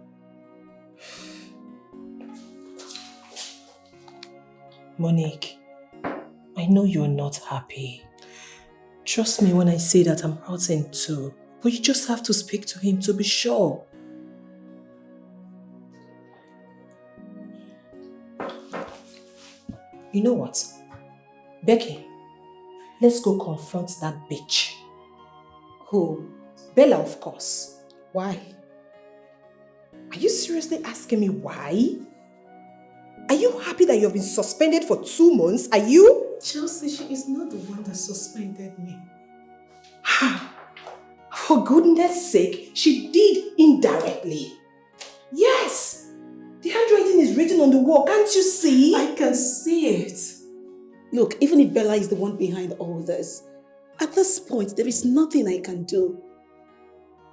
Monique, I know you're not happy. Trust me when I say that I'm hurting too. But you just have to speak to him to be sure. You know what? Becky, let's go confront that bitch. Who? Bella, of course. Why? Are you seriously asking me why? Are you happy that you've been suspended for 2 months? Are you? Chelsea, she is not the one that suspended me. For goodness sake, she did indirectly. Yes! The handwriting is written on the wall, can't you see? I can see it. Look, even if Bella is the one behind all this, at this point, there is nothing I can do.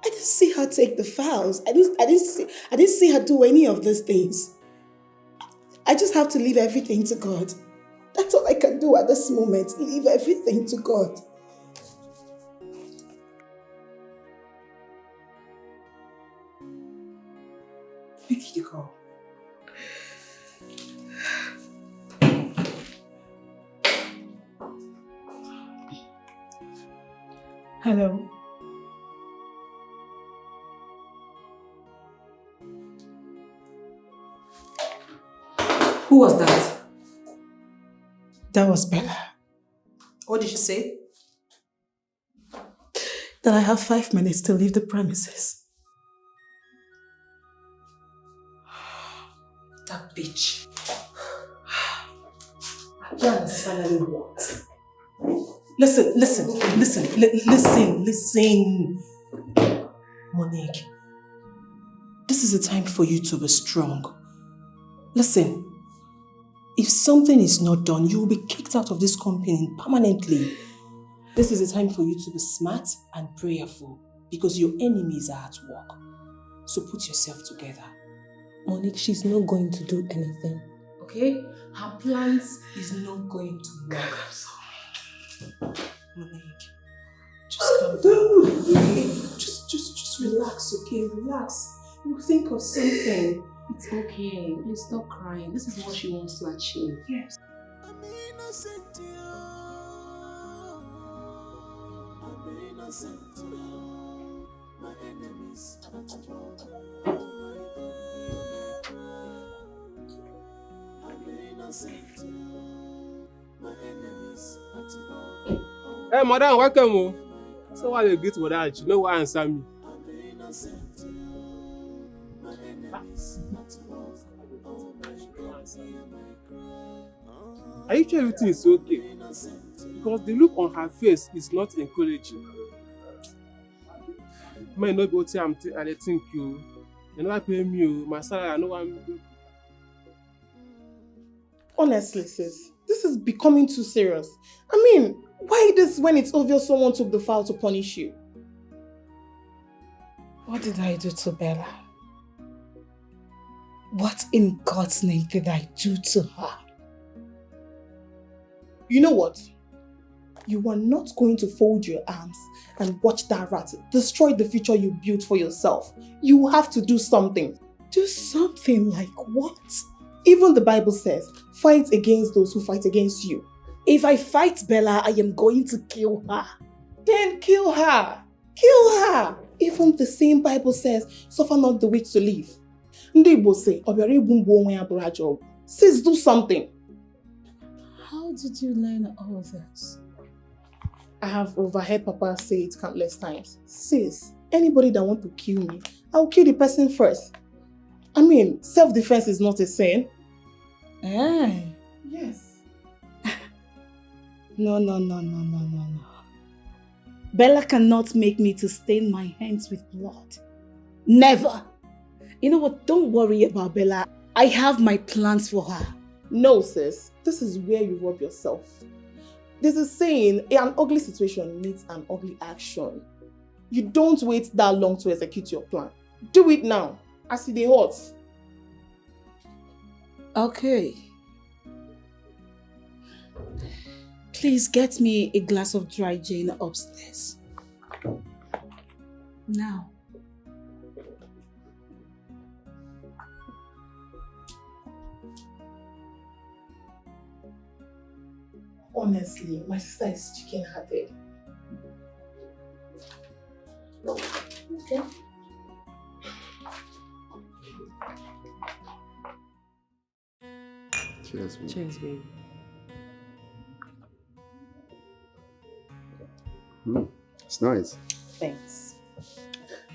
I didn't see her take the files. I didn't see her do any of these things. I just have to leave everything to God. That's all I can do at this moment. Leave everything to God. Where did you go? Hello. Who was that? That was Bella. What did she say? That I have 5 minutes to leave the premises. That bitch. Janice finally what? Listen. Monique, this is a time for you to be strong. Listen, if something is not done, you will be kicked out of this company permanently. This is a time for you to be smart and prayerful because your enemies are at work. So put yourself together. Monique, she's not going to do anything. Okay? Her plans is not going to work. I'm sorry. Monique, just calm down. Okay? Just relax, okay? Relax. We'll think of something. It's okay. Please stop crying. This is what she wants to achieve. Yes. I'm innocent. My enemies at work. I'm innocent. My enemies at work. Hey, madam, welcome. So why you greet madam? She know why answer me. I'm innocent. My enemies at work. Oh my God. Are you sure everything is okay? Because the look on her face is not encouraging. May not go to I think you. You never pay me. My salary, I know I'm. Honestly, sis, this is becoming too serious. I mean, why this when it's obvious someone took the file to punish you? What did I do to Bella? What in God's name did I do to her? You know what? You are not going to fold your arms and watch that rat destroy the future you built for yourself. You have to do something. Do something like what? Even the Bible says, fight against those who fight against you. If I fight Bella, I am going to kill her. Then kill her. Kill her. Even the same Bible says, suffer not the weak to live. Ndị Igbo say, obiara egbu mgbu onwe ya bụrụ ajọ ọgwụ. Sis, do something. How did you learn all this? I have overheard Papa say it countless times. Sis, anybody that wants to kill me, I'll kill the person first. I mean, self-defense is not a sin. Yes. No. Bella cannot make me to stain my hands with blood. Never. You know what? Don't worry about Bella. I have my plans for her. No, sis. This is where you rob yourself. There's a saying, an ugly situation needs an ugly action. You don't wait that long to execute your plan. Do it now. I see the hot. Okay. Please get me a glass of dry gin upstairs. Now. Honestly, my sister is chicken-hearted. Okay. Cheers, babe. Cheers, babe. It's nice. Thanks.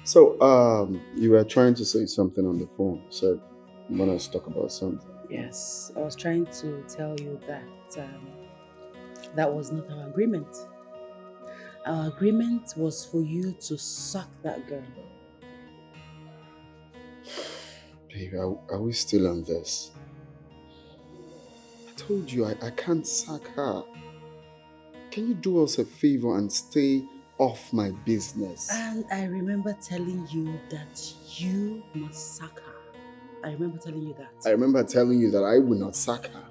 So, you were trying to say something on the phone. So, you want us to talk about something? Yes, I was trying to tell you that that was not our agreement. Our agreement was for you to suck that girl. Baby, are we still on this? I told you I can't sack her. Can you do us a favor and stay off my business? And I remember telling you that you must sack her. I remember telling you that. I remember telling you that I will not sack her.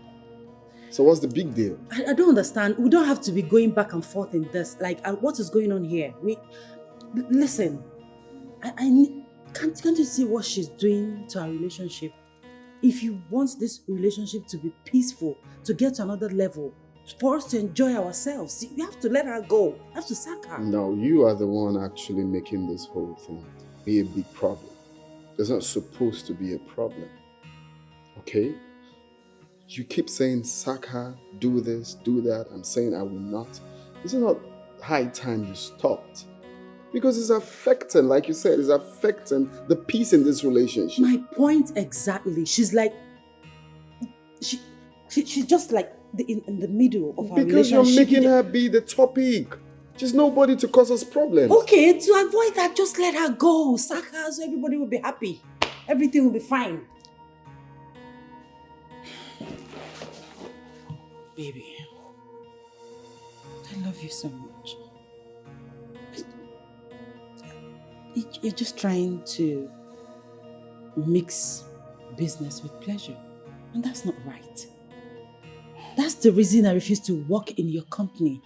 So what's the big deal? I don't understand. We don't have to be going back and forth in this. Like, what is going on here? Listen. Can't you see what she's doing to our relationship? If you want this relationship to be peaceful, to get to another level, for us to enjoy ourselves, you have to let her go. You have to sack her. No, you are the one actually making this whole thing be a big problem. It's not supposed to be a problem. Okay? You keep saying, sack her, do this, do that. I'm saying I will not. Is it not high time you stopped? Because it's affecting, like you said, it's affecting the peace in this relationship. My point exactly. She's like, she's just like in the middle of our relationship. Because you're making her be the topic. She's nobody to cause us problems. Okay, to avoid that, just let her go. Sack her so everybody will be happy. Everything will be fine. Baby, I love you so much. You're just trying to mix business with pleasure. And that's not right. That's the reason I refuse to work in your company.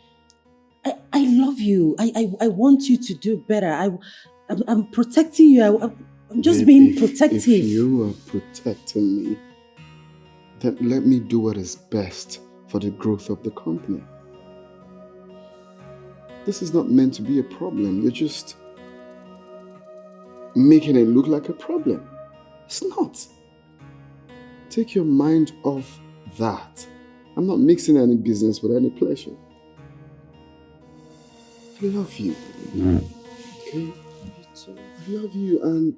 I love you. I want you to do better. I'm protecting you. I'm just being protective. If you are protecting me, then let me do what is best for the growth of the company. This is not meant to be a problem. You're just making it look like a problem. It's not. Take your mind off that. I'm not mixing any business with any pleasure. I love you. Okay? I love you and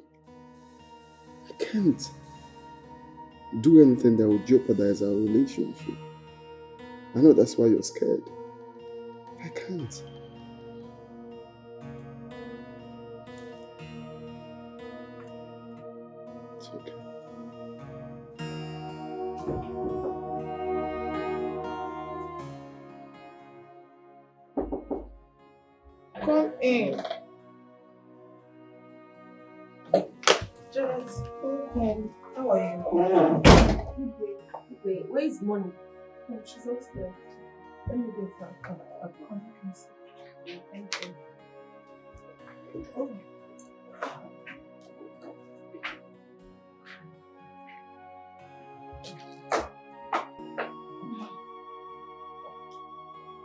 I can't do anything that will jeopardize our relationship. I know that's why you're scared. I can't. It's okay. Come in. Just open. How are you? Wait, where is money? Oh, she's upstairs. Let me get her. Thank you.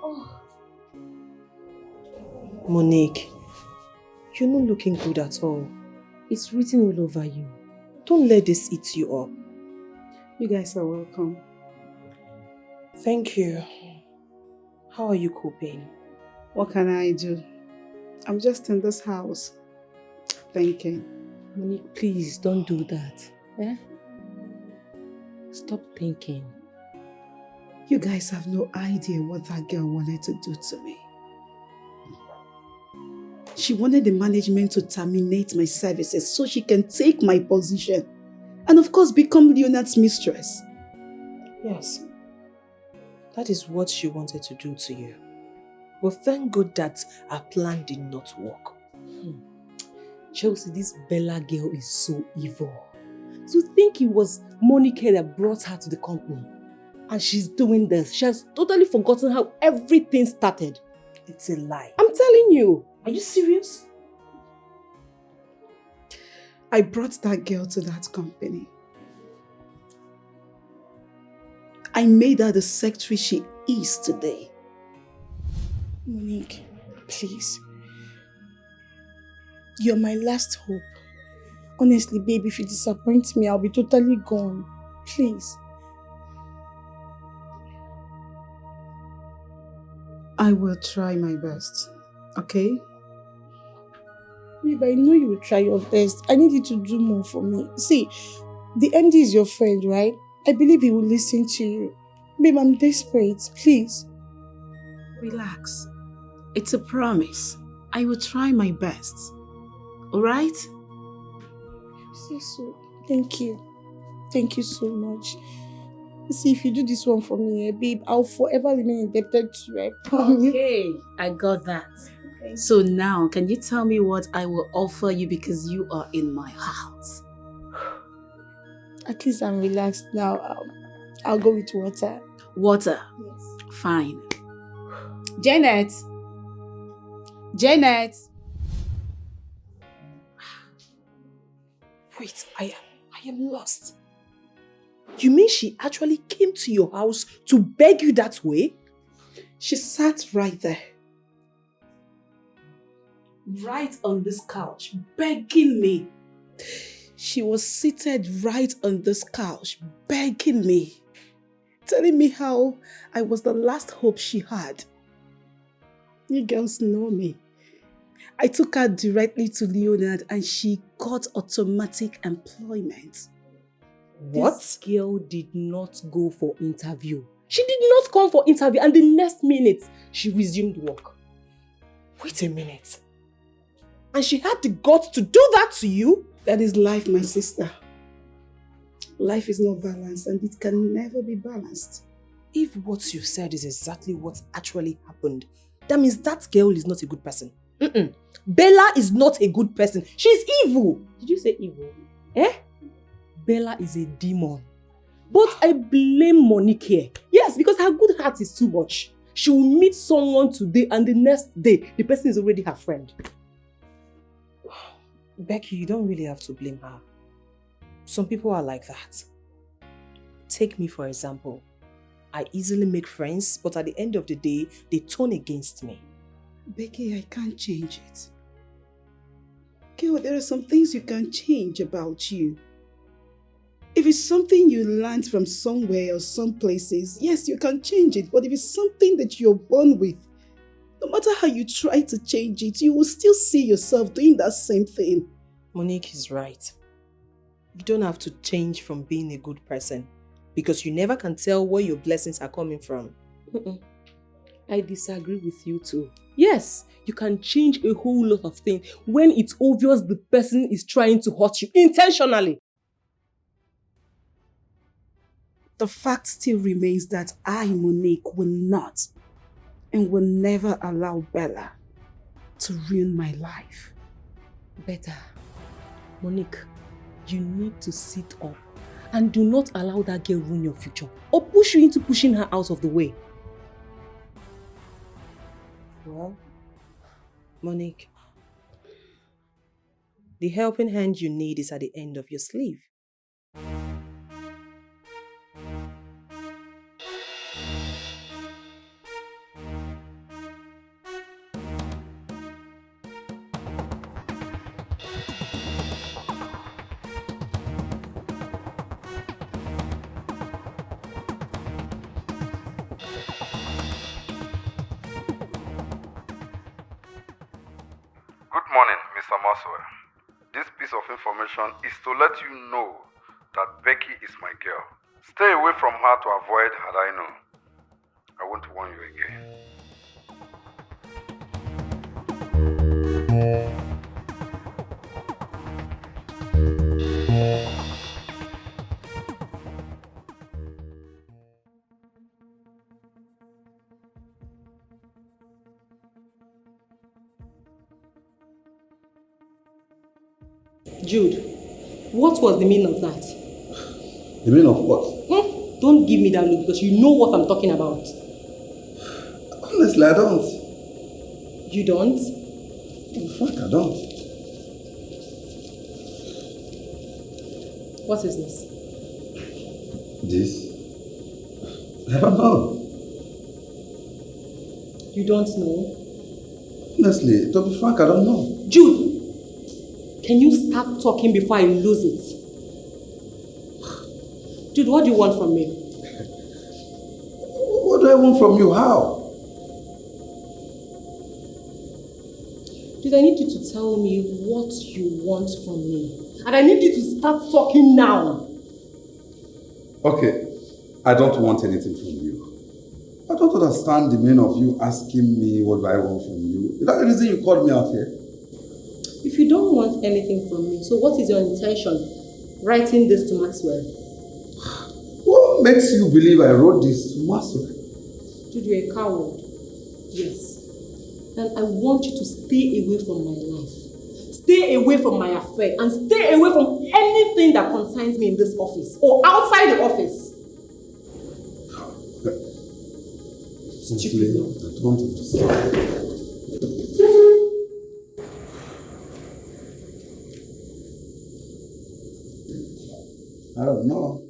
Oh. Monique, you're not looking good at all. It's written all over you. Don't let this eat you up. You guys are welcome. Thank you. How are you coping? What can I do? I'm just in this house, thinking. Monique, please don't do that. Eh? Stop thinking. You guys have no idea what that girl wanted to do to me. She wanted the management to terminate my services so she can take my position and of course become Leonard's mistress. Yes. That is what she wanted to do to you. But thank God that our plan did not work. Chelsea, this Bella girl is so evil. To think it was Monica that brought her to the company. And she's doing this. She has totally forgotten how everything started. It's a lie. I'm telling you. Are you serious? I brought that girl to that company. I made her the secretary she is today. Monique, please. You're my last hope. Honestly, babe, if you disappoint me, I'll be totally gone. Please. I will try my best, okay? Babe, I know you will try your best. I need you to do more for me. See, the MD is your friend, right? I believe he will listen to you. Babe, I'm desperate. Please. Relax. It's a promise. I will try my best. Alright? Say so. Thank you. Thank you so much. See, if you do this one for me, babe, I'll forever remain indebted to you. I promise. Okay, I got that. Okay. So now, can you tell me what I will offer you because you are in my house? At least I'm relaxed now. I'll go with water. Water? Yes. Fine. Janet! Janet! Wait, I am lost. You mean she actually came to your house to beg you that way? She sat right there. Right on this couch, begging me. She was seated right on this couch, begging me. Telling me how I was the last hope she had. You girls know me. I took her directly to Leonard and she got automatic employment. What? This girl did not go for interview. She did not come for interview and the next minute, she resumed work. Wait a minute. And she had the guts to do that to you? That is life, my sister. Life is not balanced and it can never be balanced. If what you said is exactly what actually happened, that means that girl is not a good person. Bella is not a good person. She's evil. Did you say evil? Eh? Bella is a demon. But I blame Monique here. Yes, because her good heart is too much. She will meet someone today and the next day, the person is already her friend. Becky, you don't really have to blame her. Some people are like that. Take me for example. I easily make friends, but at the end of the day, they turn against me. Becky, I can't change it. Girl, there are some things you can change about you. If it's something you learned from somewhere or some places, yes, you can change it. But if it's something that you're born with, no matter how you try to change it, you will still see yourself doing that same thing. Monique is right. You don't have to change from being a good person because you never can tell where your blessings are coming from. I disagree with you too. Yes, you can change a whole lot of things when it's obvious the person is trying to hurt you intentionally. The fact still remains that I, Monique, will not and will never allow Bella to ruin my life. Better. Monique, you need to sit up and do not allow that girl ruin your future or push you into pushing her out of the way. Well, Monique, the helping hand you need is at the end of your sleeve. Good morning, Mr. Maxwell. This piece of information is to let you know that Becky is my girl. Stay away from her to avoid had I known. I won't warn you again. Jude, what was the meaning of that? The meaning of what? Don't give me that look because you know what I'm talking about. Honestly, I don't. You don't? In fact, I don't. What is this? This? I don't know. You don't know? Honestly, to be frank, I don't know. Jude, can you start talking before I lose it? Jude, what do you want from me? What do I want from you? How? Jude, I need you to tell me what you want from me. And I need you to start talking now. Okay, I don't want anything from you. I don't understand the meaning of you asking me what do I want from you. Is that the reason you called me out here? If you don't want anything from me, so what is your intention writing this to Maxwell? What makes you believe I wrote this to Maxwell? Jude, you're a coward. Yes. And I want you to stay away from my life. Stay away from my affair and stay away from anything that concerns me in this office or outside the office. Honestly, I don't understand. I don't know.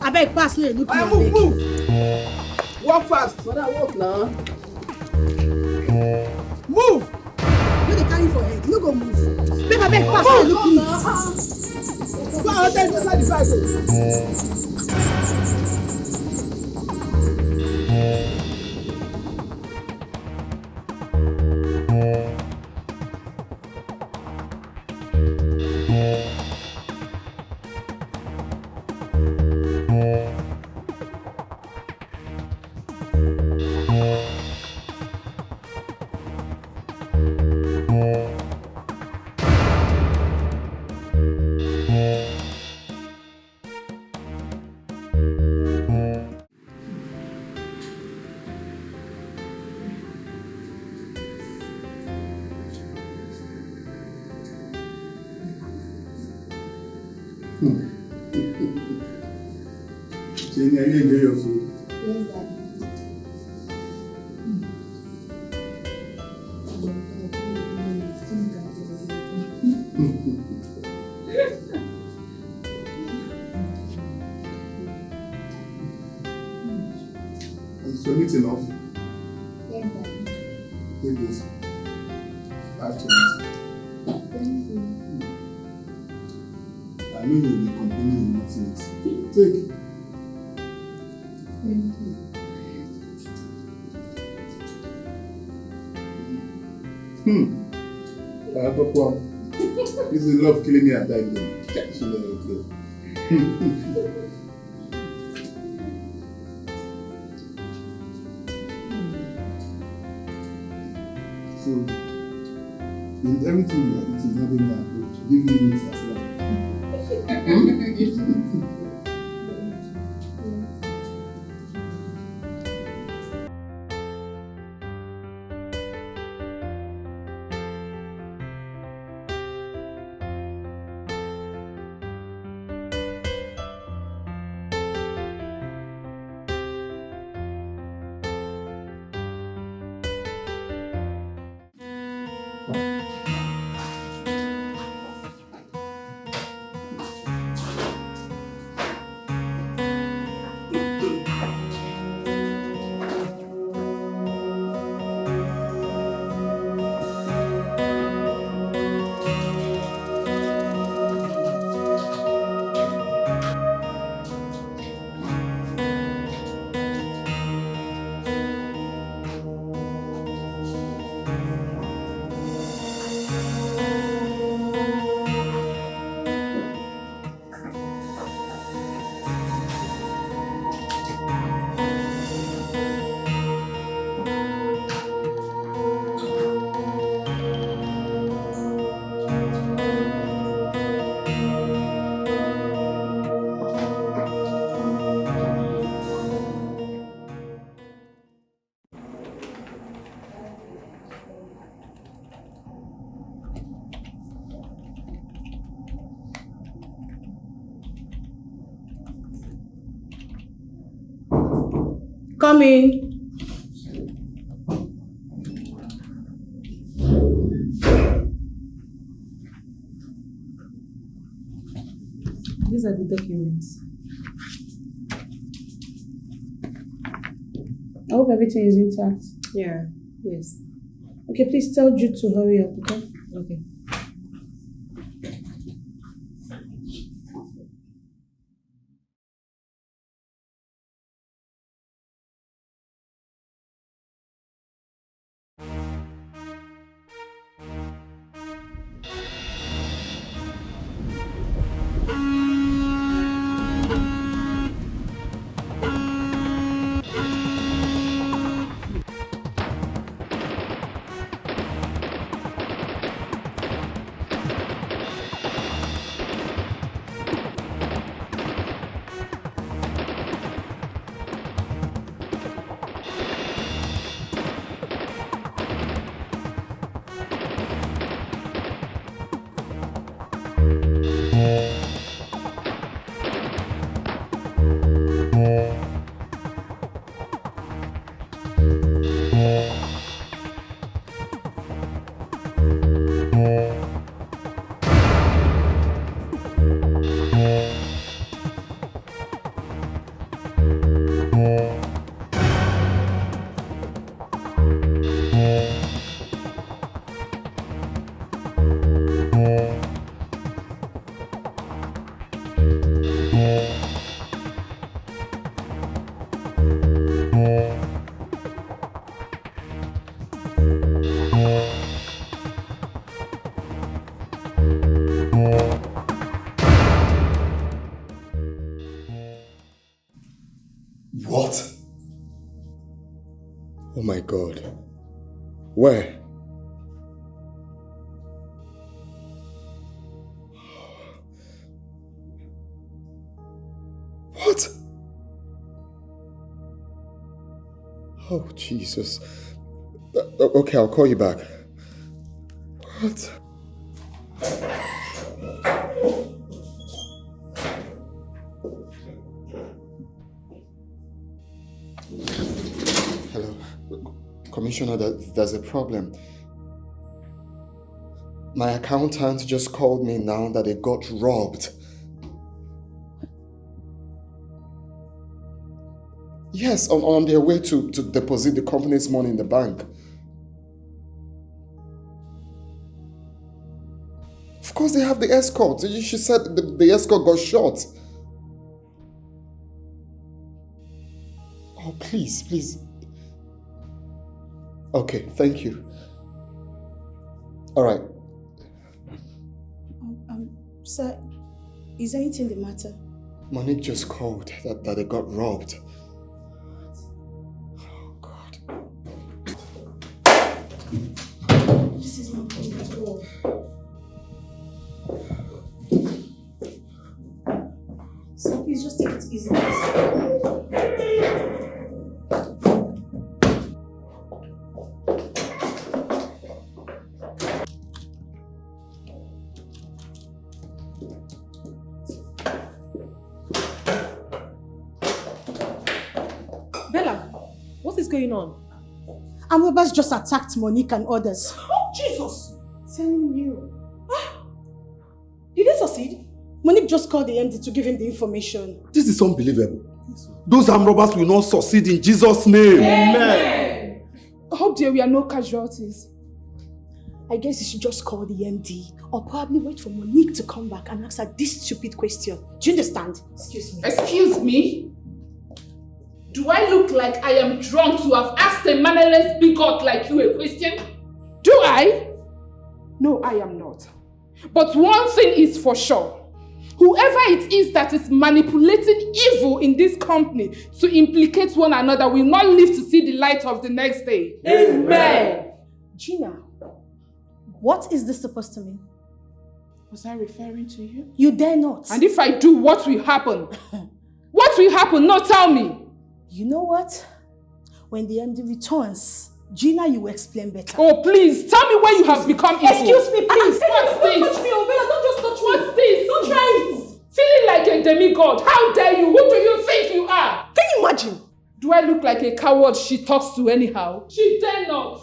I beg, pass me. Look, move. Walk fast. Brother, walk now. Move. You dey carry for head. You no go move. Beg, I beg, pass me. Look, Go outside the bike. Jenny, are you enjoying your food? Yes, Daddy. Is your meat enough? Yes, Daddy. Take this. After it. Thank you. I know you'll be complaining you're not eating it. Take. Thank you. This is love killing me at that time. She never clear. So, in everything you are eating, having my approach, give me meat as well. Come in. These are the documents. I hope everything is intact. Yeah, yes. Okay, please tell Jude to hurry up, okay? Okay. What? Oh my God. Where? What? Oh, Jesus. Okay, I'll call you back. What? Hello. Commissioner, there's a problem. My accountant just called me now that they got robbed. Yes, on their way to deposit the company's money in the bank. Of course they have the escort. She said the escort got shot. Oh, please, please. Okay, thank you. All right. Sir, is anything the matter? Monique just called that they got robbed. This is not good at all. So please just take it easy. Bella, what is going on? Robbers just attacked Monique and others. Oh, Jesus! Telling you. Did they succeed? Monique just called the MD to give him the information. This is unbelievable. Those armed robbers will not succeed in Jesus' name. Amen. I hope there were no casualties. I guess you should just call the MD or probably wait for Monique to come back and ask her this stupid question. Do you understand? Excuse me. Excuse me? Do I look like I am drunk to have asked a mannerless bigot like you a question? Do I? No, I am not. But one thing is for sure. Whoever it is that is manipulating evil in this company to implicate one another will not live to see the light of the next day. Amen. Gina, what is this supposed to mean? Was I referring to you? You dare not. And if I do, what will happen? What will happen? No, tell me. You know what? When the MD returns, Gina, you will explain better. Oh, please, tell me where you have become evil. Excuse me, please. What's this? Don't touch me, Bella. Don't just touch me. What's this? Don't try it. Feeling like a demigod. How dare you? Who do you think you are? Can you imagine? Do I look like a coward she talks to anyhow? She dare not.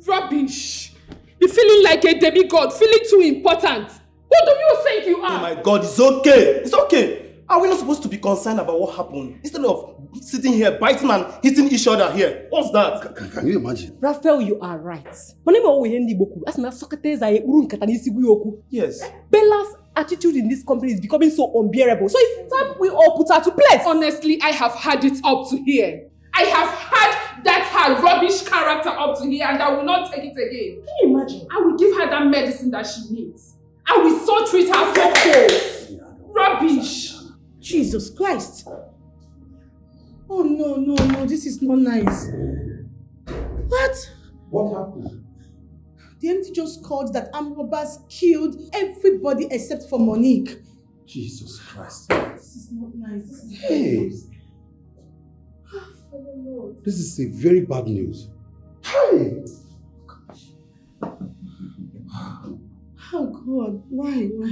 Rubbish. Be feeling like a demigod, feeling too important. Who do you think you are? Oh my God, it's okay. It's okay. Are we not supposed to be concerned about what happened? Instead of sitting here, biting and hitting each other here. What's that? Can you imagine? Raphael, you are right. Yes. Bella's attitude in this company is becoming so unbearable. So it's time we all put her to place. Honestly, I have had it up to here. I have had that her rubbish character up to here and I will not take it again. Can you imagine? I will give her that medicine that she needs. I will so treat her for cold. Rubbish. Jesus Christ. Oh no, this is not nice. What? What happened? The MD just called that armed robbers killed everybody except for Monique. Jesus Christ. This is not nice. This is Hey. This is a very bad news. Hey! Oh God, why? No,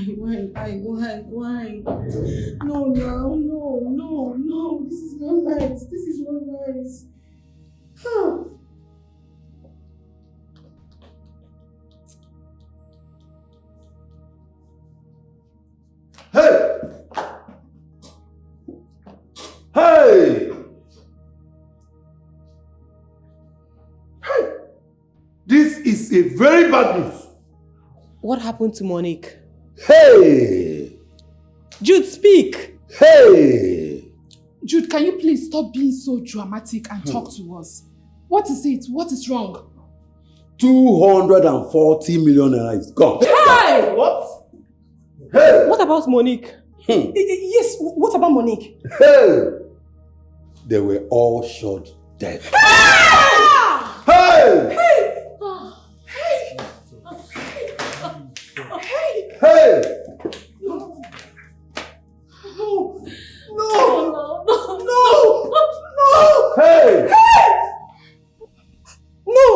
this is not nice. Huh. Hey! Hey! Hey! This is a very bad news. What happened to Monique? Hey! Jude, speak! Hey! Jude, can you please stop being so dramatic and talk to us? What is it? What is wrong? 240 million naira is gone. Hey! What? Hey! What about Monique? Yes, what about Monique? Hey! They were all shot dead. Ah! Hey! Hey! No! Hey! No!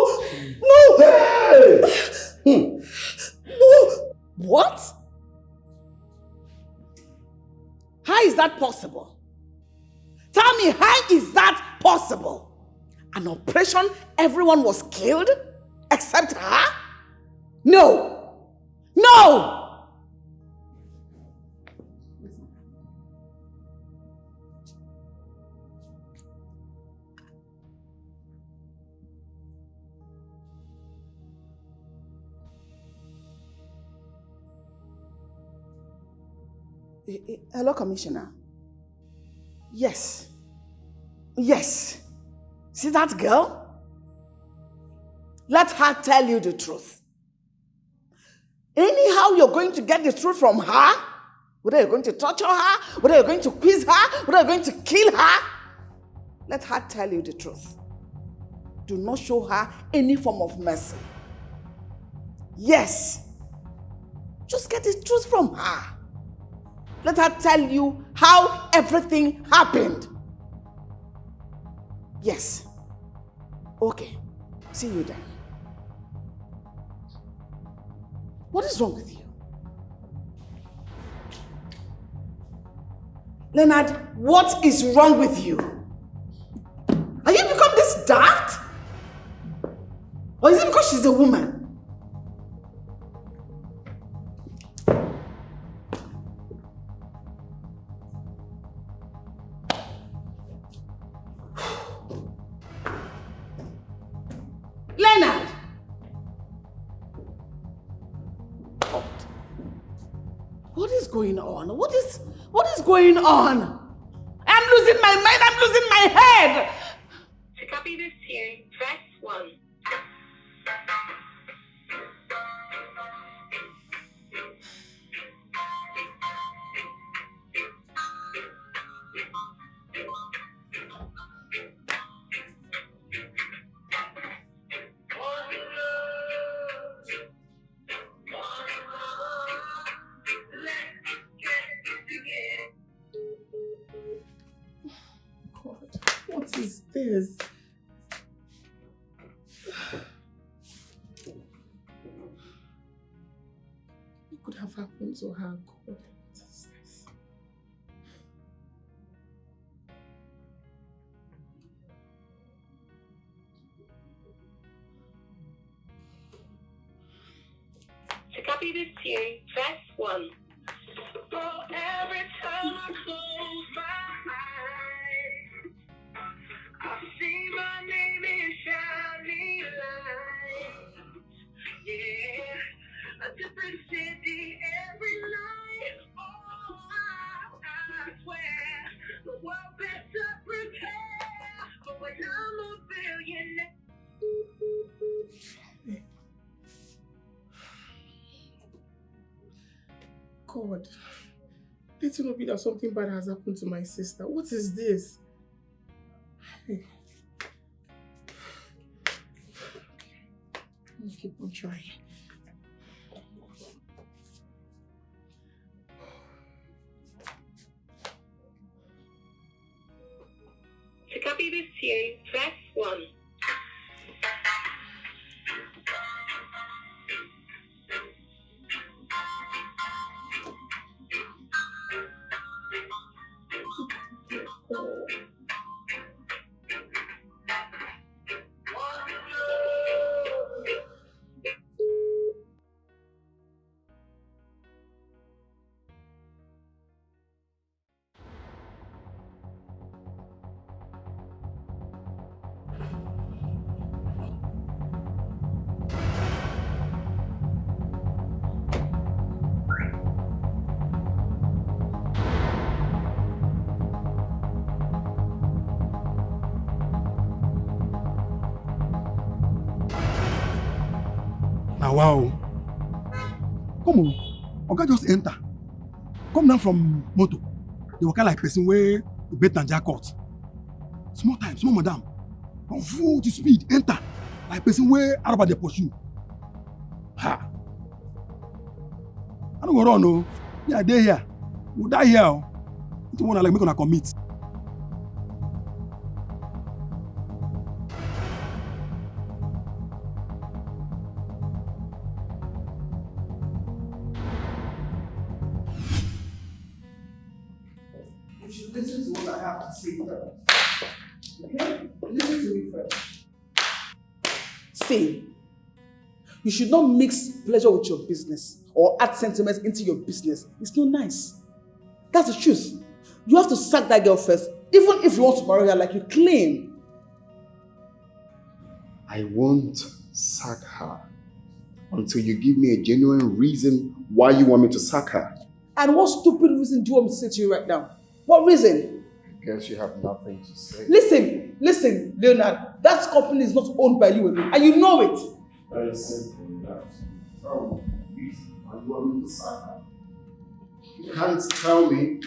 Hey! No! What? How is that possible? Tell me, how is that possible? An operation, everyone was killed except her? No! No! Hello, Commissioner. Yes. See that girl? Let her tell you the truth. Anyhow, you're going to get the truth from her, whether you're going to torture her, whether you're going to quiz her, whether you're going to kill her, let her tell you the truth. Do not show her any form of mercy. Yes. Just get the truth from her. Let her tell you how everything happened. Yes. Okay. See you then. What is wrong with you? Leonard, what is wrong with you? Are you become this daft? Or is it because she's a woman? Leonard! What is going on? What is going on? I'm losing my mind, I'm losing my head! To copy this tune, press 1. What is this? What could have happened to her? God, what is this? God. Let it not be that something bad has happened to my sister. What is this? Hey. Let me keep on trying. To copy this tune, press 1. Now, wow. Come on. Oga just enter. Come down from motor. They walk like person where you bet Naija court. Small time, small madam. From full to speed, enter. Like person where Araba they pursue. Ha. I don't go run, no. Yeah, they here. We'll die here. It's one like make una commit. You should listen to what I have to say first. Okay? Listen to me first. See, you should not mix pleasure with your business or add sentiments into your business. It's not nice. That's the truth. You have to sack that girl first, even if you want to marry her like you claim. I won't sack her until you give me a genuine reason why you want me to sack her. And what stupid reason do you want me to say to you right now? What reason? I guess you have nothing to say. Listen, Leonard. That company is not owned by you alone, and you know it. Very simple. Tell me the reason why you want me to sack her. You can't tell me.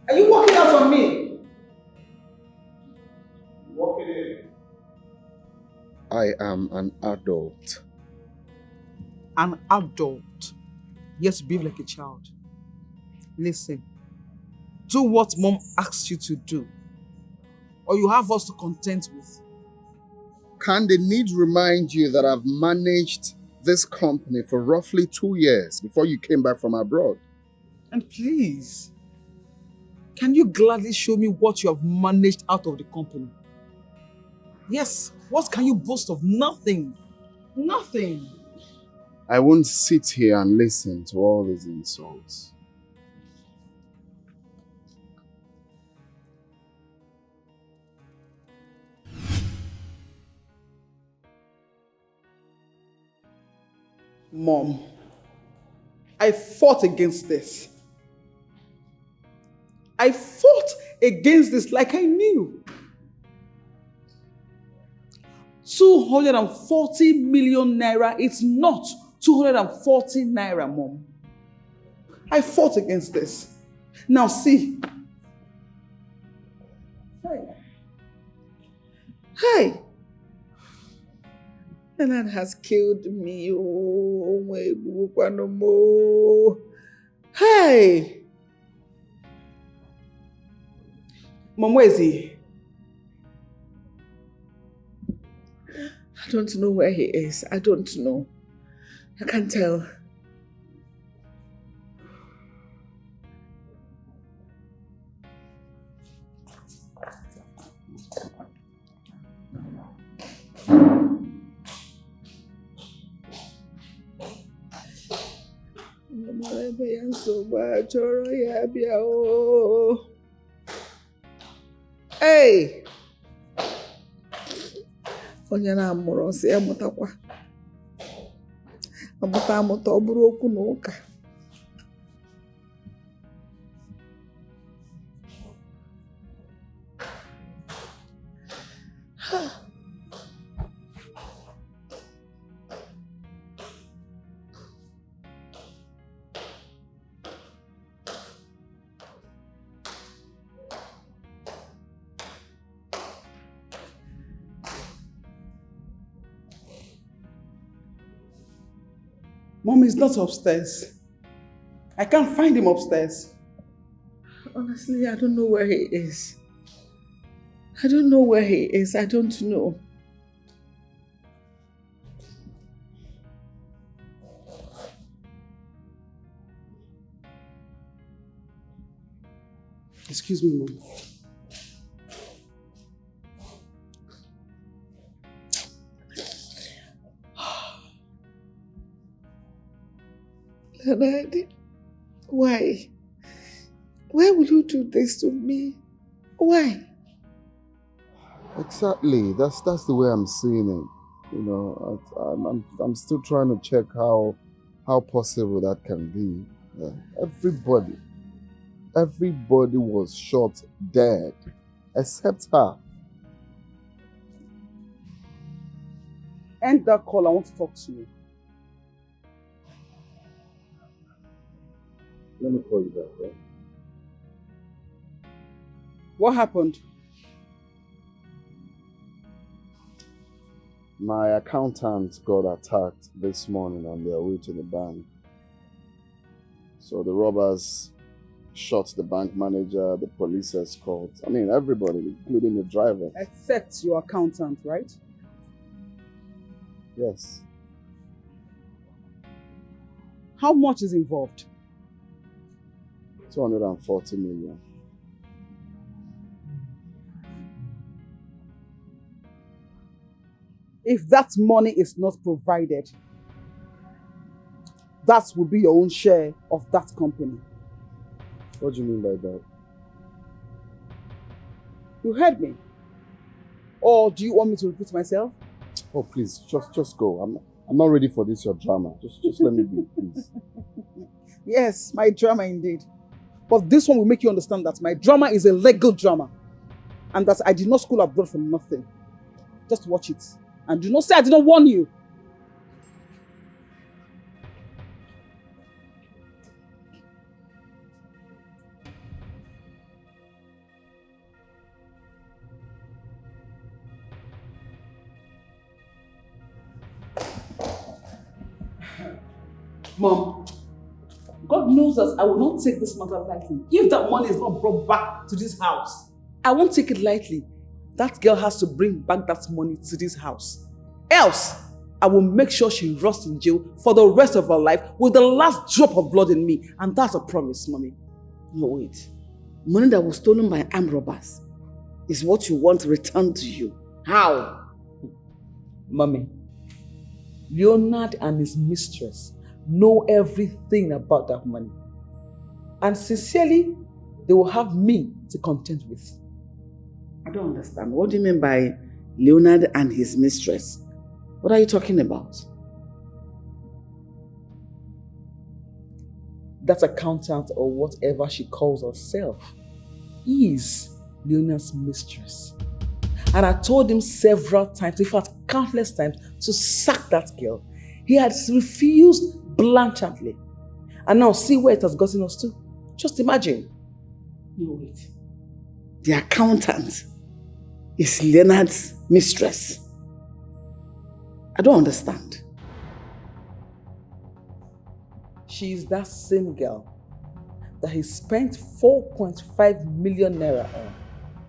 Are you walking out on me? Walking in. I am an adult. An adult. Yes, behave like a child. Listen, do what mom asks you to do, or you have us to contend with. Can the need remind you that I've managed this company for roughly 2 years before you came back from abroad? And please, can you gladly show me what you have managed out of the company? Yes, what can you boast of? Nothing. Nothing. I won't sit here and listen to all these insults. Mom, I fought against this. I fought against this like I knew. 240 million naira, it's not 240 naira, Mom. I fought against this. Now see. Hey. Leonard has killed me. Oh, my no more. Hey. Mom, where is he? I don't know where he is. I don't know. I can't tell. Hey! Onye na-amụrụ nsị amụtakwa. Amụta ọ bụrụ okwu na ụka. Mom is not upstairs. I can't find him upstairs. Honestly, I don't know where he is. I don't know where he is. I don't know. Excuse me, Mom. Leonard, why? Why would you do this to me? Why? Exactly. That's the way I'm seeing it. You know, I'm still trying to check how possible that can be. Everybody was shot dead, except her. End that call. I want to talk to you. Let me call you back, right? What happened? My accountant got attacked this morning on their way to the bank. So the robbers shot the bank manager, the police escort. I mean, everybody, including the driver. Except your accountant, right? Yes. How much is involved? 240 million. If that money is not provided, that will be your own share of that company. What do you mean by that? You heard me. Or do you want me to repeat myself? Oh, please, just go. I'm not ready for this, your drama. Just let me be, please. Yes, my drama indeed. But this one will make you understand that my drama is a legal drama. And that I did not school abroad for nothing. Just watch it. And do not say I did not warn you. Mom, God knows that I will not take this matter lightly. If that money is not brought back to this house, I won't take it lightly. That girl has to bring back that money to this house. Else, I will make sure she rots in jail for the rest of her life with the last drop of blood in me. And that's a promise, Mommy. No, wait. Money that was stolen by armed robbers is what you want returned to you. How? Mommy, Leonard and his mistress know everything about that money. And sincerely, they will have me to contend with. I don't understand. What do you mean by Leonard and his mistress? What are you talking about? That accountant or whatever she calls herself is Leonard's mistress. And I told him several times, in fact countless times, to sack that girl. He had refused blatantly. And now see where it has gotten us to. Just imagine. No, wait. The accountant is Leonard's mistress. I don't understand. She is that same girl that he spent 4.5 million naira on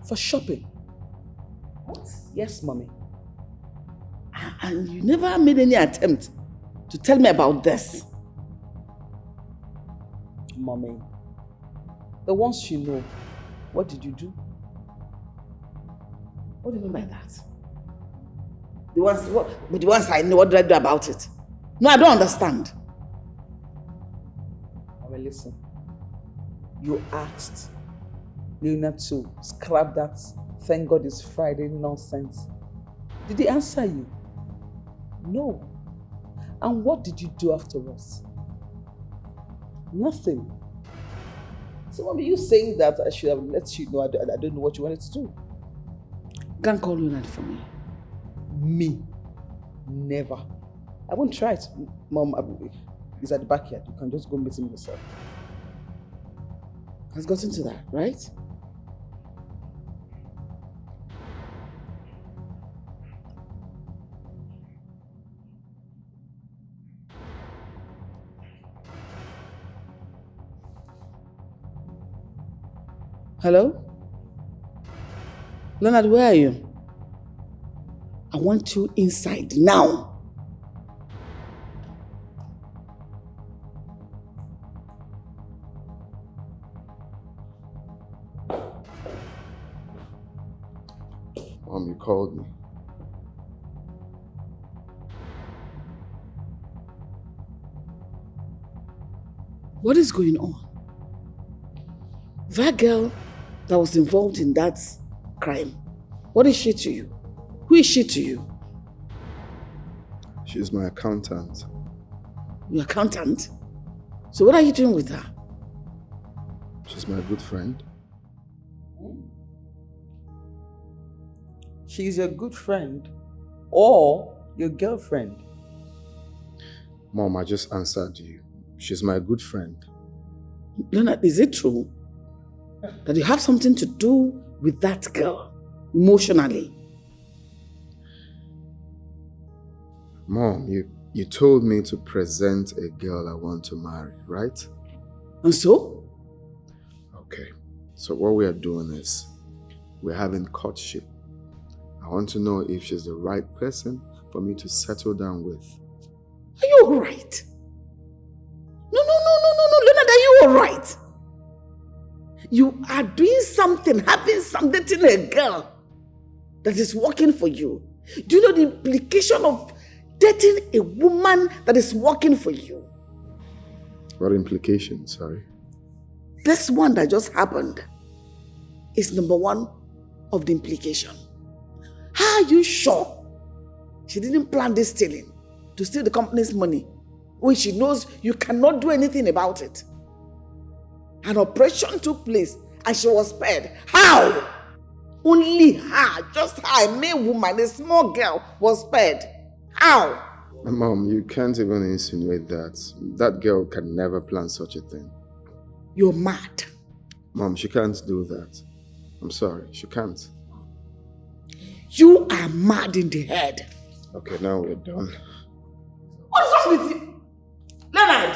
for shopping. What? Yes, Mommy. And you never made any attempt to tell me about this. Mommy, the ones you know, what did you do? What do you mean by that? The ones I know, what did I do about it? No, I don't understand. Mommy, listen. You asked Leonard to scrap that "thank God it's Friday" nonsense. Did he answer you? No. And what did you do afterwards? Nothing. So, Mommy, you saying that I should have let you know I don't know what you wanted to do? Can't call Leonard for me. Me? Never. I won't try it. Mom, he's at the backyard. You can just go meet him yourself. Has gotten to that, right? Hello? Leonard, where are you? I want you inside now. Mom, you called me. What is going on? That girl that was involved in that crime, what is she to you? Who is she to you? She's my accountant. Your accountant? So what are you doing with her? She's my good friend. She's your good friend or your girlfriend. Mom, I just answered you. She's my good friend. Leonard, is it true that you have something to do with that girl emotionally? Mom, you told me to present a girl I want to marry, right? And so? Okay, so what we are doing is we're having courtship. I want to know if she's the right person for me to settle down with. Are you alright? No, Leonard, are you alright? You are doing something, having some dating a girl that is working for you. Do you know the implication of dating a woman that is working for you? What implication, sorry? This one that just happened is number one of the implication. How are you sure she didn't plan this stealing to steal the company's money when she knows you cannot do anything about it? An operation took place and she was spared. How? Only her, just her, a mere woman, a small girl, was spared. How? Mom, you can't even insinuate that. That girl can never plan such a thing. You're mad. Mom, she can't do that. I'm sorry, she can't. You are mad in the head. Okay, now we're done. What's wrong with you? Leonard!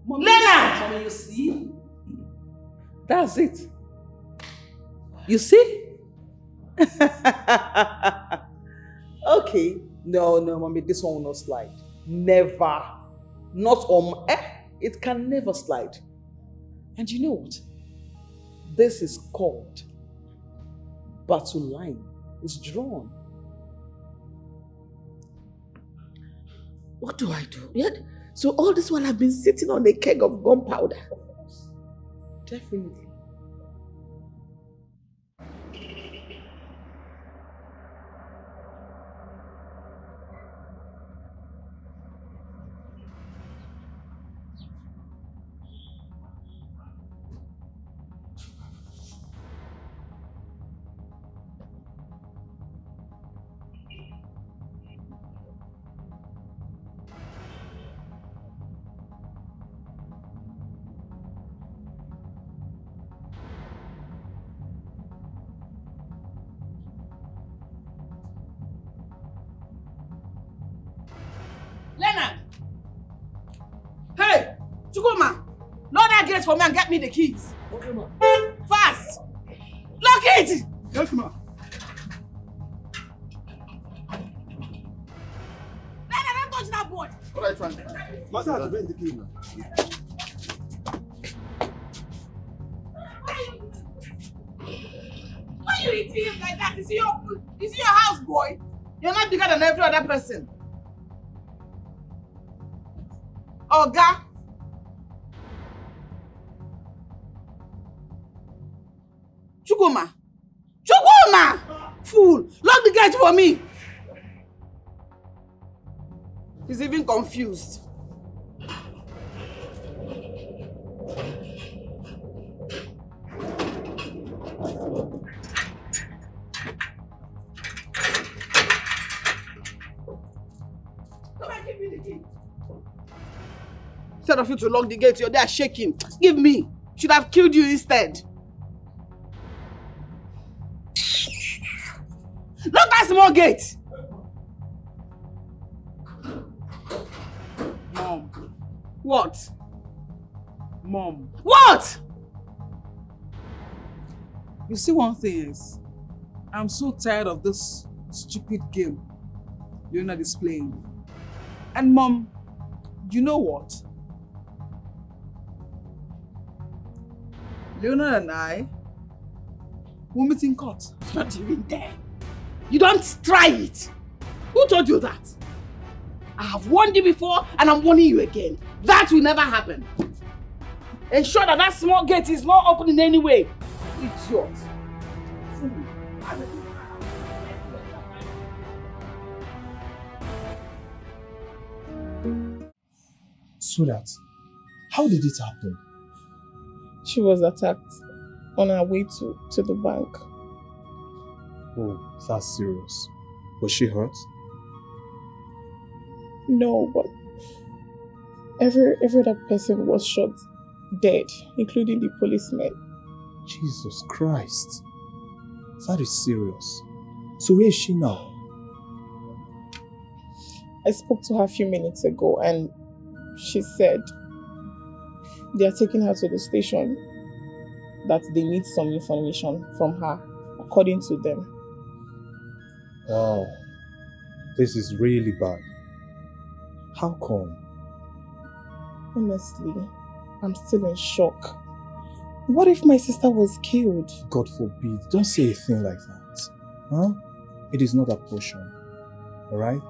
Mommy, Leonard! Mommy, you see? That's it. You see? Okay. No, mommy, this one will not slide. Never. Not on. It can never slide. And you know what? This is called battle line. It's drawn. What do I do? Yet, so all this while I've been sitting on a keg of gunpowder. Definitely. For me and get me the keys. Okay, ma. Fast! Lock it! Yes, ma. Don't touch that boy! What are you trying to do? Master has to bring the key now. Why are you eating him like that? Is he your house boy? You're not bigger than every other person. Oga! Chukuma! Fool! Lock the gate for me! He's even confused. Come and give me the key. Instead of you to lock the gate, you're there shaking. Give me. Should have killed you instead. Lock that small gate! Mom. What? Mom. What? You see, one thing is, I'm so tired of this stupid game Leonard is playing. And Mom, you know what? Leonard and I will meet in court. It's not even there. You don't try it. Who told you that? I have warned you before and I'm warning you again. That will never happen. Ensure that that small gate is not open in any way. Idiot. Fool. Sweetheart, how did it happen? She was attacked on her way to the bank. Oh, that's serious. Was she hurt? No, but every other person was shot dead, including the policeman. Jesus Christ. That is serious. So where is she now? I spoke to her a few minutes ago and she said they are taking her to the station, that they need some information from her, according to them. Wow. This is really bad. How come? Honestly, I'm still in shock. What if my sister was killed? God forbid. Don't say a thing like that. Huh? It is not a portion. Alright?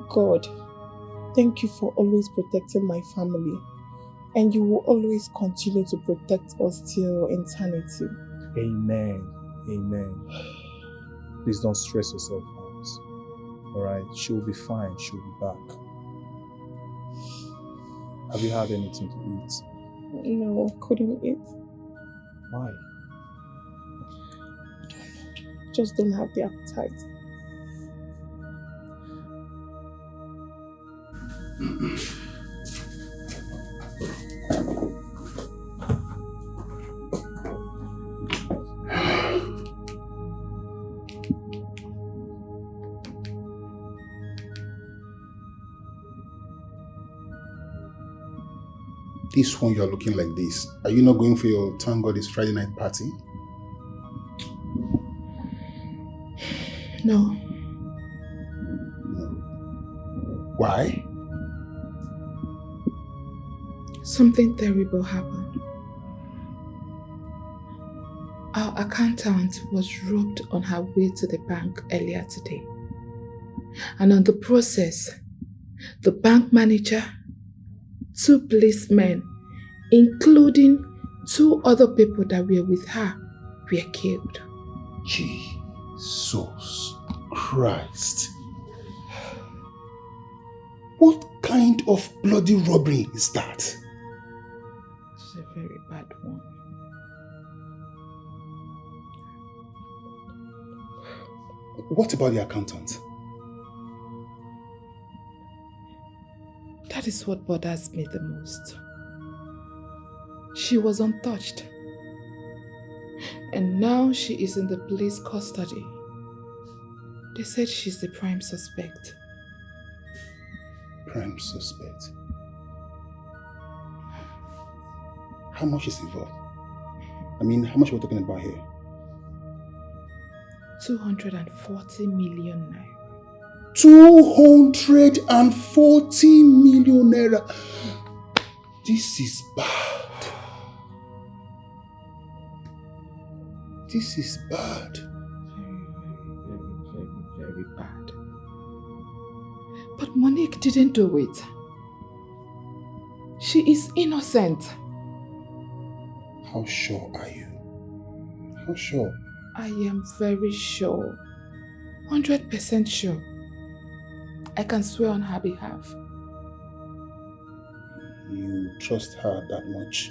God, thank you for always protecting my family. And you will always continue to protect us till eternity. Amen. Amen. Please don't stress yourself out. Alright? She will be fine. She will be back. Have you had anything to eat? No, couldn't eat. Why? Just don't have the appetite. This one you're looking like this. Are you not going for your thank God it's Friday night party? No. Why? Something terrible happened. Our accountant was robbed on her way to the bank earlier today. And on the process, the bank manager, 2 policemen, including 2 other people that were with her, were killed. Jesus Christ. What kind of bloody robbery is that? It's a very bad one. What about the accountant? That is what bothers me the most. She was untouched. And now she is in the police custody. They said she's the prime suspect. Prime suspect? How much is involved? I mean, how much are we talking about here? 240 million naira. 240 million naira. This is bad. This is bad. Very bad. But Monique didn't do it. She is innocent. How sure are you? How sure? I am very sure. 100% sure. I can swear on her behalf. You trust her that much?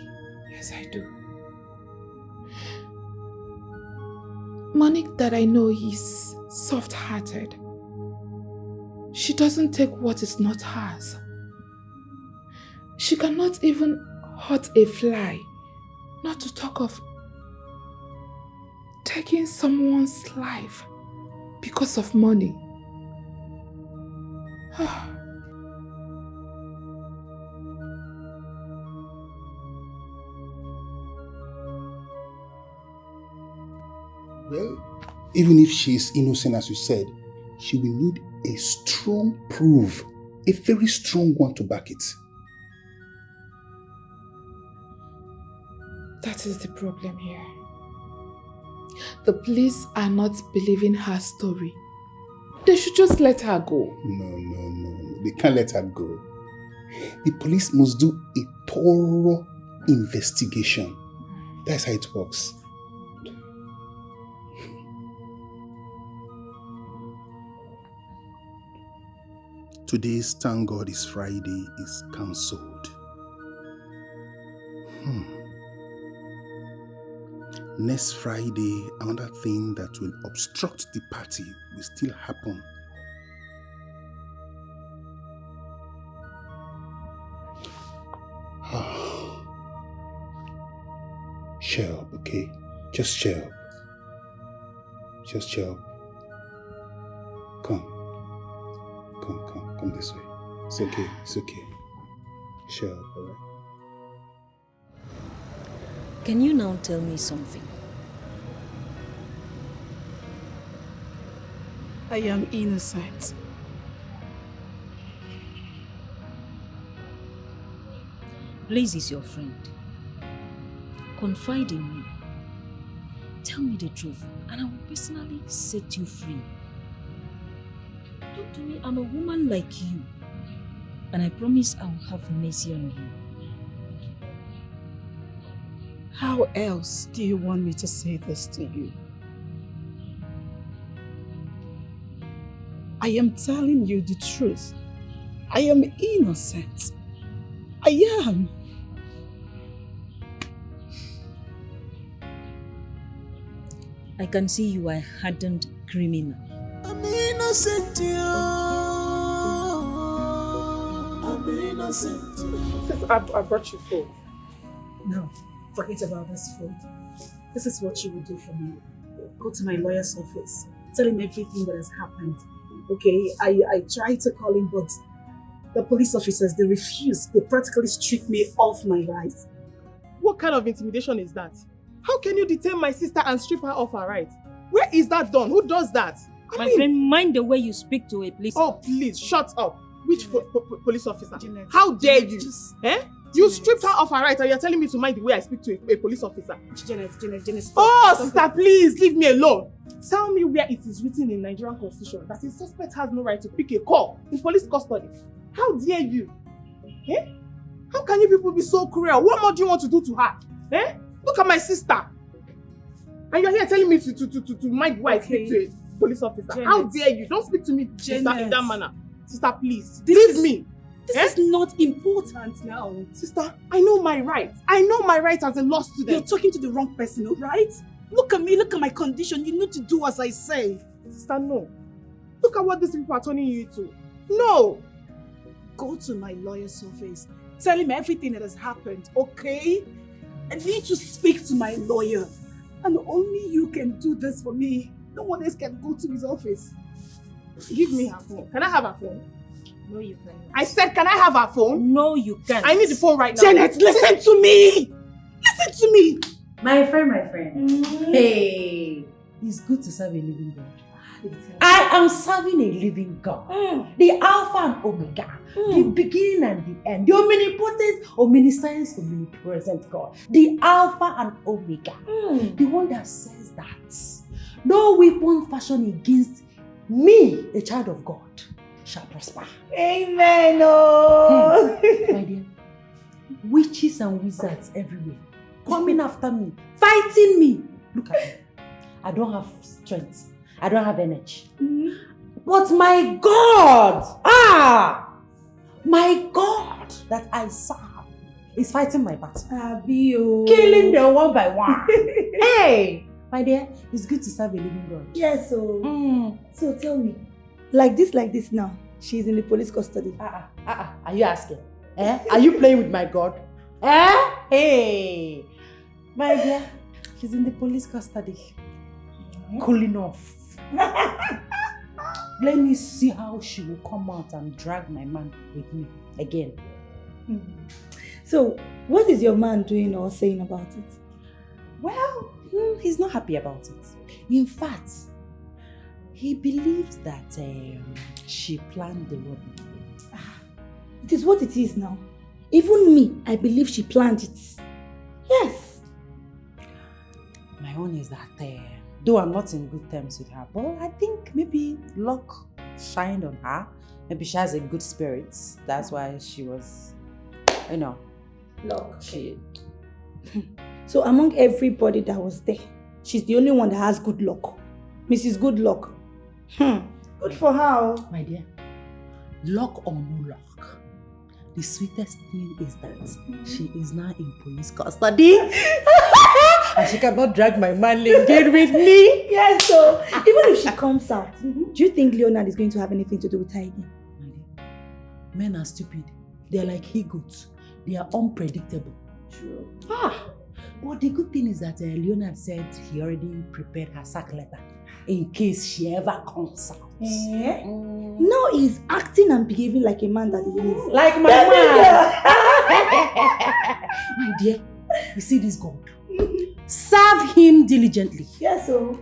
Yes, I do. Monique that I know is soft-hearted. She doesn't take what is not hers. She cannot even hurt a fly, not to talk of taking someone's life because of money. Well, even if she is innocent, as you said, she will need a strong proof, a very strong one to back it. That is the problem here. The police are not believing her story. They should just let her go. No. They can't let her go. The police must do a thorough investigation. That's how it works. Today's Thank God It's Friday is cancelled. Next Friday, another thing that will obstruct the party will still happen. Cheer up, okay? Just cheer up. Just cheer up. Come this way. It's okay. Cheer up, alright? Can you now tell me something? I am innocent. Blaze is your friend. Confide in me. Tell me the truth, and I will personally set you free. Talk to me, I'm a woman like you, and I promise I will have mercy on you. How else do you want me to say this to you? I am telling you the truth. I am innocent. I am. I can see you are a hardened criminal. I'm innocent, I'm innocent. Sis, I brought you food. No, forget about this food. This is what you will do for me. Go to my lawyer's office. Tell him everything that has happened. Okay, I tried to call him, but the police officers, they refused. They practically stripped me off my rights. What kind of intimidation is that? How can you detain my sister and strip her off her rights? Where is that done? Who does that? My friend, mind the way you speak to a police. Oh, please, shut up. Which police officer? How dare you? You stripped her off her rights and you're telling me to mind the way I speak to a police officer. Janet, stop. Oh, sister, please, leave me alone. Tell me where it is written in Nigerian Constitution that a suspect has no right to pick a call in police custody. How dare you? How can you people be so cruel? What more do you want to do to her? Look at my sister. And you're here telling me to mind why I speak to a police officer. Janet. How dare you? Don't speak to me in that manner. Sister, please. Leave me. This is not important now. Sister, I know my rights. I know my rights as a law student. You're talking to the wrong person, alright? Look at me, look at my condition. You need to do as I say. Sister, no. Look at what these people are turning you to. No. Go to my lawyer's office. Tell him everything that has happened, okay? I need to speak to my lawyer. And only you can do this for me. No one else can go to his office. Give me her phone. Can I have her phone? No, you can't. I said, can I have her phone? No, you can't. I need the phone right now. Janet, listen to me! Listen to me! My friend. Hey, it's good to serve a living God. I am serving a living God. The Alpha and Omega. The beginning and the end. The omnipotent, omniscience, omnipresent God. The Alpha and Omega. The one that says that no weapon fashioned against me, a child of God, shall prosper. Amen. Oh. My dear, witches and wizards everywhere coming after me, fighting me. Look at me. I don't have strength. I don't have energy. But my God, my God that I serve is fighting my battle. Killing them one by one. Hey, my dear, it's good to serve a living God. Yes, so tell me, like this now, she's in the police custody. Are you asking? Are you playing with my God? Hey, my dear, she's in the police custody. Cooling off. Let me see how she will come out and drag my man with me again. So, what is your man doing or saying about it? Well, he's not happy about it. In fact, he believes that she planned the robbery. It is what it is now. Even me, I believe she planned it. Yes. My own is that, though I'm not in good terms with her, but I think maybe luck shined on her. Maybe she has a good spirit. That's why she was, Luck. So among everybody that was there, she's the only one that has good luck. Mrs. Good Luck. Good for her. My dear, luck or no luck, the sweetest thing is that she is now in police custody. And she cannot drag my man again with me. Yes, so even if she comes out, do you think Leonard is going to have anything to do with her again? Men are stupid. They are like he-goats. They are unpredictable. True. But the good thing is that Leonard said he already prepared her sack letter in case she ever comes out. Now he's acting and behaving like a man that he is. Like my man. My dear, you see this God? Serve him diligently. Yes, so.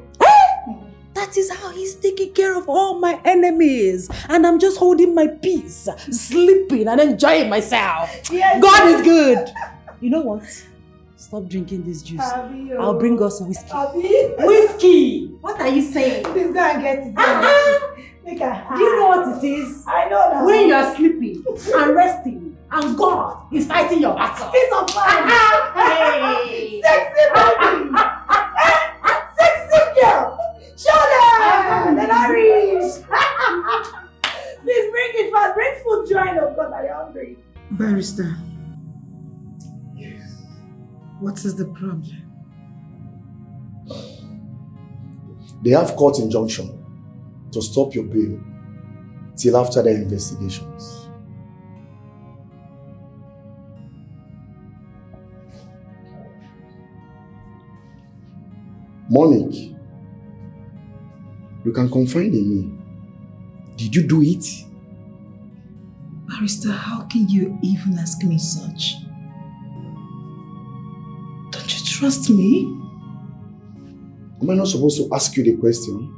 That is how he's taking care of all my enemies. And I'm just holding my peace, sleeping and enjoying myself. Yes, God is good. You know what? Stop drinking this juice. I'll bring us whiskey. Whiskey! What are you saying? Please go and get it. Make her. Do you know what it is? I know that. When you are sleeping and resting, and God is fighting your battle. Peace of mind. Hey. Sexy baby. Sexy girl. Show them. Then I reach. Please bring it fast. Bring food join up because I'm hungry. Barrister. What is the problem? They have court injunction to stop your bail till after their investigations. Monique, you can confide in me. Did you do it? Barrister, how can you even ask me such? Don't you trust me? Am I not supposed to ask you the question?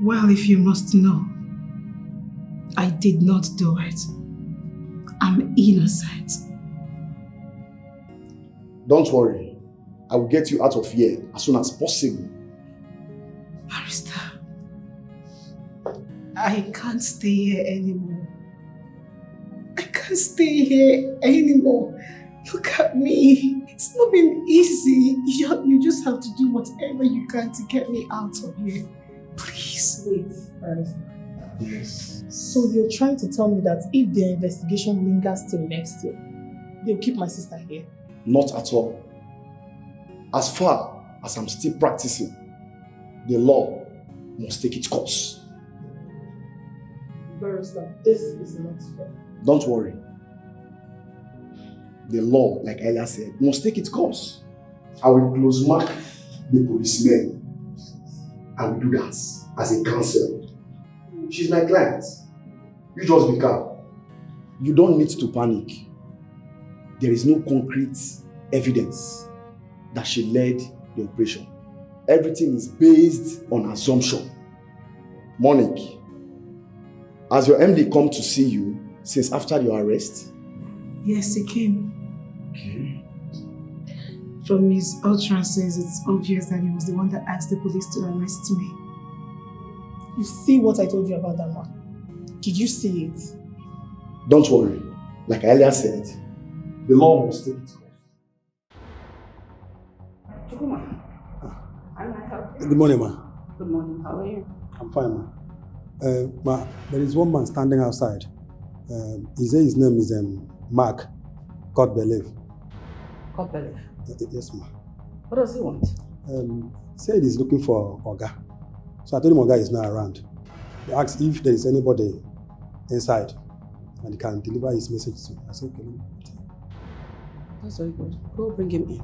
Well, if you must know, I did not do it. I'm innocent. Don't worry. I will get you out of here as soon as possible. Barrister, I can't stay here anymore. I can't stay here anymore. Look at me. It's not been easy. You just have to do whatever you can to get me out of here. Please. Wait, Barrister. Yes. So you're trying to tell me that if their investigation lingers till next year, they'll keep my sister here? Not at all. As far as I'm still practicing, the law must take its course. Barrister, this is not fair. Don't worry. The law, like Elia said, must take its course. I will close mark the policemen. I will do that as a counsel. She's my client. You just be calm. You don't need to panic. There is no concrete evidence that she led the operation. Everything is based on assumption. Monique, has your MD come to see you since after your arrest? Yes, he came. Okay. From his utterances, it's obvious that he was the one that asked the police to arrest me. You see what I told you about that man? Did you see it? Don't worry. Like I earlier said, the law must take its course. Good morning, ma. Good morning. How are you? I'm fine, ma. Ma, there is one man standing outside. He says his name is Mark. God believe. God believe. Yes, ma. What does he want? Said he's looking for Oga. So I told him Oga is not around. He asked if there is anybody inside and he can deliver his message to me. I said, okay. That's very good. Go bring him in.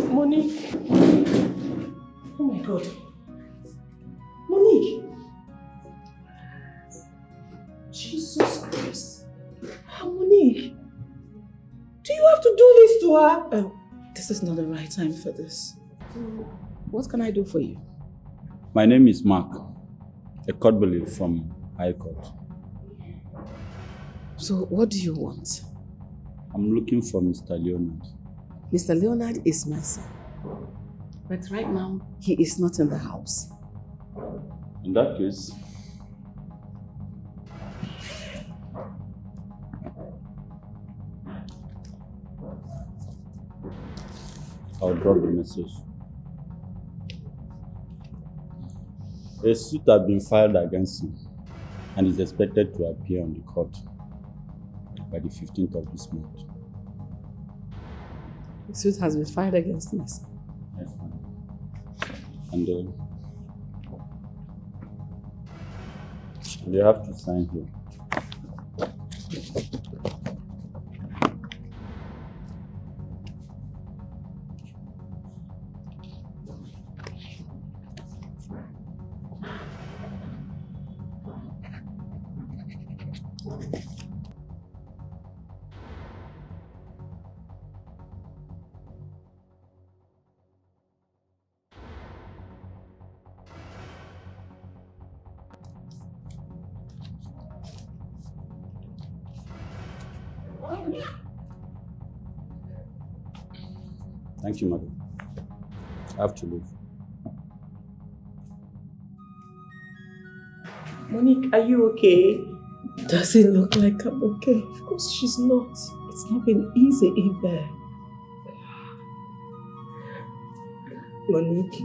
Monique. Oh my God. Monique. Jesus Christ. Monique. Do you have to do this to her? Oh, this is not the right time for this. What can I do for you? My name is Mark, a court bailiff from High Court. So, what do you want? I'm looking for Mr. Leonard. Mr. Leonard is my son. But right now, he is not in the house. In that case, I'll drop the message. A suit has been filed against him and is expected to appear on the court by the 15th of this month. The suit has been filed against me. Yes, ma'am. And you have to sign here. Thank you, madam. I have to leave. Monique, are you okay? Does it look like I'm okay? Of course she's not. It's not been easy in there. Monique,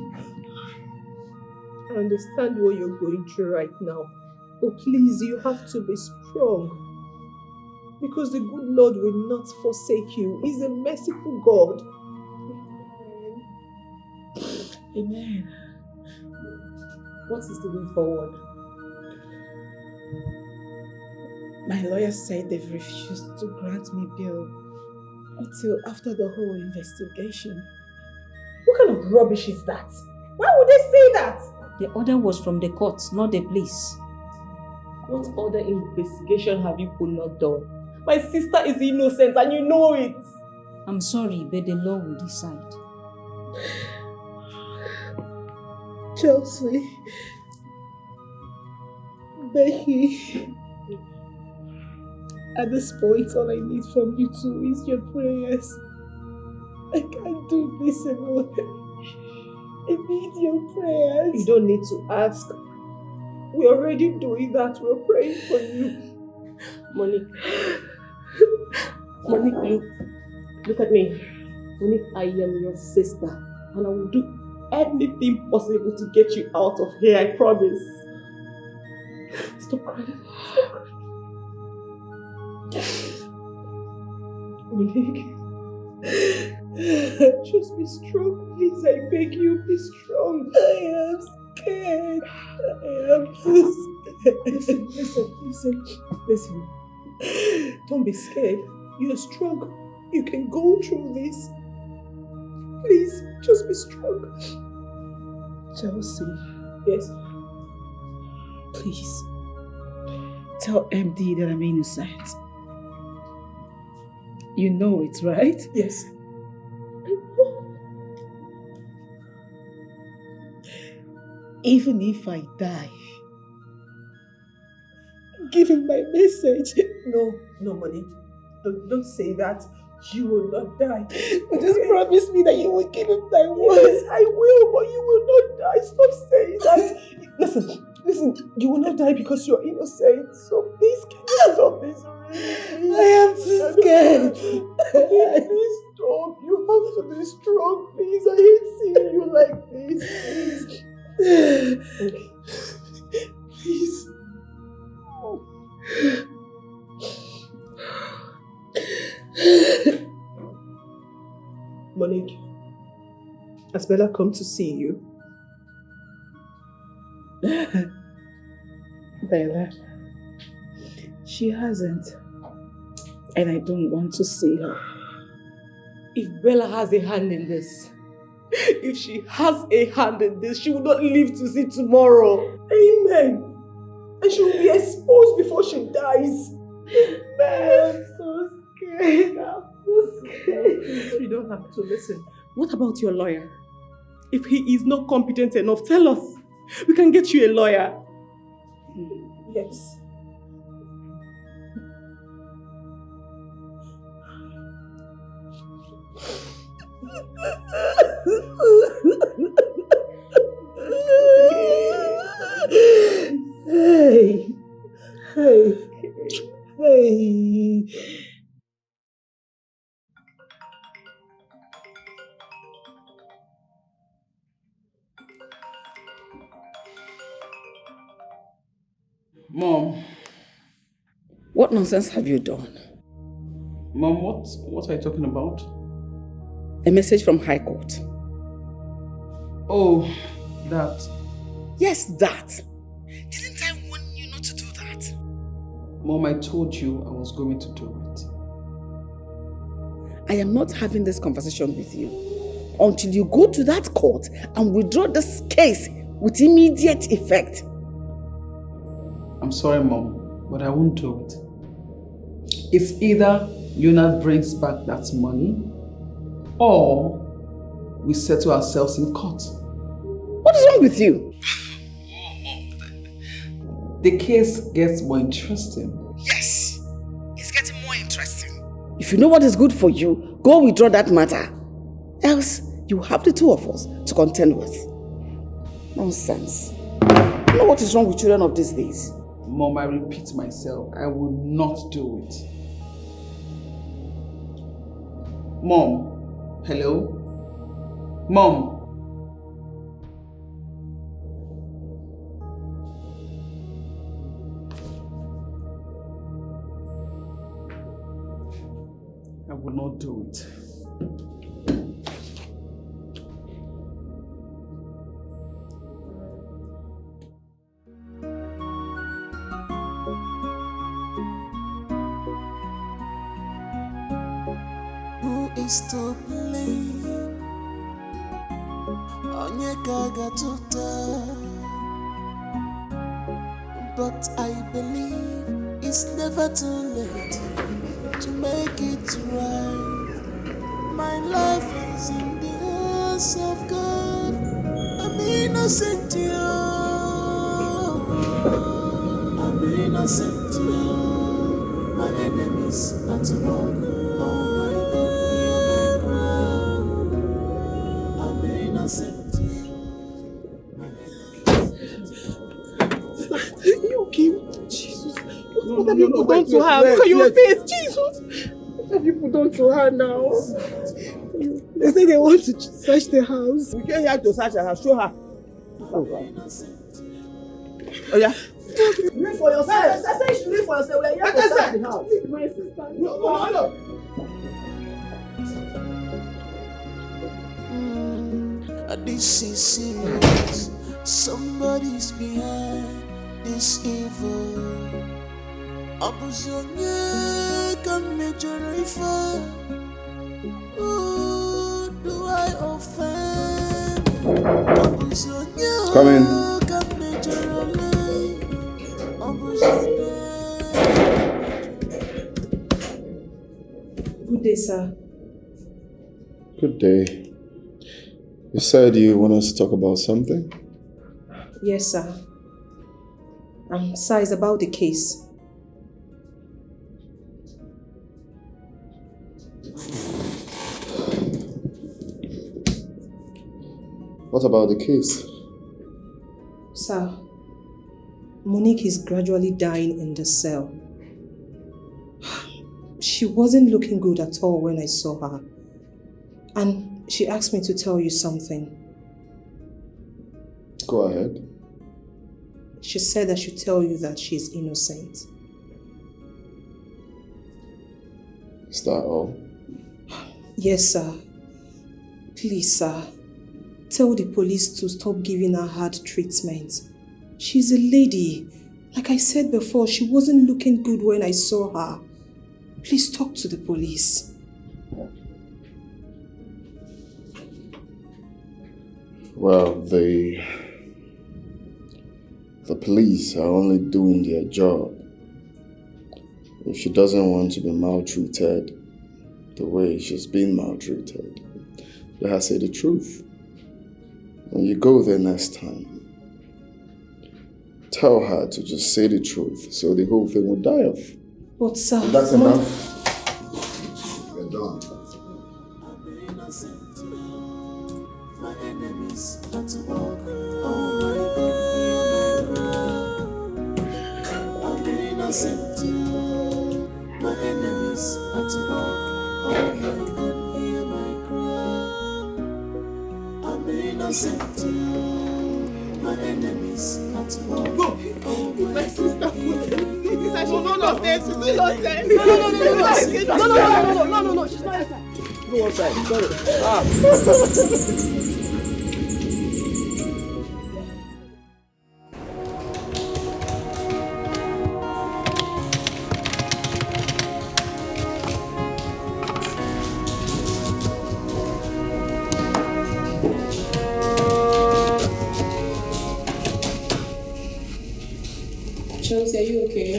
I understand what you're going through right now. But please, you have to be strong. Because the good Lord will not forsake you. He's a merciful God. Amen. What is the way forward? My lawyer said they've refused to grant me bail until after the whole investigation. What kind of rubbish is that? Why would they say that? The order was from the court, not the police. What other investigation have you not done? My sister is innocent and you know it. I'm sorry, but the law will decide. Chelsea, Becky, at this point, all I need from you two is your prayers. I can't do this alone. I need your prayers. You don't need to ask. We're already doing that. We're praying for you. Monique, look at me. Monique, I am your sister, and I will do anything possible to get you out of here, I promise. Stop crying. Stop crying. Monique, just be strong, please. I beg you, be strong. I am scared. I am too scared. Listen. Don't be scared. You're strong. You can go through this. Please, just be strong. Chelsea. Yes? Please. Tell MD that I'm innocent. You know it, right? Yes. Even if I die, give him my message. No, Monique. Don't say that. You will not die. But just promise me that you will give him thy word. Yes, I will, but you will not die. Stop saying that. Listen, you will not die because you're innocent. So please, can you stop this? I am too scared. Please stop. You have to be strong, please. I hate seeing you like this. Please. Please. Monique, has Bella come to see you? Bella, she hasn't. And I don't want to see her. If Bella has a hand in this, if she has a hand in this, she will not live to see tomorrow. Amen. And she will be exposed before she dies. Amen. I'm so scared. I'm so scared. You don't have to listen. What about your lawyer? If he is not competent enough, tell us. We can get you a lawyer. Yes. Hey, hey. Mom. What nonsense have you done? Mom, what are you talking about? A message from High Court. Oh, that. Yes, that. Didn't I warn you not to do that? Mom, I told you I was going to do it. I am not having this conversation with you until you go to that court and withdraw this case with immediate effect. I'm sorry, Mom, but I won't do it. It's either Leonard brings back that money or we settle ourselves in court. What is wrong with you? The case gets more interesting. Yes, it's getting more interesting. If you know what is good for you, go withdraw that matter. Else, you have the two of us to contend with. Nonsense. You know what is wrong with children of these days? Mom, I repeat myself, I will not do it. Mom, hello? Mom. I will not do it. Is to blame. Onye kaga tuta. But I believe it's never too late to make it right. My life is in the hands of God. I'm innocent, you. I'm innocent, you. My enemies are too wrong. You okay? Jesus. What have you done to her? Look at your face, Jesus. What have you put on to her now? They say they want to search the house. We came here to search her house. Show her. Oh yeah. Read for yourself. I said you should read for yourself. We are here to search the house. My sister. No. This is serious. Somebody's behind this evil. Opposition can major refer. Who do I offend? Opposition Come in. can major Good day, sir. Good day. You said you want us to talk about something? Yes, sir. Sir, it's about the case. What about the case? Sir, Monique is gradually dying in the cell. She wasn't looking good at all when I saw her. And she asked me to tell you something. Go ahead. She said I should tell you that she's innocent. Is that all? Yes, sir. Please, sir, tell the police to stop giving her hard treatment. She's a lady. Like I said before, she wasn't looking good when I saw her. Please talk to the police. Well, the police are only doing their job. If she doesn't want to be maltreated the way she's been maltreated, let her say the truth. When you go there next time, tell her to just say the truth so the whole thing will die off. But sir... That's enough. We're done. My enemies had to walk. Oh my God, I'm innocent. My enemies had to walk. Oh my God, hear my cry. I'm innocent. My enemies had to walk. Go. Oh my sister, please, I should not nonsense. Do nonsense. No, she's not inside. Go outside. Sorry. Chelsea, are you okay?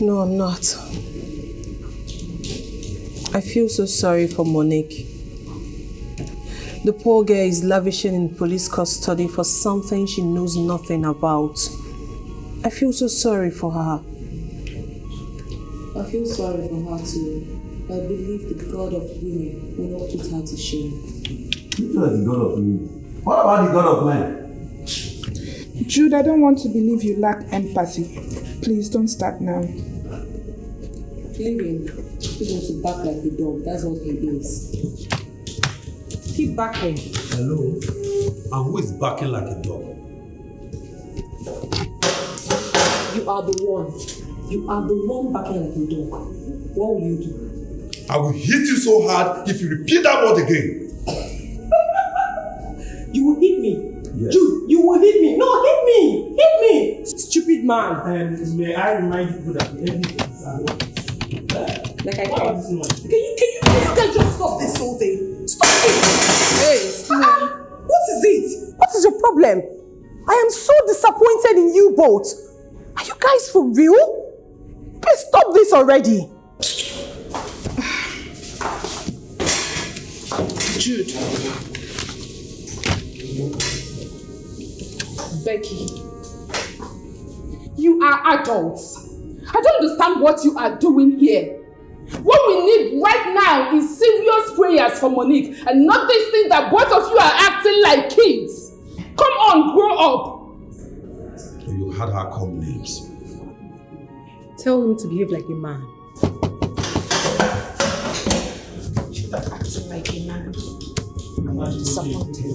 No, I'm not. I feel so sorry for Monique. The poor girl is lavishing in police custody for something she knows nothing about. I feel so sorry for her. I feel sorry for her too. I believe the God of women will not put her to shame. You are the God of women. What about the God of men? Jude, I don't want to believe you lack empathy. Please don't start now. Leave him. He's going to back like a dog. That's what he is. Keep backing. Hello? And who is backing like a dog? You are the one. You are the one backing like a dog. What will you do? I will hit you so hard if you repeat that word again. You will hit me. Yes. Jude, you will hit me. No, hit me. Hit me. Stupid man. And may I remind you that everything is like I can you guys just stop this whole thing? Stop it! Hey, What is it? What is your problem? I am so disappointed in you both. Are you guys for real? Please stop this already. Jude. Becky, you are adults. I don't understand what you are doing here. What we need right now is serious prayers for Monique and not this thing that both of you are acting like kids. Come on, grow up. You had her call names. Tell him to behave like a man. She's not acting like a man. I'm disappointed.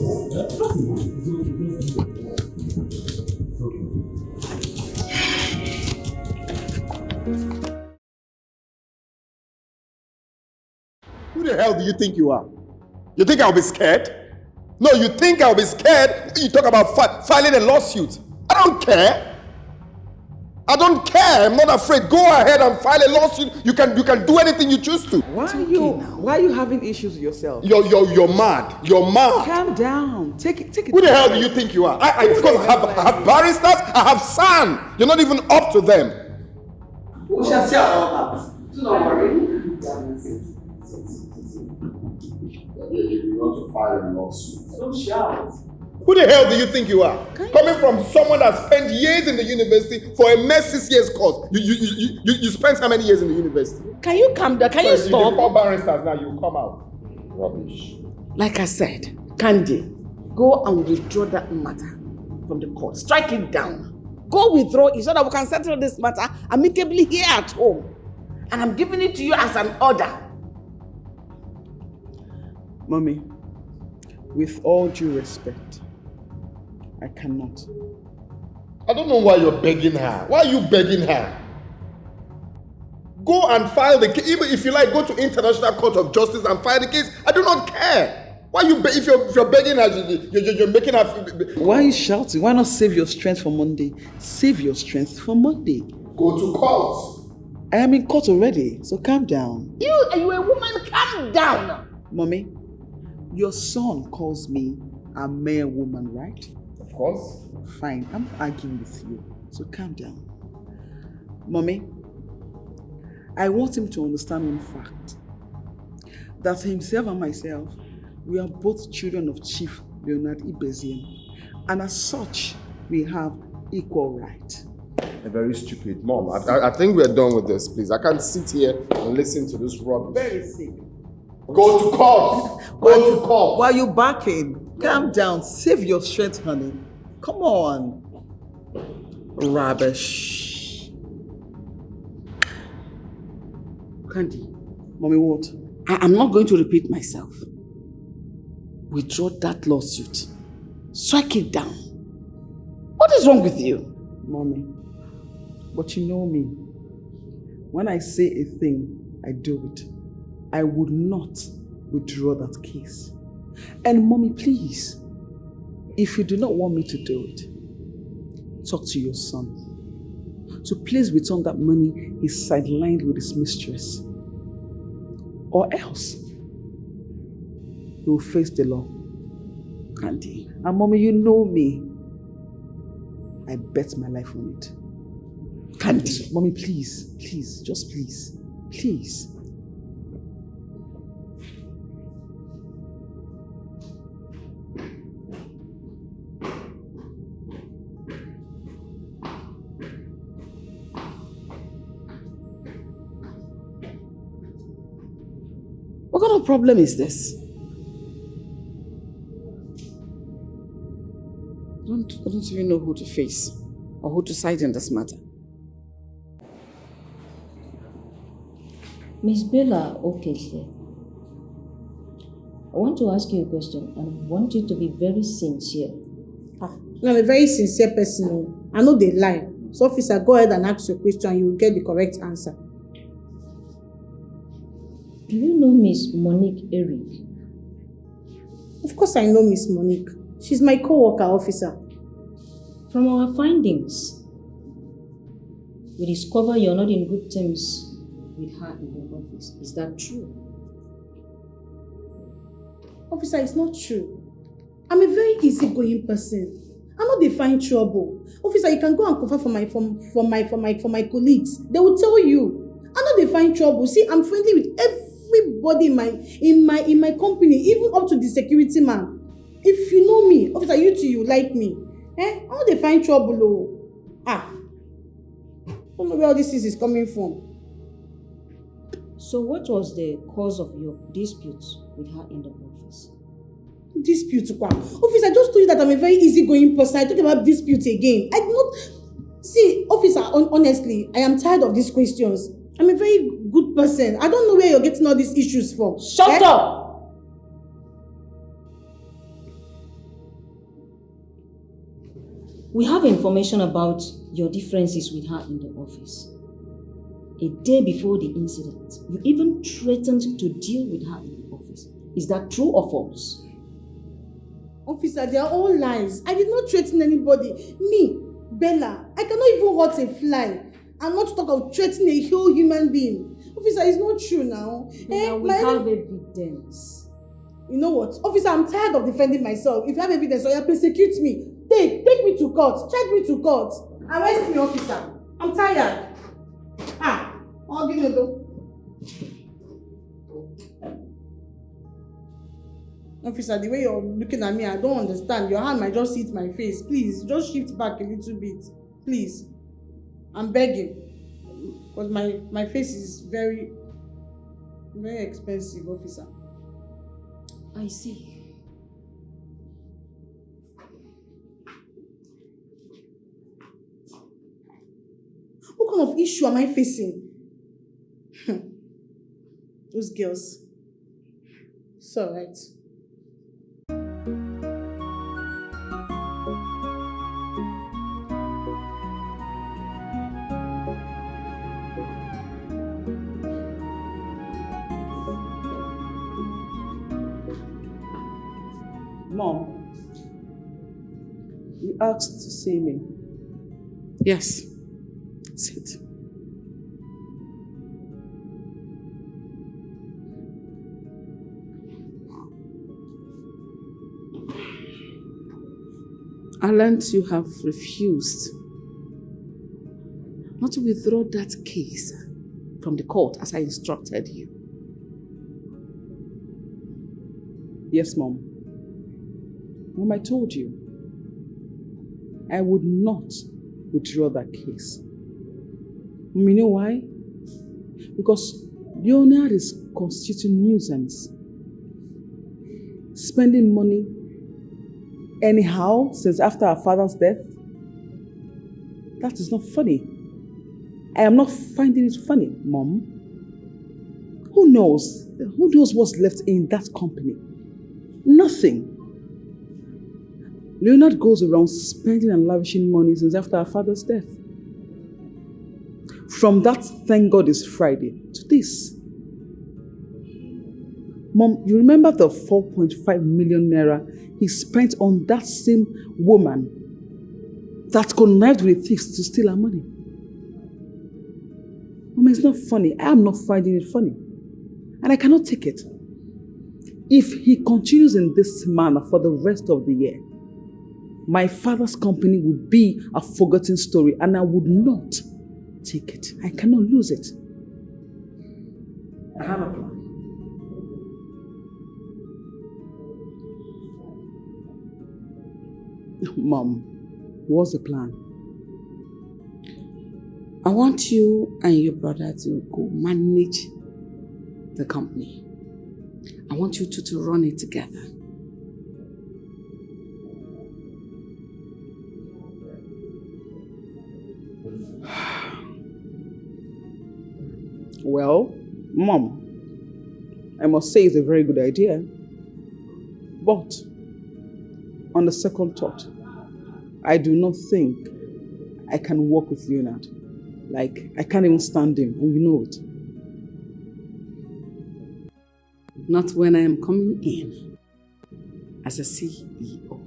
Who the hell do you think you are? You think I'll be scared? No, you think I'll be scared? You talk about filing a lawsuit. I don't care. I don't care. I'm not afraid. Go ahead and file a lawsuit. You can do anything you choose to. Why are you having issues with yourself? You're mad. You're mad. Calm down. Take it. Who the hell do you think you are? Of course, I have barristers. I have son. You're not even up to them. We shall see all that. Do not worry. You want to file a lawsuit. Don't shout. Who the hell do you think you are? Coming from someone that spent years in the university for a mere 6 years course. You spent how many years in the university? Can you calm down? Can you stop? You call barristers now, you come out. Rubbish. Like I said, Candy, go and withdraw that matter from the court. Strike it down. Go withdraw it so that we can settle this matter amicably here at home. And I'm giving it to you as an order. Mommy, with all due respect, I cannot. I don't know why you're begging her. Why are you begging her? Go and file the case. Even if you like, go to International Court of Justice and file the case. I do not care. Why you if you're begging us, you're making us. Why are you shouting? Why not save your strength for Monday? Save your strength for Monday. Go to court. I am in court already, so calm down. You a woman, calm down. Mommy, your son calls me a mere woman, right? Of course. Fine, I'm arguing with you, so calm down. Mommy, I want him to understand one fact. That himself and myself, we are both children of Chief Leonard Ibezian, and as such, we have equal right. A very stupid mom. I think we're done with this, please. I can't sit here and listen to this rubbish. Very sick. Go to court. Go to court. Why are you backing? Calm down. Save your strength, honey. Come on. Rubbish. Candy. Mommy, what? I am not going to repeat myself. Withdraw that lawsuit. Strike it down. What is wrong with you? Mommy, but you know me. When I say a thing, I do it. I would not withdraw that case. And mommy, please, if you do not want me to do it, talk to your son. So please return that money he's sidelined with his mistress. Or else, he will face the law. Candy. And mommy, you know me. I bet my life on it. Candy. Mommy, please, please, just please, please. What kind of problem is this? I don't even know who to face or who to side in this matter. Miss Bella Okeke, I want to ask you a question and I want you to be very sincere. I'm a very sincere person. I know they lie. So officer, go ahead and ask your question. You will get the correct answer. Do you know Miss Monique Eric? Of course I know Miss Monique. She's my co-worker, officer. From our findings, we discover you're not in good terms with her in the office. Is that true? Officer, it's not true. I'm a very easygoing person. I'm not they find trouble. Officer, you can go and confirm for my colleagues. They will tell you. I'm not they find trouble. See, I'm friendly with everybody in my company, even up to the security man. If you know me, officer, you too, you like me. I'm not they find trouble. Oh. I don't know where all this is coming from. So what was the cause of your disputes with her in the office? Dispute? Officer, I just told you that I'm a very easygoing person. I talk about dispute again. I do not... See, officer, honestly, I am tired of these questions. I'm a very good person. I don't know where you're getting all these issues from. Shut up! We have information about your differences with her in the office. A day before the incident, you even threatened to deal with her in the office. Is that true or false? Officer, they are all lies. I did not threaten anybody. Me, Bella, I cannot even hurt a fly. And not talk of threatening a whole human being. Officer, it's not true now. We have evidence. You know what? Officer, I'm tired of defending myself. If you have evidence, you persecute me. Take me to court. Check me to court. Arrest me, officer. I'm tired. I'll give you though. Officer, the way you're looking at me, I don't understand. Your hand might just hit my face. Please, just shift back a little bit. Please. I'm begging. Because my face is very, very expensive, officer. I see. What kind of issue am I facing? Those girls. It's alright. Mom, you asked to see me. Yes. Sit. I learned you have refused not to withdraw that case from the court as I instructed you. Yes, Mom. Mom, I told you. I would not withdraw that case. Mom, you know why? Because Leonard is constituting nuisance. Spending money anyhow since after our father's death. That is not funny. I am not finding it funny, Mom. Who knows? Who knows what's left in that company? Nothing. Leonard goes around spending and lavishing money since after our father's death. From that, thank God it's Friday, to this. Mom, you remember the 4.5 million naira he spent on that same woman that connived with thieves to steal her money? Mom, it's not funny. I am not finding it funny. And I cannot take it. If he continues in this manner for the rest of the year, my father's company will be a forgotten story and I would not take it. I cannot lose it. I have a plan. Mom, what's the plan? I want you and your brother to go manage the company. I want you two to run it together. Well, Mom, I must say it's a very good idea. But, on the second thought, I do not think I can work with Leonard. Like, I can't even stand him, and you know it. Not when I am coming in as a CEO.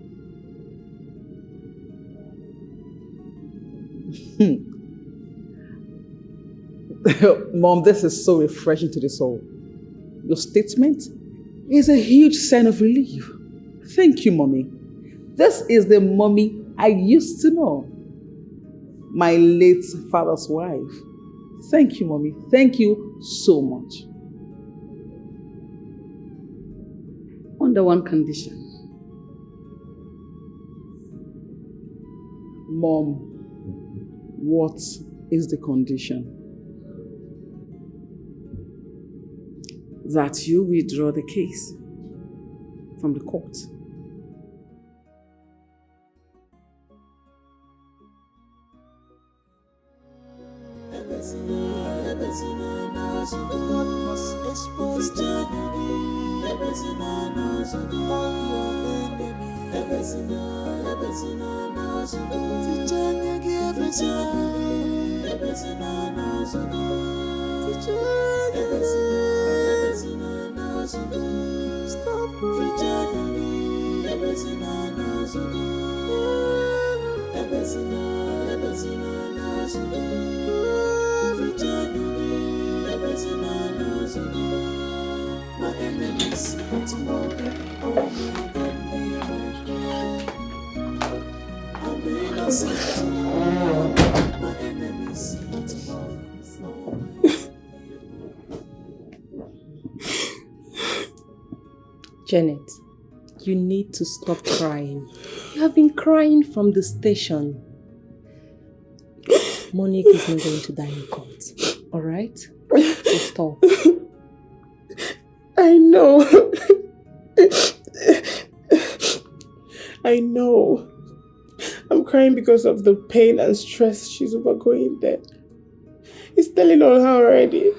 Mom, this is so refreshing to the soul. Your statement is a huge sign of relief. Thank you, Mommy. This is the Mommy I used to know. My late father's wife. Thank you, Mommy. Thank you so much. Under one condition. Mom, what is the condition? That you withdraw the case from the court. My enemies tomorrow, oh my God, I'm innocent. My enemies tomorrow. Janet, you need to stop crying. You have been crying from the station. Monique is not going to die in court. Alright? So stop. I know. I know. I'm crying because of the pain and stress she's overgoing there. It's telling on her already.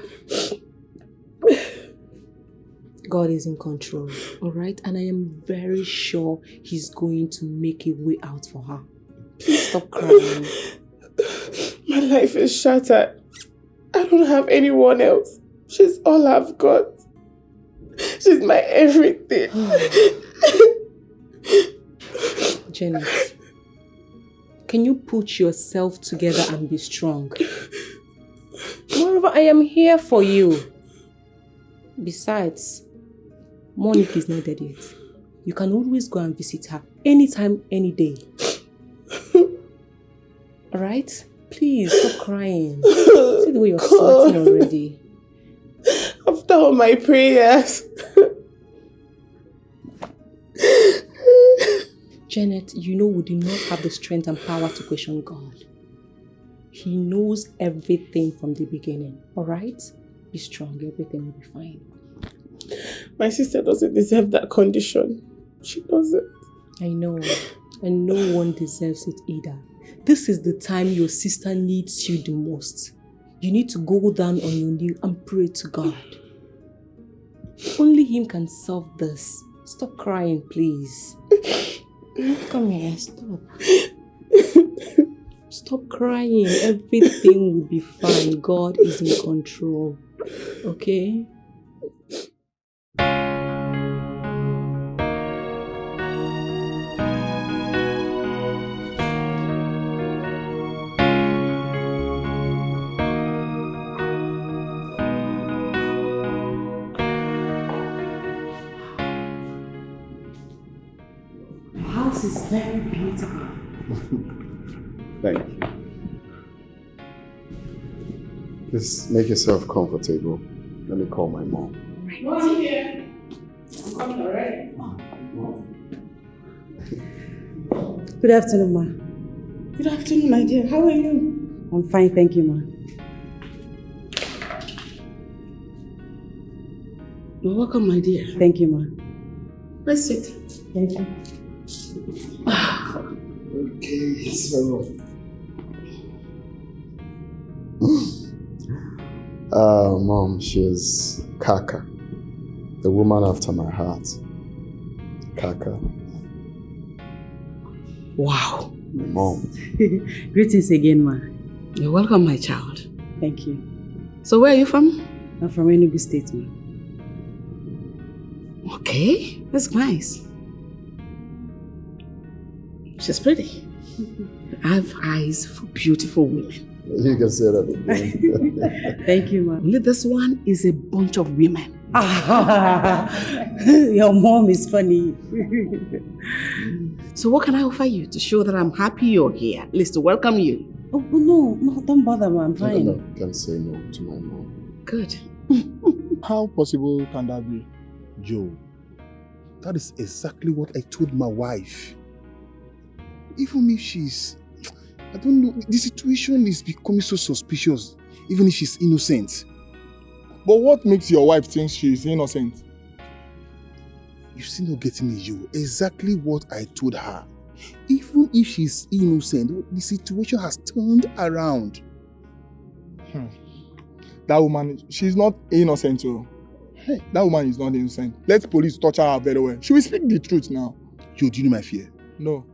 God is in control, alright? And I am very sure He's going to make a way out for her. Please stop crying. My life is shattered. I don't have anyone else. She's all I've got. She's my everything. Janet, can you put yourself together and be strong? Moreover, I am here for you. Besides, Monique is not dead yet. You can always go and visit her anytime, any day. Alright? Please, stop crying. See the way you're sweating already. After all my prayers. Janet, you know we do not have the strength and power to question God. He knows everything from the beginning. Alright? Be strong, everything will be fine. My sister doesn't deserve that condition. She doesn't. I know. And no one deserves it either. This is the time your sister needs you the most. You need to go down on your knee and pray to God. Only Him can solve this. Stop crying, please. Come here, stop. Stop crying. Everything will be fine. God is in control. Okay? House is very beautiful. Thank you. Just make yourself comfortable. Let me call my mom. Mom here. I'm coming already. Good afternoon, ma. Good afternoon, my dear. How are you? I'm fine, thank you, ma. You're welcome, my dear. Thank you, ma. Let's sit. Thank you. Okay, so... Mom, she's Kaka. The woman after my heart. Kaka. Wow. My mom. Greetings again, ma. You're welcome, my child. Thank you. So where are you from? I'm from Enugu State, ma. Okay, that's nice. She's pretty. I have eyes for beautiful women. You can say that again. Thank you, ma. Only this one is a bunch of women. Your mom is funny. So what can I offer you to show that I'm happy you're here? At least to welcome you. Oh, no, don't bother, ma. I'm fine. No, you can say no to my mom. Good. How possible can that be, Joe? That is exactly what I told my wife. Even if she's... I don't know, the situation is becoming so suspicious, even if she's innocent. But what makes your wife think she's innocent? You still not getting me, Joe. Exactly what I told her. Even if she's innocent, the situation has turned around. That woman, she's not innocent, Joe. Hey, that woman is not innocent. Let the police torture her very well. She will speak the truth now. Joe, do you know my fear? No.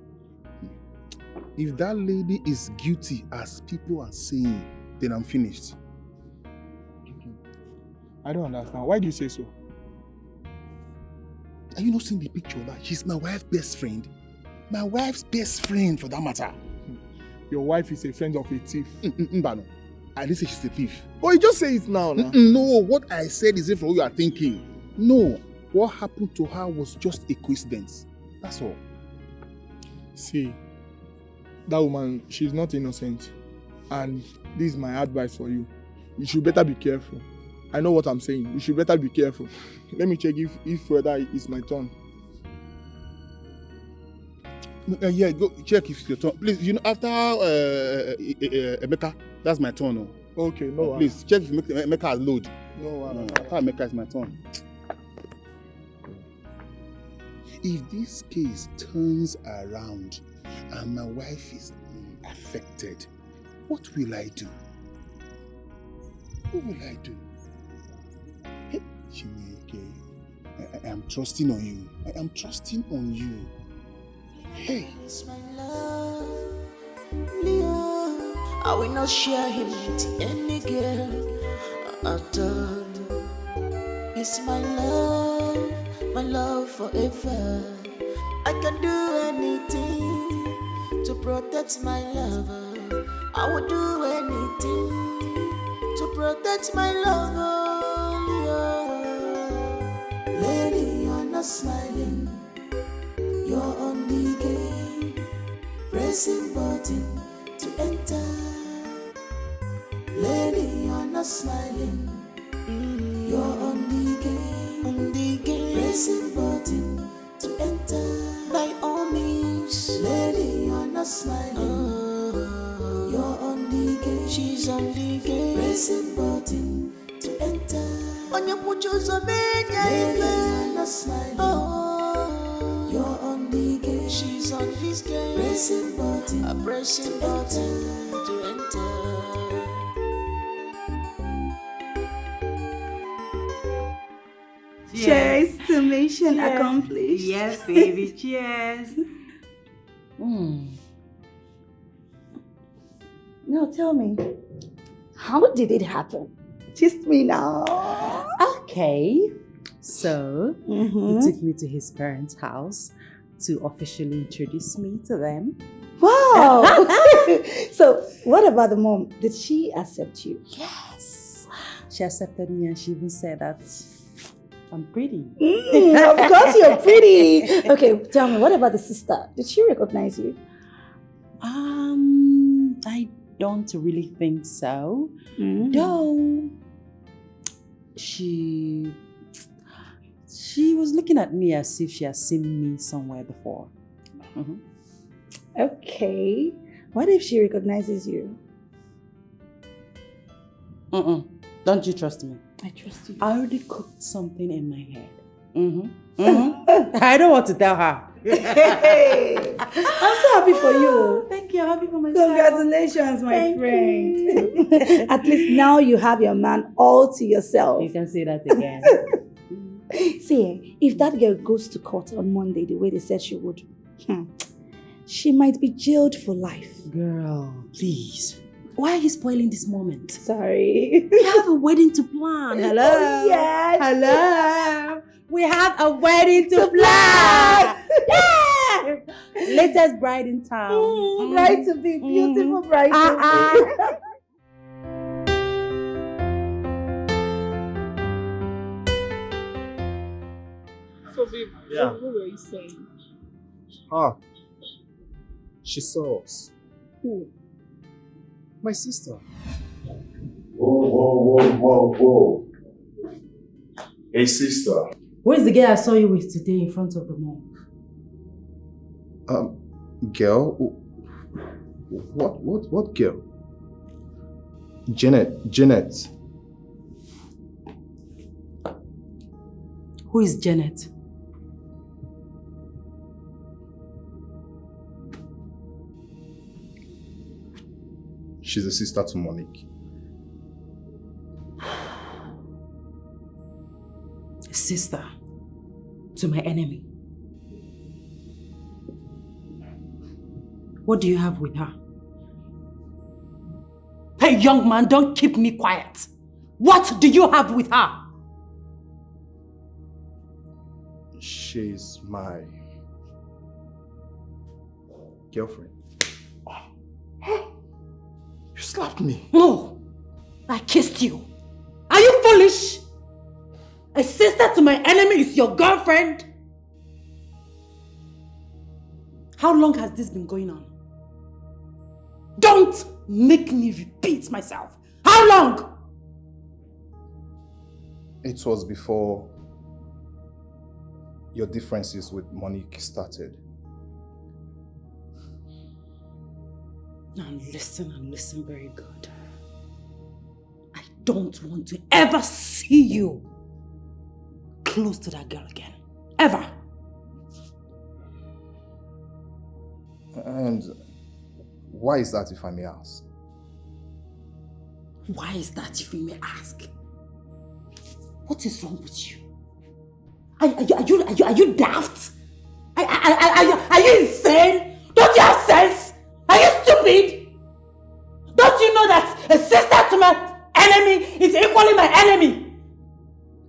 If that lady is guilty, as people are saying, then I'm finished. I don't understand. Why do you say so? Are you not seeing the picture of that? She's my wife's best friend. My wife's best friend, for that matter. Your wife is a friend of a thief. Mbano. I didn't say she's a thief. Oh, you just say it now. No, what I said isn't from what you are thinking. No, what happened to her was just a coincidence. That's all. See, that woman, she's not innocent. And this is my advice for you. You should better be careful. I know what I'm saying. You should better be careful. Let me check if whether it's my turn. Yeah, go check if it's your turn. Please, you know, after Emeka, that's my turn. Oh. Okay, no. Please, check if Emeka has load. No, after Emeka is my turn. If this case turns around and my wife is affected, what will I do? What will I do? Hey, Chineke, I am trusting on you. I am trusting on you. Hey. It's my love, Leo. I will not share him with any girl at all. It's my love forever. I can do anything to protect my lover. I would do anything to protect my lover. Yeah. Lady, you're not smiling. You're on the game, pressing button to enter. Lady, you're not smiling. You're on the game, pressing button to enter. By all means, lady, you're not smiling. You're on the game, she's on the game, pressing button to enter. On your pictures of me, lady, you're not smiling. You're on the game, she's on this game, pressing button, a pressing button to enter. Cheers to mission accomplished. Yes, baby, cheers. Now tell me, how did it happen? Just me now. Okay, so he took me to his parents' house to officially introduce me to them. Wow! So, what about the mom? Did she accept you? Yes, she accepted me and she even said that I'm pretty. Of course you're pretty. Okay, tell me, what about the sister? Did she recognize you? I don't really think so. Though she was looking at me as if she has seen me somewhere before. Okay. What if she recognizes you? Don't you trust me? I trust you. I already cooked something in my head. I don't want to tell her. Hey, I'm so happy for you. Thank you. I'm happy for myself. Congratulations, my Thank friend. At least now you have your man all to yourself. You can say that again. See, if that girl goes to court on Monday the way they said she would, she might be jailed for life. Girl, please. Why are you spoiling this moment? Sorry. We have a wedding to plan. Hello? Oh, yes. Hello? We have a wedding to plan. Yeah! Latest bride in town. Bride to be, beautiful bride to be. So, babe, Yeah. what were you saying? She saw us. Who? My sister. Whoa. Hey, sister. Where's the girl I saw you with today in front of the mall? Girl? What girl? Janet. Who is Janet? She's a sister to Monique. Sister to my enemy. What do you have with her? Hey, young man, don't keep me quiet. What do you have with her? She's my girlfriend. You slapped me. No, I kissed you. Are you foolish? A sister to my enemy is your girlfriend? How long has this been going on? Don't make me repeat myself. How long? It was before your differences with Monique started. Now listen and listen very good. I don't want to ever see you close to that girl again. Ever. And why is that, if I may ask? Why is that, if you may ask? What is wrong with you? Are you daft? Are you insane? Don't you have sense? Are you stupid? Don't you know that a sister to my enemy is equally my enemy?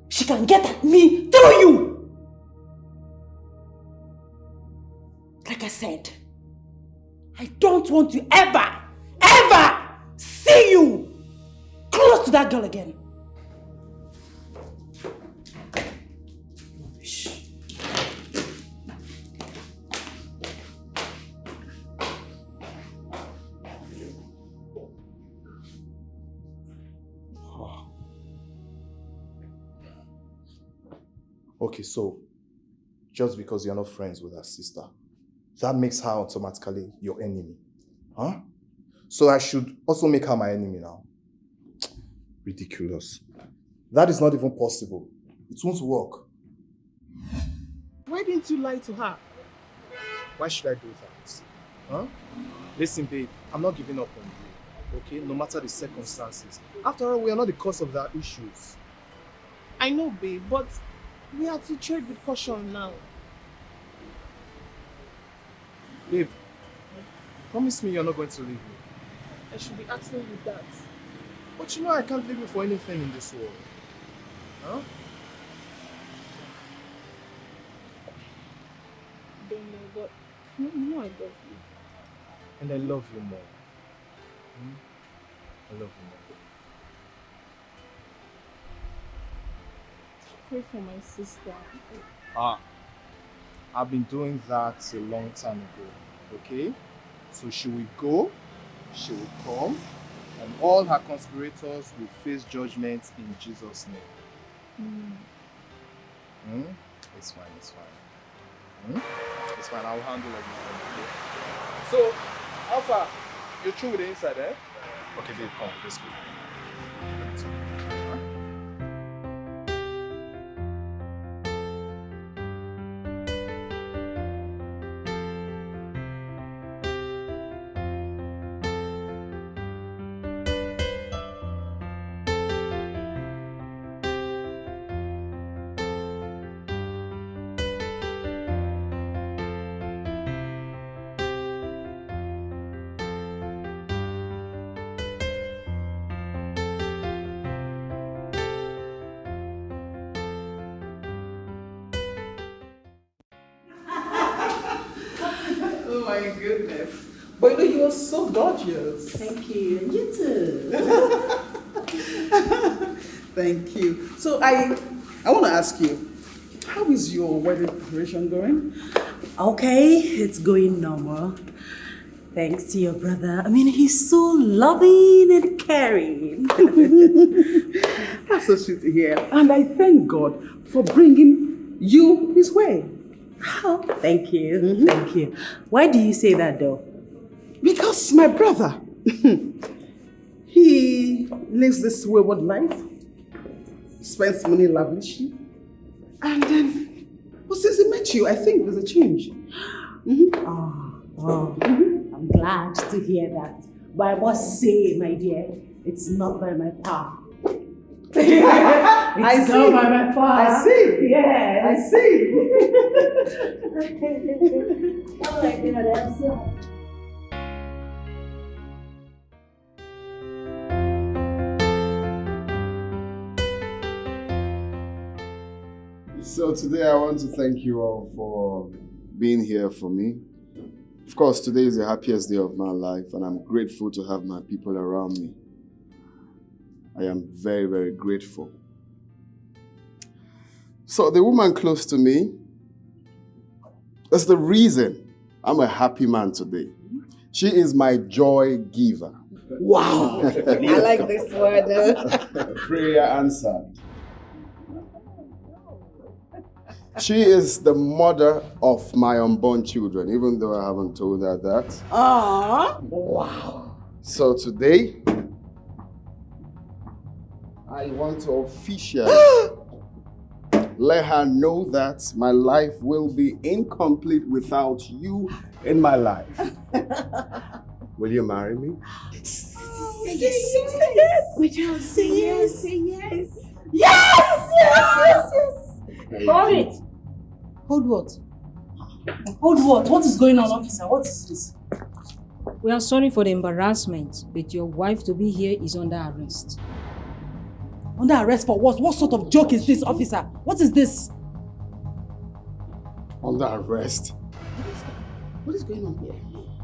She can get at me through you. I said, I don't want to ever see you close to that girl again. Okay, so just because you're not friends with her sister, that makes her automatically your enemy. Huh? So I should also make her my enemy now. Ridiculous. That is not even possible. It won't work. Why didn't you lie to her? Why should I do that? Huh? Listen, babe, I'm not giving up on you. Okay? No matter the circumstances. After all, we are not the cause of their issues. I know, babe, but we have to tread with caution now. Babe, promise me you're not going to leave me. I should be asking you that. But you know I can't leave you for anything in this world. Huh? Don't know, but you know I love you. And I love you more. I love you more. Pray for my sister. I've been doing that a long time ago, okay? So she will go, she will come, and all her conspirators will face judgment in Jesus' name. It's fine, it's fine. It's fine, I'll handle everything, okay? So, Alpha, you're through with the inside, eh? Okay, babe, come, let's go. Oh my goodness. But you know, you are so gorgeous. Thank you. And you too. Thank you. So I want to ask you, how is your wedding preparation going? Okay, it's going normal. Thanks to your brother. I mean, he's so loving and caring. That's so sweet to hear. And I thank God for bringing you his way. Oh, thank you. Thank you. Why do you say that though? Because my brother, he lives this wayward life, spends money lavishly, and then, well, since he met you, I think there's a change. I'm glad to hear that. But I must say, my dear, it's not by my power. It's not by my power. I see. Yeah, I see. Oh my God, I'm so... So today I want to thank you all for being here for me. Of course, today is the happiest day of my life, and I'm grateful to have my people around me. I am very, very grateful. So the woman close to me, that's the reason I'm a happy man today. She is my joy giver. Wow. I like this word. Prayer answered. She is the mother of my unborn children, even though I haven't told her that. Aww. Wow. So today, I want to officially let her know that my life will be incomplete without you in my life. Will you marry me? Say yes. Would you say yes? Say yes. Yes! Yes! Yes! Hold it. Hold what? Hold what? What is going on, officer? What is this? We are sorry for the embarrassment, but your wife to be here is under arrest. Under arrest for what? What sort of joke is this, officer? What is this? Under arrest? What is going on here?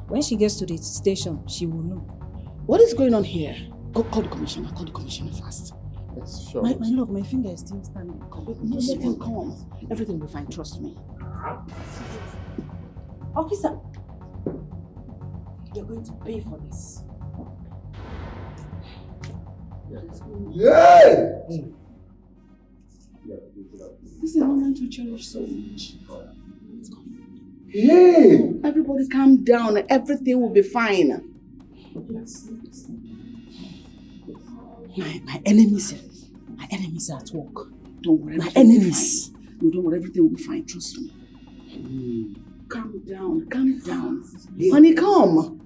When she gets to the station, she will know. What is going on here? Go call the commissioner. Call the commissioner fast. Yes, sure. My love, my finger is still standing. Come on. Everything will be fine. Trust me. Officer, you're going to pay for this. Yay! This is a moment to cherish so much. Yay! Everybody calm down. Everything will be fine. My enemies are at work. Don't worry. My enemies. No, don't worry. Everything will be fine. Trust me. Calm down. Calm down. Honey, come.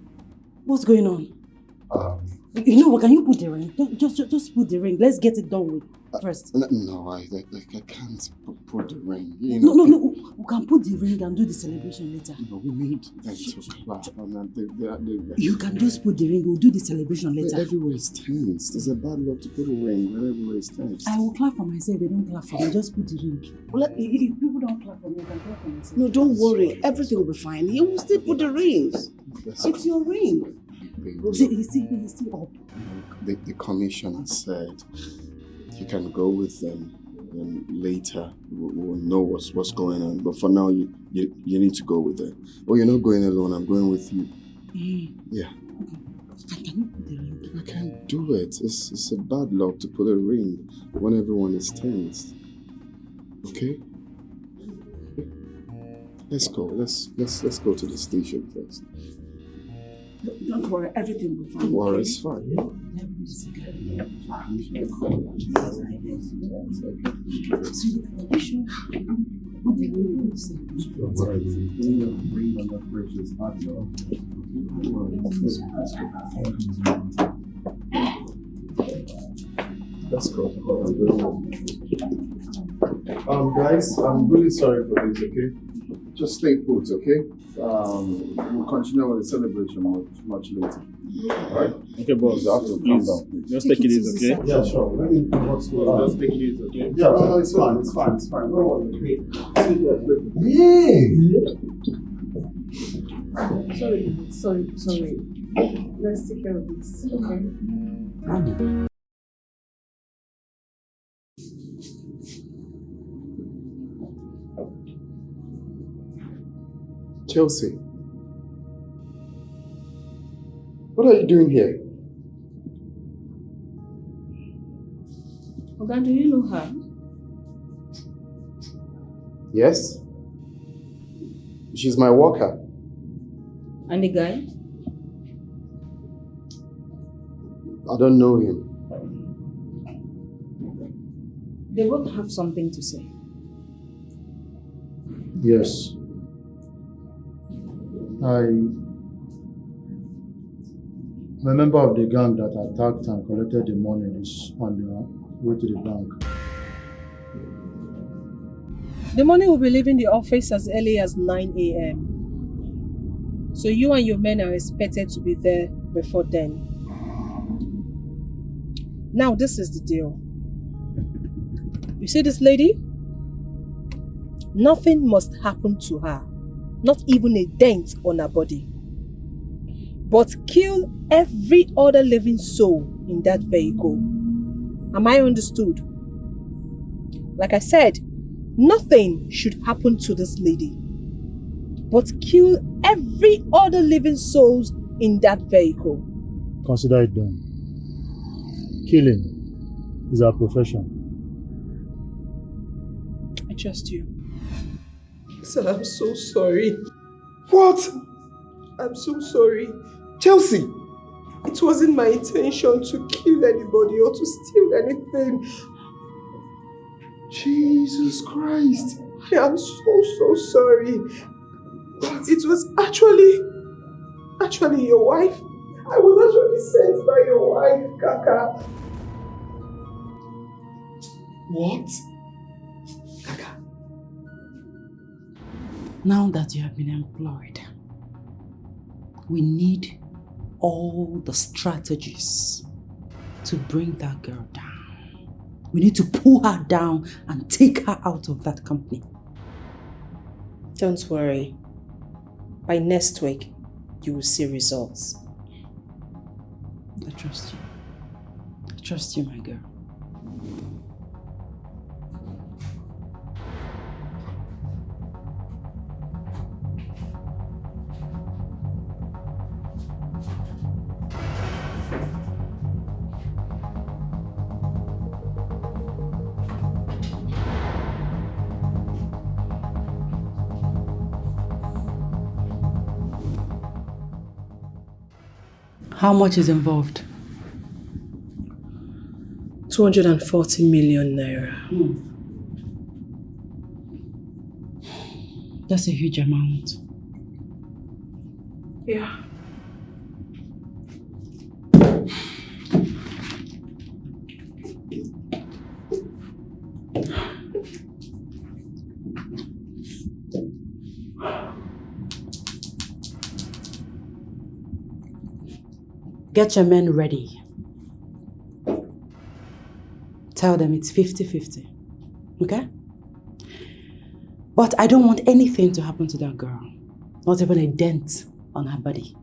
What's going on? You know what? Can you put the ring? Just put the ring. Let's get it done with first. No, I can't put the ring. You know, No. We can put the ring and do the celebration later. No, we need them to clap. You can just put the ring. We'll do the celebration later. Everywhere is tense. There's a bad luck to put a ring when everywhere is tense. I will clap for myself. They don't clap for me. Just put the ring. Well, if people don't clap for me, I can clap for myself. No, don't worry. Everything will be fine. He will still put the ring. It's your ring. He's still up. The commissioner said you can go with them, and later we'll know what's going on. But for now, you need to go with them. Oh, you're not going alone. I'm going with you. Yeah. Okay. Can you put the ring? I can't do it. It's a bad luck to put a ring when everyone is tense. Okay. Let's go. Let's go to the station first. Don't worry, everything will be fine. Don't worry, it's fine. Let's go. Guys, I'm really sorry for this, okay? Just stay put, okay? We'll continue with the celebration much later. Alright? Okay, boss. You have to calm down, please. Just take it easy, okay? Yeah, sure. Let me know what's going on. Just take it easy, okay? Yeah, no, it's fine. Don't worry. Sorry. Let's take care of this, okay? Chelsea, what are you doing here? Oga, do you know her? Yes? She's my worker. And the guy? I don't know him. They both have something to say. Yes. I'm a member of the gang that attacked and collected the money is on the way to the bank. The money will be leaving the office as early as 9 a.m. So you and your men are expected to be there before then. Now this is the deal. You see this lady? Nothing must happen to her. Not even a dent on her body. But kill every other living soul in that vehicle. Am I understood? Like I said, nothing should happen to this lady. But kill every other living souls in that vehicle. Consider it done. Killing is our profession. I trust you. Sir, I'm so sorry. What? I'm so sorry. Chelsea! It wasn't my intention to kill anybody or to steal anything. Jesus Christ! I am so sorry. It was actually your wife. I was actually sent by your wife, Kaka. What? Now that you have been employed, we need all the strategies to bring that girl down. We need to pull her down and take her out of that company. Don't worry. By next week, you will see results. I trust you. I trust you, my girl. How much is involved? 240 million naira. That's a huge amount. Yeah. Get your men ready. Tell them it's 50-50. Okay? But I don't want anything to happen to that girl. Not even a dent on her body.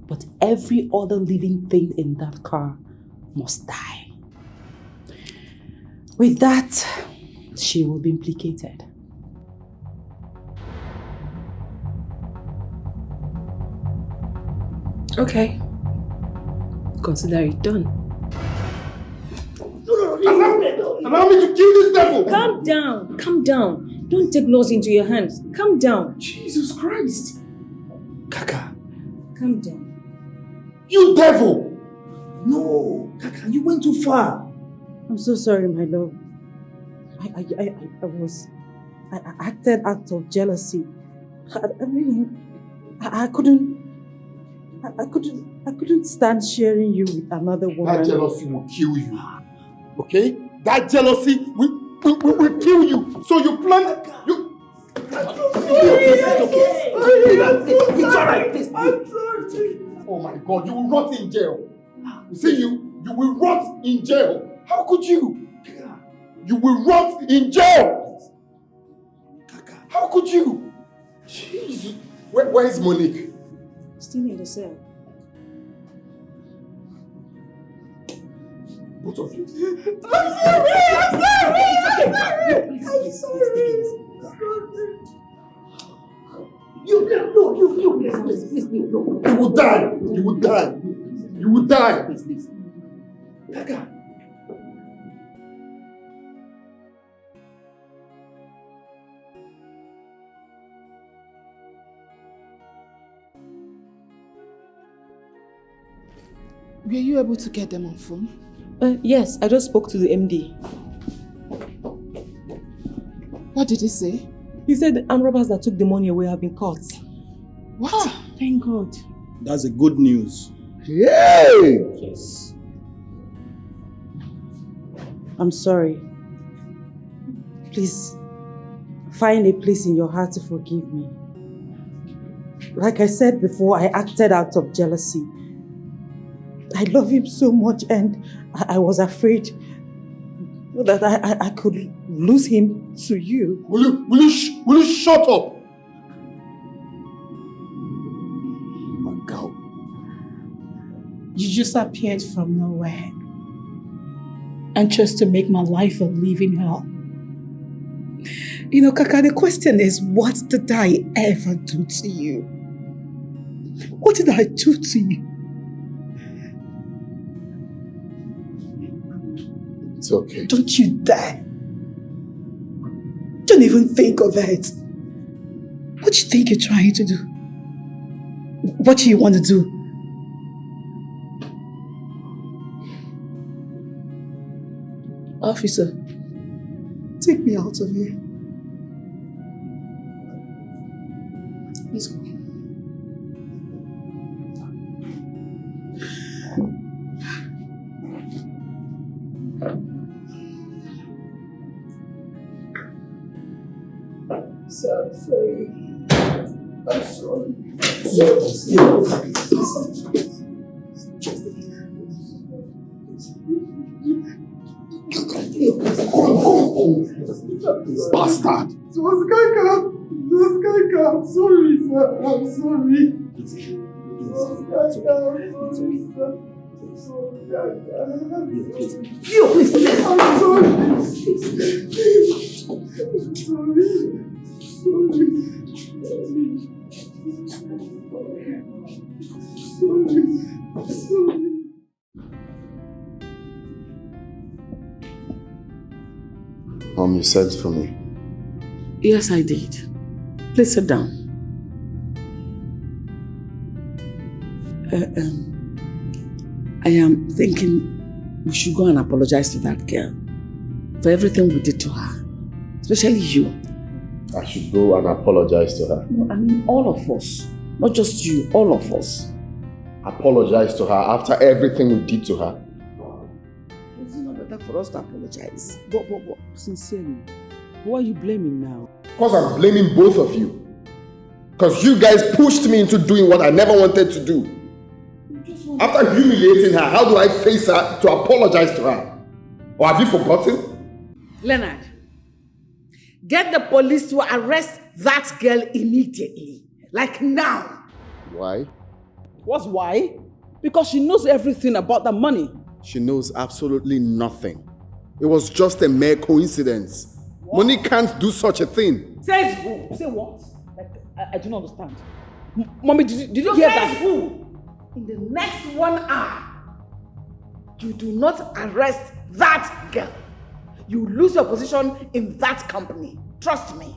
But every other living thing in that car must die. With that, she will be implicated. Okay. Consider it done. Allow me to kill this devil! Calm down. Calm down. Don't take laws into your hands. Calm down. Jesus Christ! Kaka. Calm down. You devil! No, Kaka, you went too far. I'm so sorry, my love. I acted out of jealousy. I couldn't stand sharing you with another woman. That jealousy will kill you. Okay? That jealousy will kill you. So you plan. It's alright. Please. Oh my God, you will rot in jail. You see, you will rot in jail. How could you? You will rot in jail. How could you? Jesus. Where is Monique? Still in the cell. Both of you. I'm sorry! You will die. You will die. You will die. Please. Kaka. Were you able to get them on phone? Yes, I just spoke to the MD. What did he say? He said the armed robbers that took the money away have been caught. What? Oh, thank God. That's a good news. Yay! Yes. I'm sorry. Please, find a place in your heart to forgive me. Like I said before, I acted out of jealousy. I love him so much and I was afraid that I could lose him to you. Will you shut up? My God. You just appeared from nowhere and chose to make my life a living hell. You know, Kaka, the question is, what did I ever do to you? What did I do to you? It's okay. Don't you dare. Don't even think of it. What do you think you're trying to do? What do you want to do? Officer, take me out of here. Please go. I'm sorry. I'm sorry. Bastard! It was Kaka. Oscar, I'm sorry, sir. I'm sorry. Oscar, I'm sorry, sir. You, please. I'm sorry. Sorry. Mom, you sent for me. Yes, I did. Please sit down. I am thinking we should go and apologize to that girl for everything we did to her. Especially you. I should go and apologize to her. No, I mean all of us. Not just you, all of us. Apologize to her after everything we did to her? Is it not better for us to apologize? But sincerely, who are you blaming now? Because I'm blaming both of you. Because you guys pushed me into doing what I never wanted to do. After humiliating her, how do I face her to apologize to her? Or have you forgotten? Leonard, get the police to arrest that girl immediately. Like now. Why? What's why? Because she knows everything about the money. She knows absolutely nothing. It was just a mere coincidence. Money can't do such a thing. Says who? Say what? Like, I do not understand. Mommy, did you hear that? Who? In the next 1 hour, you do not arrest that girl. You lose your position in that company. Trust me.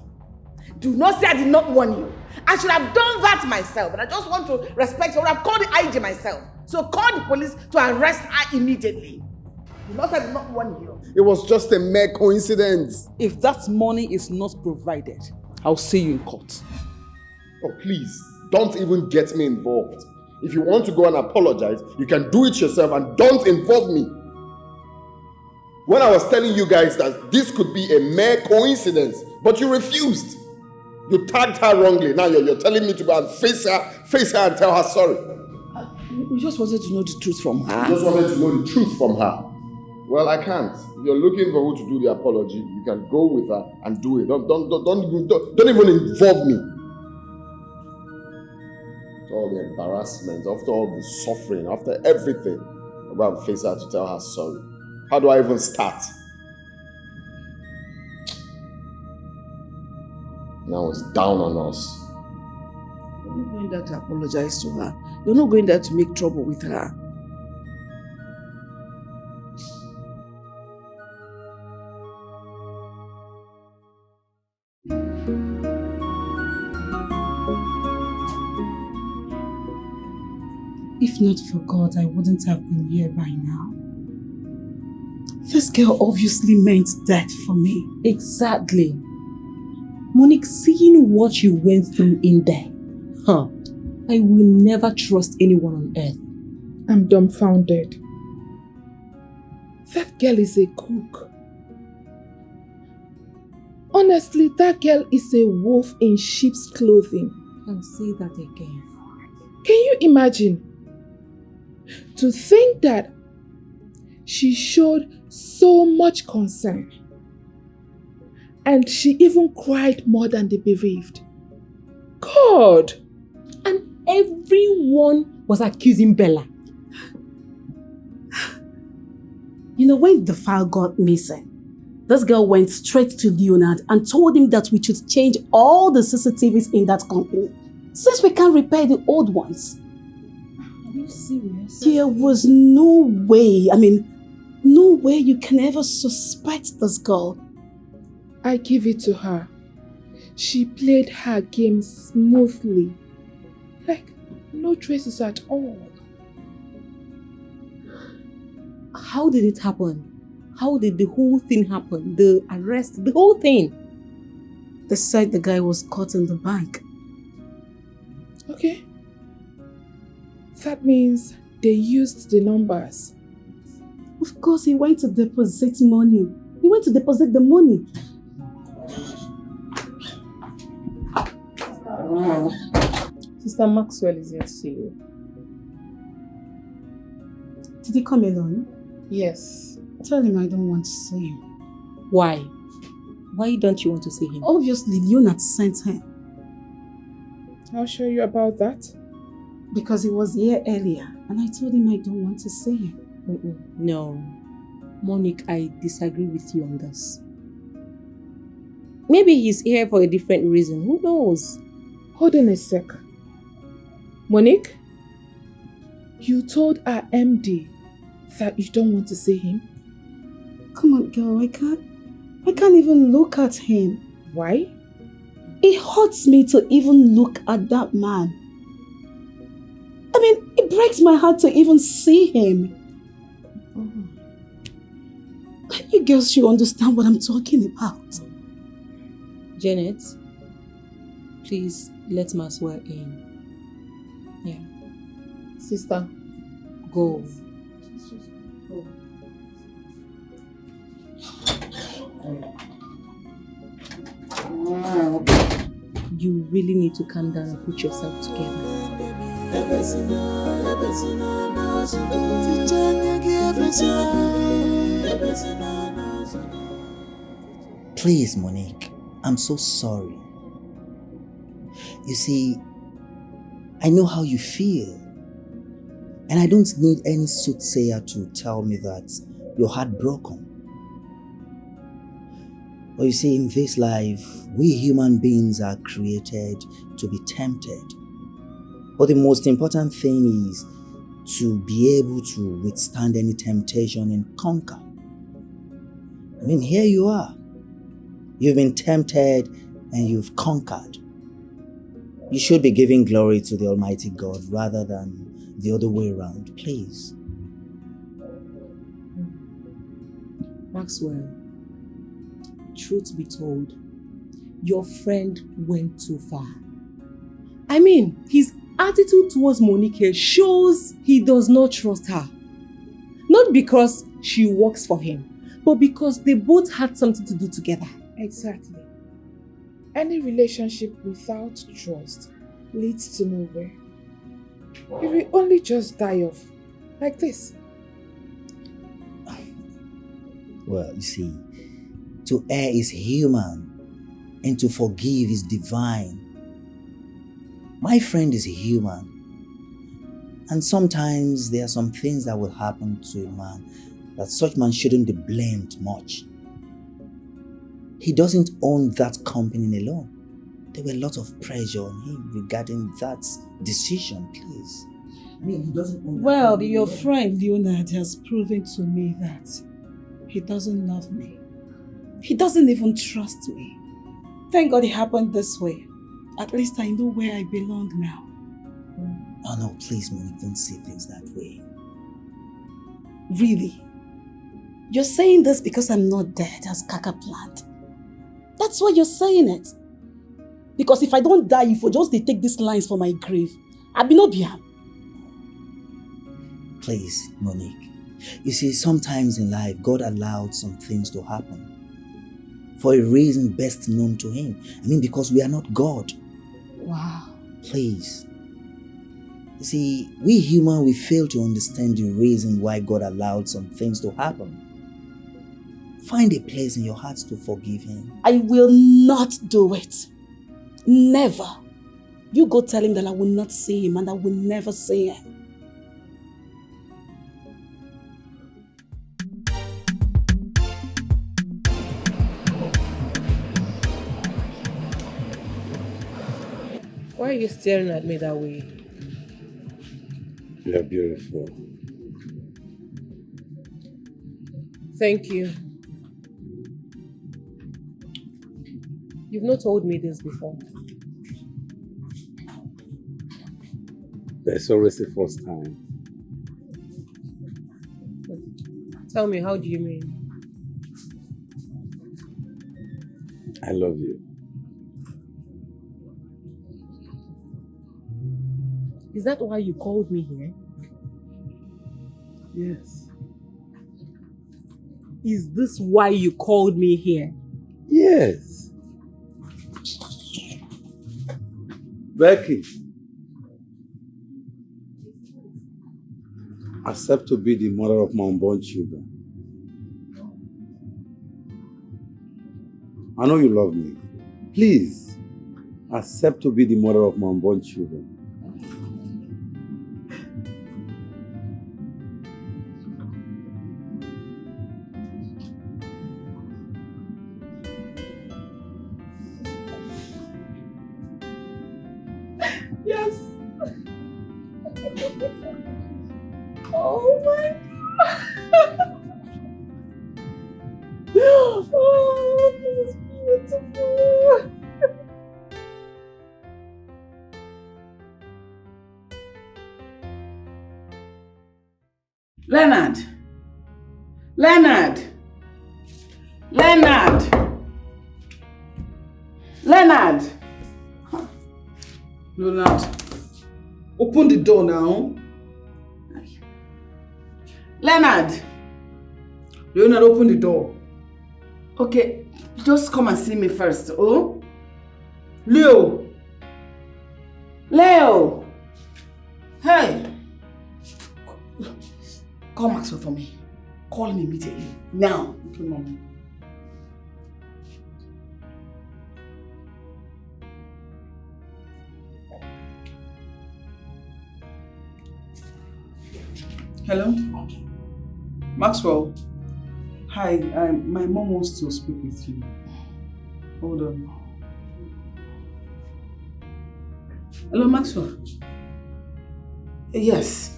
Do not say I did not warn you. I should have done that myself, but I just want to respect you. I would have called the IG myself. So call the police to arrest her immediately. Do not say I did not warn you. It was just a mere coincidence. If that money is not provided, I'll see you in court. Oh, please, don't even get me involved. If you want to go and apologize, you can do it yourself and don't involve me. When I was telling you guys that this could be a mere coincidence, but you refused. You tagged her wrongly. Now you're telling me to go and face her and tell her sorry. We just wanted to know the truth from her. You just wanted to know the truth from her. Well, I can't. If you're looking for who to do the apology, you can go with her and do it. Don't even involve me. After all the embarrassment, after all the suffering, after everything, I'll go and face her to tell her sorry. How do I even start? Now it's down on us. You're not going there to apologize to her. You're not going there to make trouble with her. If not for God, I wouldn't have been here by now. This girl obviously meant death for me. Exactly. Monique, seeing what you went through in there, I will never trust anyone on earth. I'm dumbfounded. That girl is a cook. Honestly, that girl is a wolf in sheep's clothing. And say that again. Can you imagine? To think that she showed so much concern. And she even cried more than the bereaved. God! And everyone was accusing Bella. You know, when the file got missing, this girl went straight to Leonard and told him that we should change all the CCTVs in that company, since we can't repair the old ones. Are you serious? There was no way, no way you can ever suspect this girl. I give it to her. She played her game smoothly. Like, no traces at all. How did it happen? How did the whole thing happen? The arrest, the whole thing? They said the guy was caught in the bank. Okay. That means they used the numbers. Of course, he went to deposit money. He went to deposit the money. Sister Maxwell is here to see you. Did he come alone? Yes. Tell him I don't want to see him. Why? Why don't you want to see him? Obviously, Leonard sent him. I'll show you about that. Because he was here earlier and I told him I don't want to see him. No. Monique, I disagree with you on this. Maybe he's here for a different reason. Who knows? Hold on a sec. Monique, you told our MD that you don't want to see him? Come on, girl, I can't even look at him. Why? It hurts me to even look at that man. I mean, it breaks my heart to even see him. You girls should understand what I'm talking about. Janet, please let Maxwell in. Yeah. Sister, go. You really need to calm down and put yourself together. Please, Monique, I'm so sorry. You see, I know how you feel. And I don't need any soothsayer to tell me that you're heartbroken. But you see, in this life, we human beings are created to be tempted. But the most important thing is to be able to withstand any temptation and conquer. I mean, here you are. You've been tempted and you've conquered. You should be giving glory to the Almighty God rather than the other way around, please. Maxwell, truth be told, your friend went too far. I mean, his attitude towards Monique shows he does not trust her. Not because she works for him, but because they both had something to do together. Exactly. Any relationship without trust leads to nowhere. You will only just die off like this. Well, you see, to err is human and to forgive is divine. My friend is human. And sometimes there are some things that will happen to a man that such man shouldn't be blamed much. He doesn't own that company alone. There were a lot of pressure on him regarding that decision, please. I mean, he doesn't own Well, your friend Leonard has proven to me that he doesn't love me. He doesn't even trust me. Thank God it happened this way. At least I know where I belong now. Oh no, please, Monique, don't see things that way. Really? You're saying this because I'm not dead as Kaka planned. That's why you're saying it. Because if I don't die, if you just take these lines for my grave, I'll be no biam. Please, Monique. You see, sometimes in life, God allowed some things to happen for a reason best known to Him. I mean, because we are not God. Wow. Please. You see, we human, we fail to understand the reason why God allowed some things to happen. Find a place in your heart to forgive Him. I will not do it. Never. You go tell him that I will not see him and I will never see him. Why are you staring at me that way? You're beautiful. Thank you. You've not told me this before. There's always the first time. Tell me, how do you mean? I love you. Is that why you called me here? Yes. Is this why you called me here? Yes. Becky. Accept to be the mother of my unborn children. I know you love me. Please. accept to be the mother of my unborn children. Yes. Oh my God. Oh, this is beautiful. Leonard! Leonard! Leonard! Leonard! Leonard, open the door now. Leonard! Leonard, open the door. Okay, just come and see me first, oh? Leo! Leo! Hey! Call Maxwell for me. Call him immediately. Now. Okay, Mommy. Hello? Maxwell? Hi, my mom wants to speak with you. Hold on. Hello, Maxwell? Yes.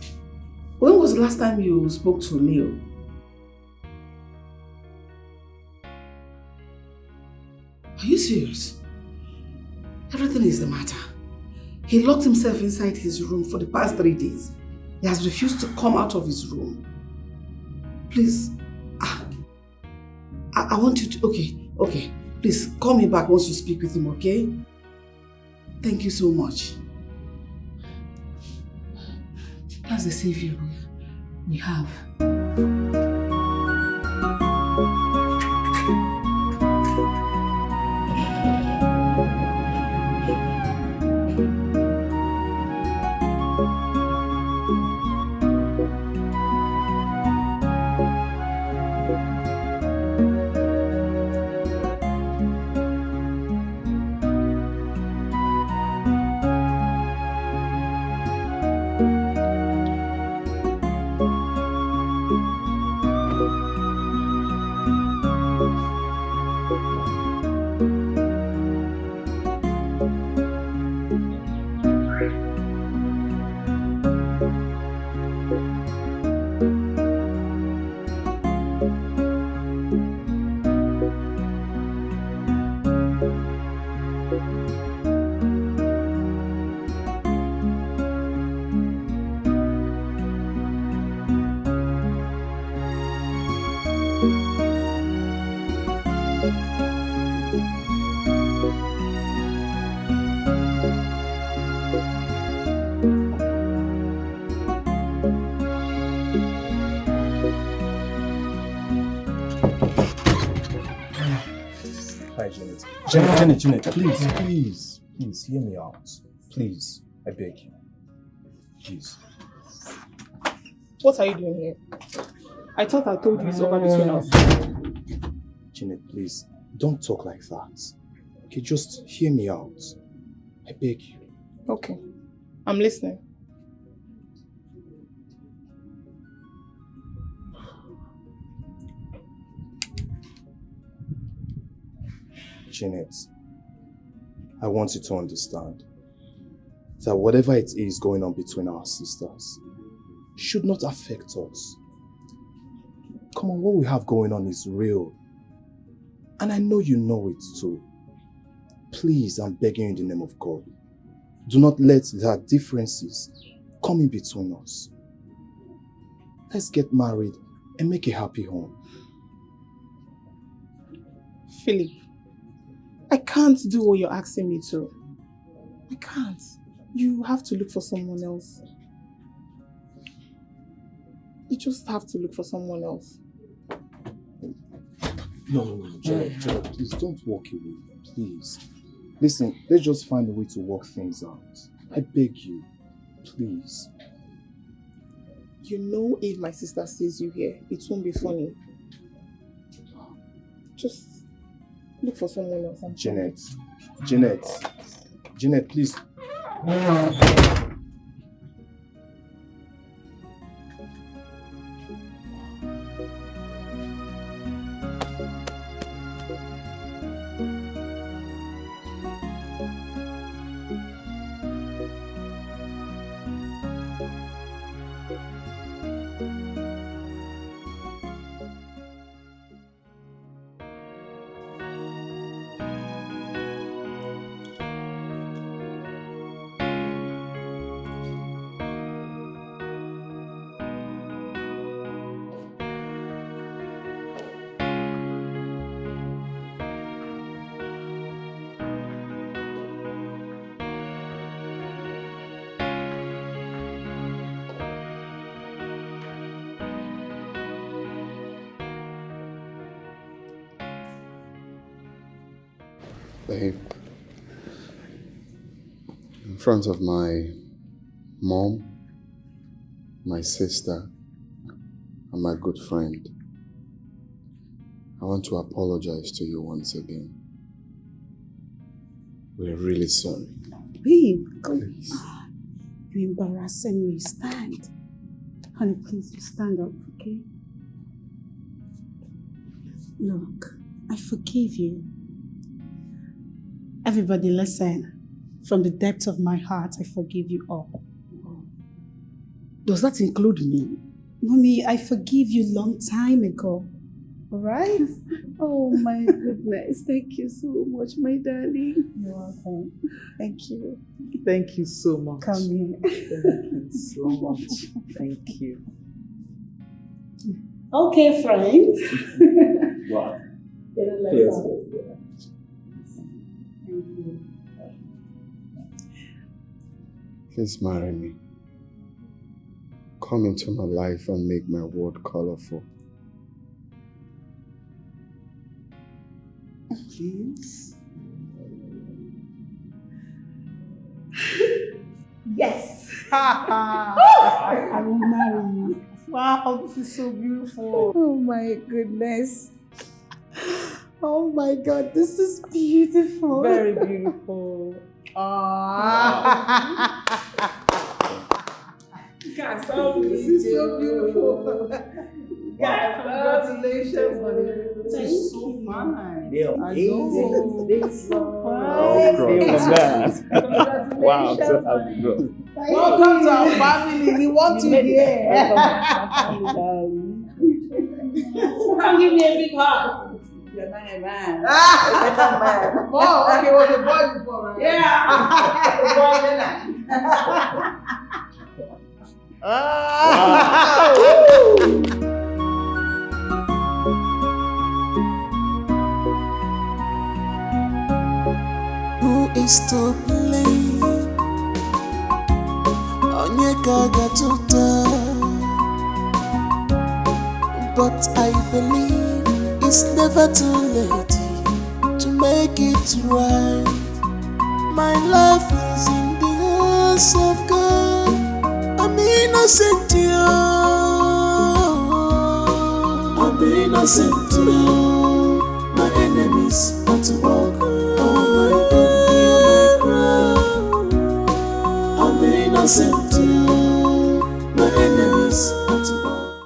When was the last time you spoke to Leo? Are you serious? Everything is the matter. He locked himself inside his room for the past 3 days. He has refused to come out of his room. Please, I want you to, okay. Please, call me back once you speak with him, okay? Thank you so much. That's the savior we have. Janet, please, hear me out. Please, I beg you. Please. What are you doing here? I thought I told you it's over between us. Janet, please, don't talk like that. Okay, just hear me out. I beg you. Okay, I'm listening. Janet, I want you to understand that whatever it is going on between our sisters should not affect us. Come on, what we have going on is real. And I know you know it too. Please, I'm begging you in the name of God. Do not let that differences come in between us. Let's get married and make a happy home. Philip, I can't do what you're asking me to. I can't. You have to look for someone else. You just have to look for someone else. No, Janet, please don't walk away, please. Listen, let's just find a way to work things out. I beg you, please. You know if my sister sees you here, it won't be funny. Just look for someone else. Janet, Jeanette, please. Babe, in front of my mom, my sister, and my good friend, I want to apologize to you once again. We're really sorry. Babe, come on. You're embarrassing me. Stand. Honey, please, you stand up, okay? Look, I forgive you. Everybody listen. From the depth of my heart, I forgive you all. Does that include me? Mommy, I forgive you long time ago. Alright? Oh my goodness. Thank you so much, my darling. You're welcome. Thank you. Thank you so much. Come here. Thank you so much. Thank you. Okay, friend. Wow. Yes. Please marry me. Come into my life and make my world colorful. Please. Yes. I will marry you. Wow, this is so beautiful. Oh my goodness. Oh my God, this is beautiful. Very beautiful. Guys, this is so beautiful. Guys, congratulations, honey. This is so fun. I know. This is so fun. Wow, I'm so happy, bro. Welcome to our family. We want you here. Come give me a big hug. You're not a man. A better man. Oh, okay, was a boy before, right? Yeah. A boy Who is to blame? Onyeka Gatuta. But I believe it's never too late to make it right. My life is in the hands of God. I'm innocent, I'm innocent, my enemies want to war.